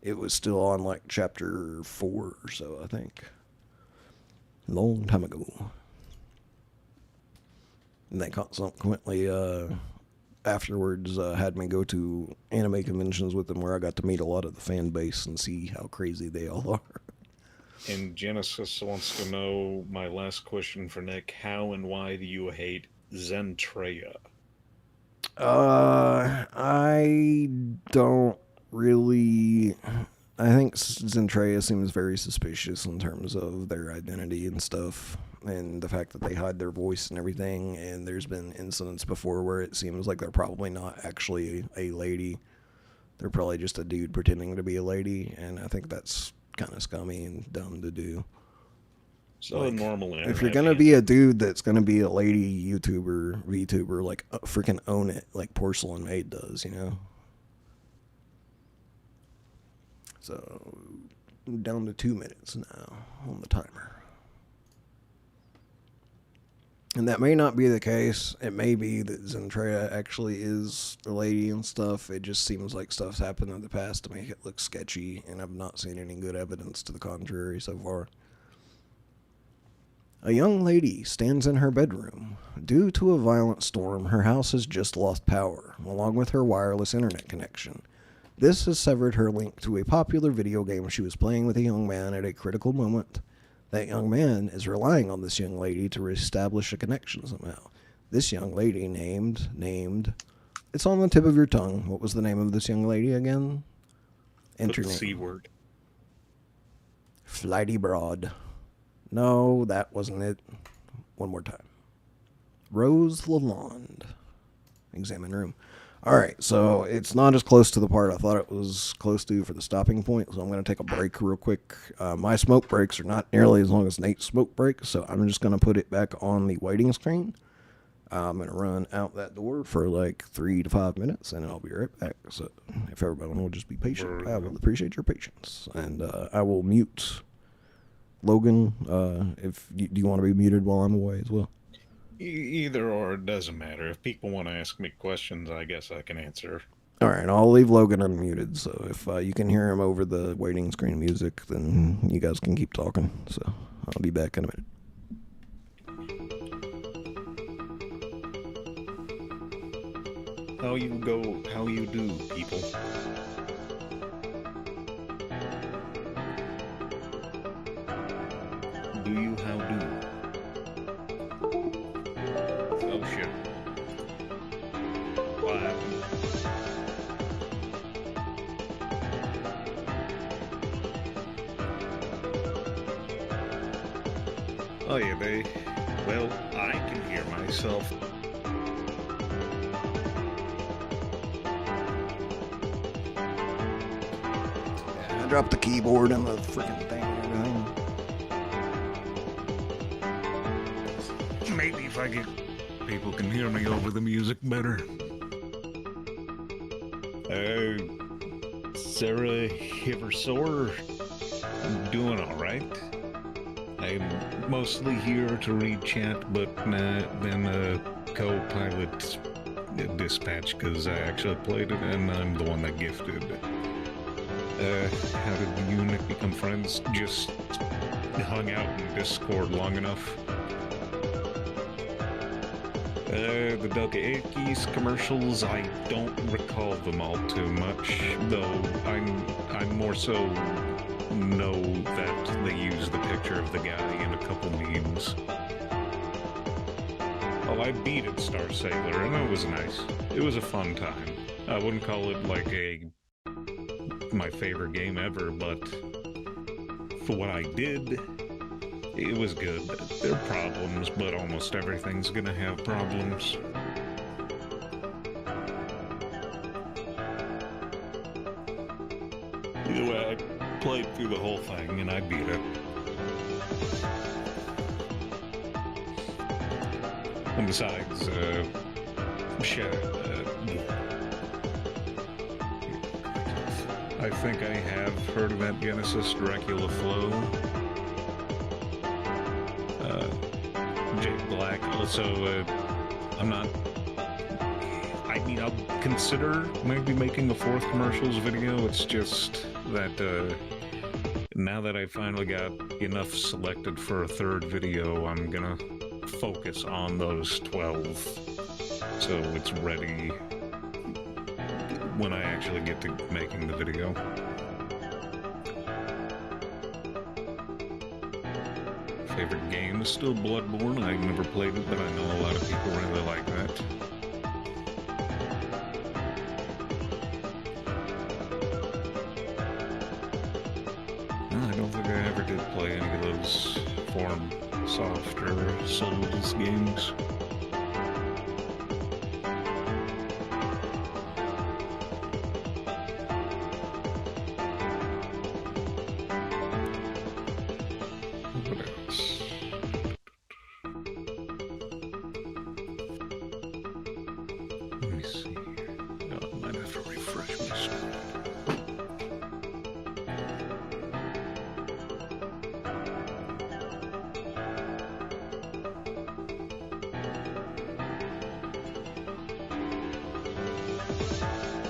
S1: it was still on like chapter 4 or so, I think. Long time ago. And they consequently afterwards had me go to anime conventions with them where I got to meet a lot of the fan base and see how crazy they all are.
S3: And Genesis wants to know, my last question for Nick, how and why do you hate Zentreya?
S1: I don't really... I think Zentreya seems very suspicious in terms of their identity and stuff, and the fact that they hide their voice and everything, and there's been incidents before where it seems like they're probably not actually a lady. They're probably just a dude pretending to be a lady, and I think that's kind of scummy and dumb to do.
S3: So
S1: like,
S3: normal internet,
S1: if you're gonna be a dude that's gonna be a lady YouTuber, VTuber, like freaking own it, like Porcelain Maid does, you know. So down to 2 minutes now on the timer. And that may not be the case. It may be that Zentreya actually is a lady and stuff. It just seems like stuff's happened in the past to make it look sketchy, and I've not seen any good evidence to the contrary so far. A young lady stands in her bedroom. Due to a violent storm, her house has just lost power, along with her wireless internet connection. This has severed her link to a popular video game she was playing with a young man at a critical moment. That young man is relying on this young lady to reestablish a connection somehow. This young lady named... It's on the tip of your tongue. What was the name of this young lady again? Enter
S3: the
S1: name.
S3: C word.
S1: Flighty Broad. No, that wasn't it. One more time. Rose Lalonde. Examine room. Alright, so it's not as close to the part I thought it was close to for the stopping point, so I'm going to take a break real quick. My smoke breaks are not nearly as long as Nate's smoke break, so I'm just going to put it back on the waiting screen. I'm going to run out that door for like 3 to 5 minutes, and I'll be right back. So if everybody will just be patient, I will appreciate your patience. And I will mute Logan. If do you want to be muted while I'm away as well?
S3: Either or, it doesn't matter. If people want to ask me questions, I guess I can answer.
S1: All right, I'll leave Logan unmuted, so if you can hear him over the waiting screen music, then you guys can keep talking. So I'll be back in a minute.
S3: How you go, how you do, people. Do you how do? Oh shit. What happened? Oh yeah, well, I can hear myself.
S1: I dropped the keyboard and the freaking thing and everything.
S3: Maybe if I get people can hear me over the music better. Sarah Hiversor, I'm doing alright. I'm mostly here to read chat, but then co-pilot dispatch because I actually played it and I'm the one that gifted. How did you and Nick become friends? Just hung out in Discord long enough. The Doug Akeys commercials, I don't recall them all too much, though I'm more so know that they use the picture of the guy in a couple memes. Oh, I beat it Star Sailor, and it was nice. It was a fun time. I wouldn't call it like my favorite game ever, but for what I did, it was good. There are problems, but almost everything's gonna have problems. Either way, I played through the whole thing and I beat it. And besides, I think I have heard of that Genesis Dracula Flow. Jake Black. Also, I'm not. I mean, I'll consider maybe making a fourth commercials video. It's just that now that I finally got enough selected for a third video, I'm gonna focus on those 12, so it's ready when I actually get to making the video. Favorite game is still Bloodborne. I've never played it, but I know a lot of people really like that. No, I don't think I ever did play any of those Form Soft or Souls games.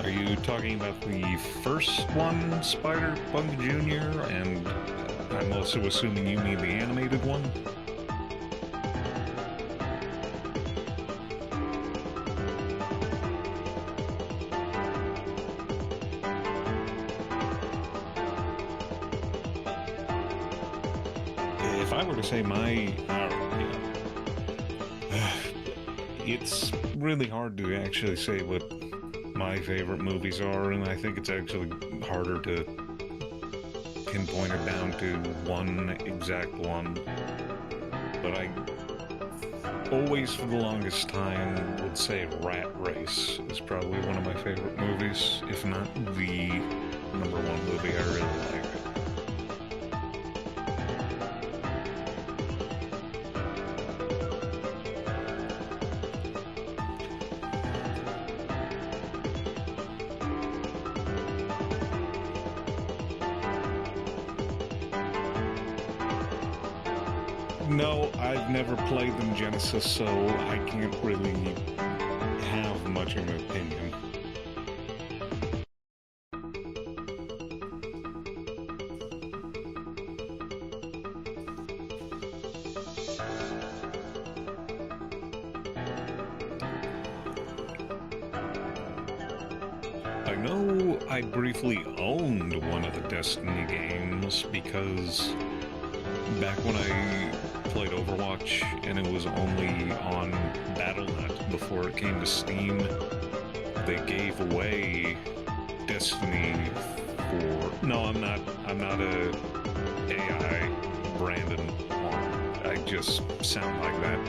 S3: Are you talking about the first one, Spider-Punk Jr., and I'm also assuming you mean the animated one? If I were to say it's really hard to actually say what my favorite movies are, and I think it's actually harder to pinpoint it down to one exact one. But I always, for the longest time, would say Rat Race is probably one of my favorite movies, if not the number one movie I really like. No, I've never played them Genesis, so I can't really have much of an opinion. I know I briefly owned one of the Destiny games because back when I played Overwatch and it was only on Battle.net before it came to Steam, they gave away Destiny for... No, I'm not a AI Brandon. I just sound like that.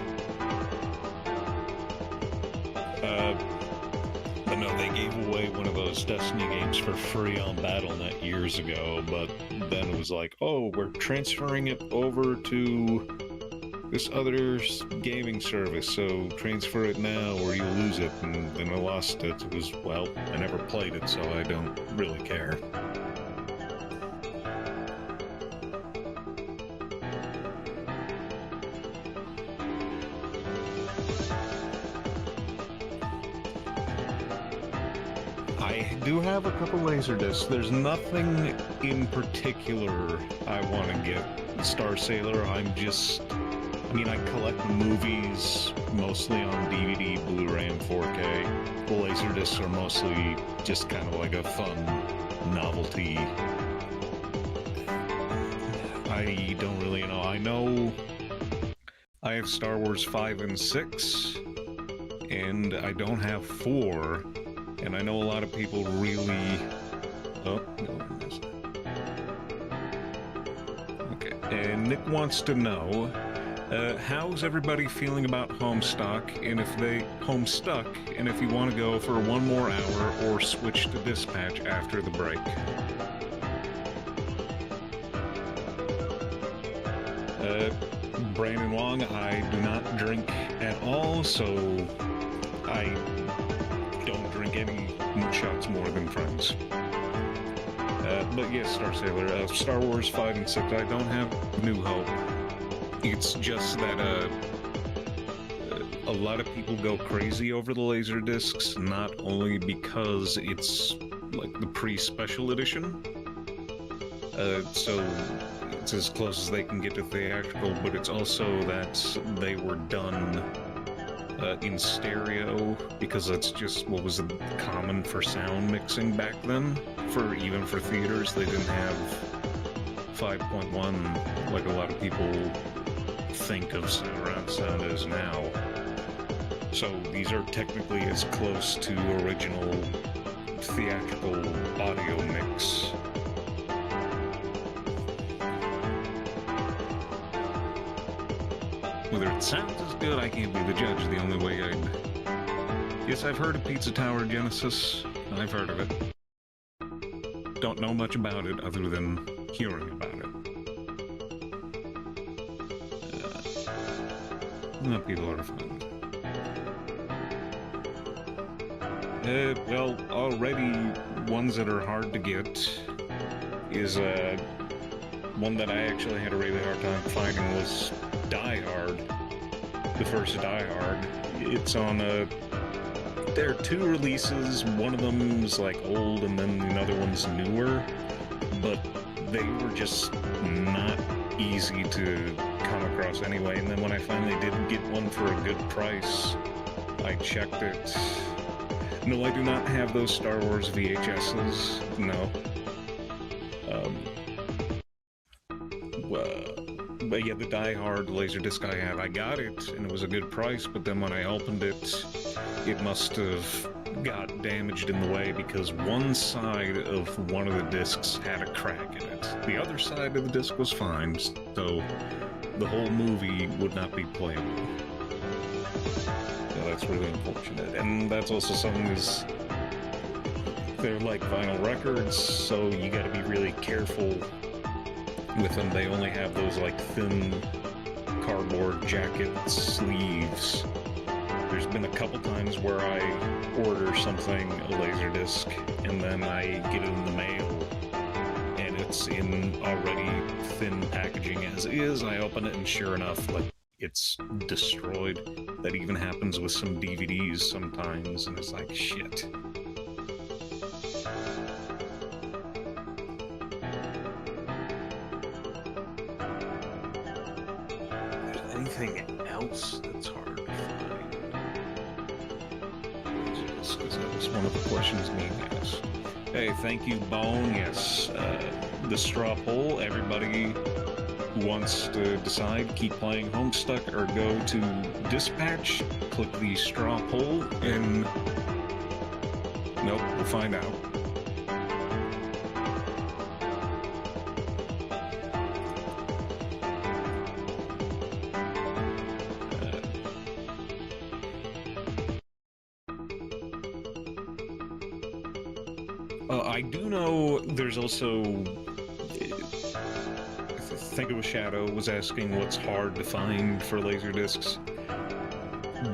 S3: But no, they gave away one of those Destiny games for free on Battle.net years ago, but then it was like, oh, we're transferring it over to this other gaming service, so transfer it now or you'll lose it. And then I lost it. It was, well, I never played it, so I don't really care. I do have a couple Laserdiscs. There's nothing in particular I want to get. Star Sailor, I mean, I collect movies mostly on DVD, Blu-ray, and 4K. The Laserdiscs are mostly just kind of like a fun novelty. I don't really know. I know I have Star Wars 5 and 6, and I don't have 4. And I know a lot of people really... Oh, no, I missed it. Okay, and Nick wants to know, how's everybody feeling about Homestuck, and if you want to go for one more hour or switch to Dispatch after the break. Brandon Wong, I do not drink at all, so I don't drink any shots more than friends. But yes, Star Sailor, Star Wars 5 and 6, I don't have New Hope. It's just that a lot of people go crazy over the Laserdiscs, not only because it's like the pre-special edition, so it's as close as they can get to theatrical, but it's also that they were done in stereo, because that's just what was common for sound mixing back then. Even for theaters, they didn't have 5.1 like a lot of people think of surround sound as now. So these are technically as close to original theatrical audio mix. Whether it sounds as good, I can't be the judge. The only way I'd... Yes, I've heard of Pizza Tower Genesis. I've heard of it. Don't know much about it other than hearing about it. That'd be a lot of fun. Well, already ones that are hard to get is one that I actually had a really hard time finding was Die Hard, the first Die Hard. It's on there are two releases. One of them is like old and then another one's newer, but they were just not easy to come across anyway. And then when I finally did get one for a good price, I checked it. No, I do not have those Star Wars VHSs, no. But yeah, the Die Hard Laserdisc I have, I got it, and it was a good price, but then when I opened it, it must have got damaged in the way because one side of one of the discs had a crack in it. The other side of the disc was fine, so the whole movie would not be playable. So that's really unfortunate. And that's also something is they're like vinyl records, so you gotta be really careful with them. They only have those like thin cardboard jacket sleeves. There's been a couple times where I order something, a Laserdisc, and then I get it in the mail, and It's in already thin packaging as is. I open it and sure enough, like, it's destroyed. That even happens with some DVDs sometimes, and it's like, shit. Anything else that's hard to find? Because that was one of the questions being asked. Hey, thank you, Bone. Yes, the straw poll. Everybody who wants to decide, keep playing Homestuck or go to Dispatch, click the straw poll, and nope, we'll find out. I do know there's also, I think it was Shadow was asking what's hard to find for Laserdiscs.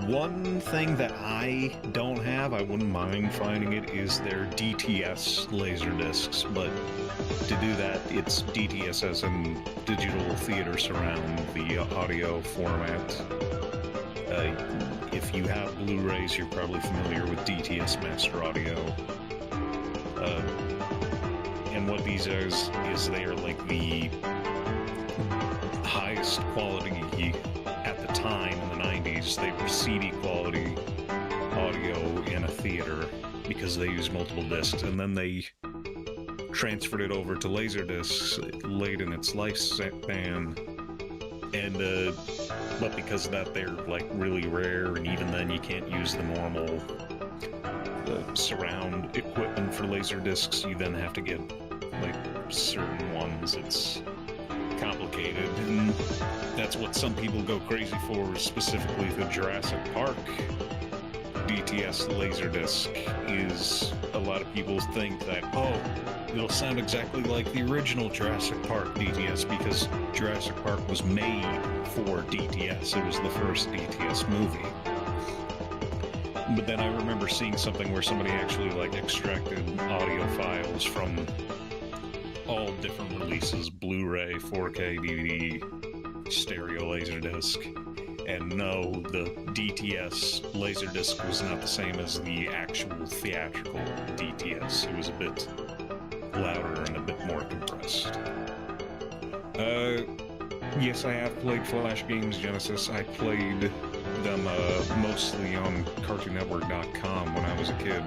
S3: One thing that I don't have, I wouldn't mind finding it, is their DTS Laserdiscs, but to do that, it's DTS as in Digital Theater Surround, the audio format. If you have Blu-rays, you're probably familiar with DTS Master Audio. And what these are is they are like the highest quality at the time in the 90s. They were CD quality audio in a theater because they used multiple discs, and then they transferred it over to Laserdiscs late in its lifespan. And but because of that, they're like really rare, and even then you can't use the normal surround equipment for Laserdiscs. You then have to get like certain ones. It's complicated, and that's what some people go crazy for, specifically the Jurassic Park DTS Laserdisc. Is a lot of people think that, oh, it'll sound exactly like the original Jurassic Park DTS because Jurassic Park was made for DTS. It was the first DTS movie. But then I remember seeing something where somebody actually like extracted audio files from all different releases: Blu-ray, 4K, DVD, stereo Laserdisc. And no, the DTS Laserdisc was not the same as the actual theatrical DTS. It was a bit louder and a bit more compressed. Yes, I have played Flash games, Genesis. I played them mostly on CartoonNetwork.com when I was a kid.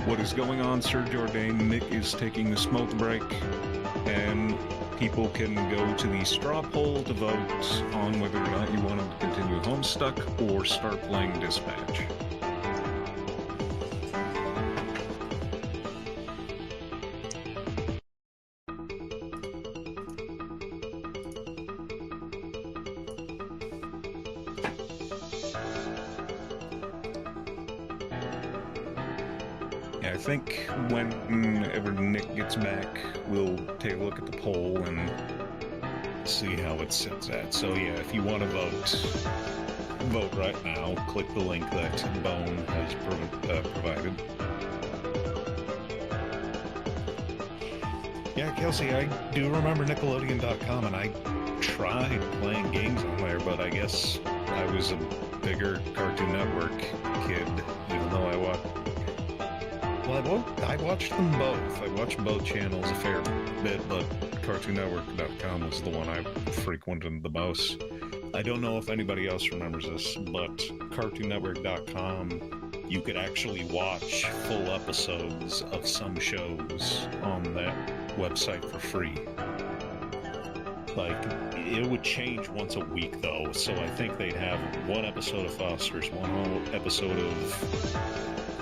S3: What is going on, Sir Jordan? Nick is taking a smoke break, and people can go to the straw poll to vote on whether or not you want to continue Homestuck or start playing Dispatch. I think whenever Nick gets back, we'll take a look at the poll and see how it sits at. So yeah, if you want to vote right now. Click the link that Bone has provided. Yeah, Kelsey, I do remember Nickelodeon.com, and I tried playing games on there, but I guess I was a bigger Cartoon Network kid, even though I watched... Well, I watched them both. I watched both channels a fair bit, but CartoonNetwork.com was the one I frequented the most. I don't know if anybody else remembers this, but CartoonNetwork.com, you could actually watch full episodes of some shows on that website for free. Like, it would change once a week, though, so I think they'd have one episode of Foster's, one whole episode of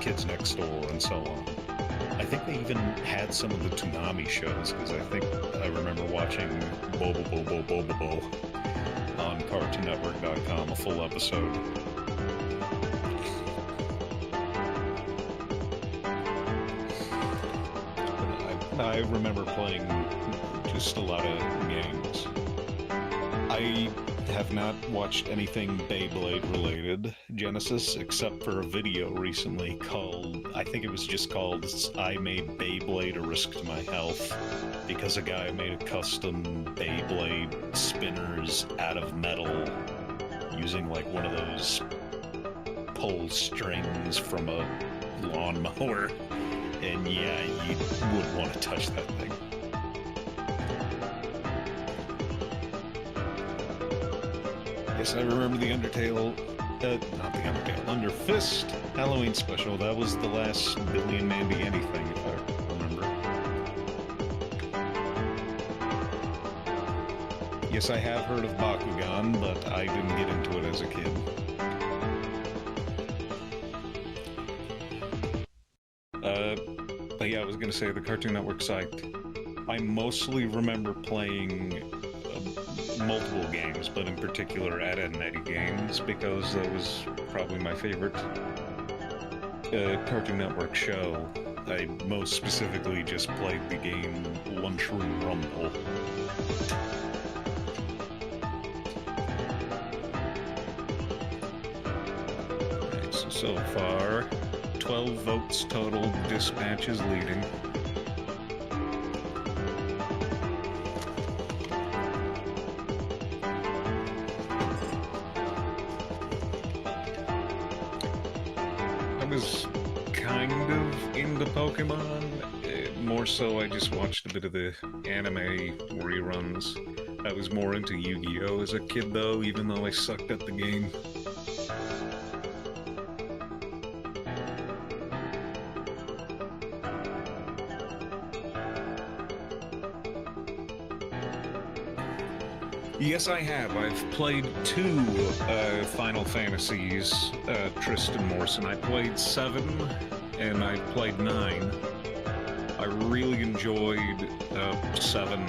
S3: Kids Next Door, and so on. I think they even had some of the Toonami shows, because I think I remember watching Bobo Bobo Bobo Bo on CartoonNetwork.com, a full episode. I remember playing just a lot of games. I have not watched anything Beyblade related, Genesis, except for a video recently called, I think it was just called I Made Beyblade a Risk to My Health, because a guy made a custom Beyblade spinners out of metal using like one of those pull strings from a lawnmower. And yeah, you wouldn't want to touch that thing. Yes, I remember the Undertale, not the Undertale, Under Fist Halloween special. That was the last Billy and Mandy anything, if I remember. Yes, I have heard of Bakugan, but I didn't get into it as a kid. But yeah, I was gonna say the Cartoon Network site. I mostly remember playing multiple games, but in particular Ed, Edd n Eddy games, because that was probably my favorite Cartoon Network show. I most specifically just played the game Lunchroom Rumble. Right, so far, 12 votes total, Dispatch is leading. I was kind of into Pokemon. More so, I just watched a bit of the anime reruns. I was more into Yu-Gi-Oh! As a kid, though, even though I sucked at the game. Yes, I have. I've played 2 Final Fantasies, Tristan Morrison. I played 7, and I played 9. I really enjoyed 7,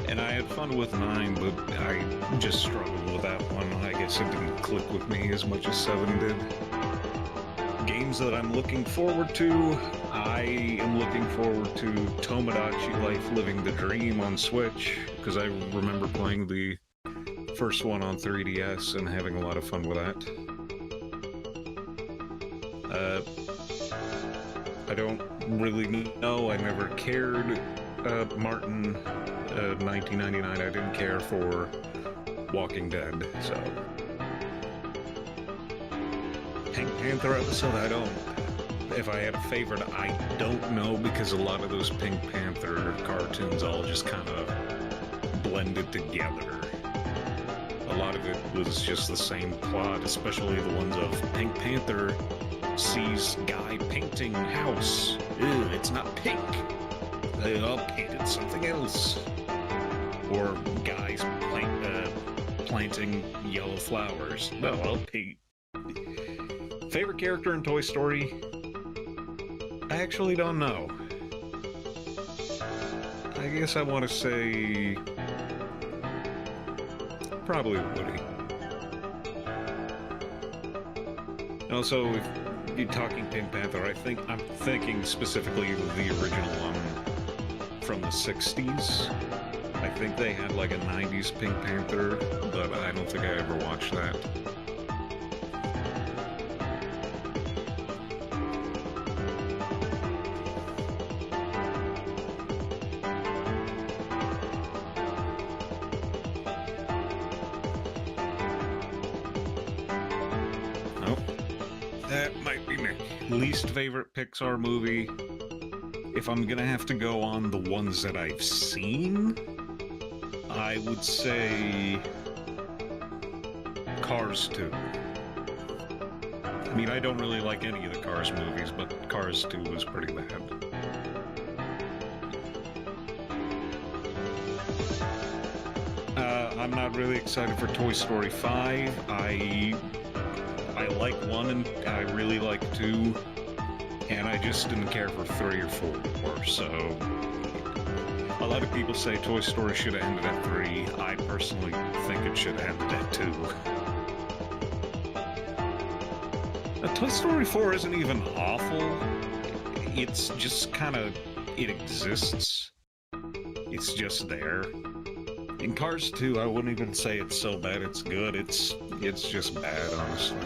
S3: and I had fun with 9, but I just struggled with that one. I guess it didn't click with me as much as 7 did. Games that I'm looking forward to, I am looking forward to Tomodachi Life Living the Dream on Switch, because I remember playing the first one on 3DS and having a lot of fun with that. I don't really know, I never cared, Martin, 1999, I didn't care for Walking Dead, so... Pink Panther episode, I don't... If I had a favorite, I don't know, because a lot of those Pink Panther cartoons all just kind of blended together. A lot of it was just the same plot, especially the ones of Pink Panther sees guy painting house. Ew, it's not pink. They all painted something else. Or guys planting yellow flowers. No, I'll paint. Favorite character in Toy Story? I actually don't know. I guess I want to say... probably Woody. And also, if you're talking Pink Panther, I'm thinking specifically of the original one from the 60s. I think they had like a 90s Pink Panther, but I don't think I ever watched that. That might be my least favorite Pixar movie. If I'm gonna have to go on the ones that I've seen, I would say Cars 2. I mean, I don't really like any of the Cars movies, but Cars 2 was pretty bad. I'm not really excited for Toy Story 5. I like 1 and I really like 2, and I just didn't care for 3 or 4, so a lot of people say Toy Story should have ended at 3. I personally think it should have ended at 2. Toy Story 4 isn't even awful. It's just kind of, it exists. It's just there. In Cars 2, I wouldn't even say it's so bad it's good. It's just bad, honestly.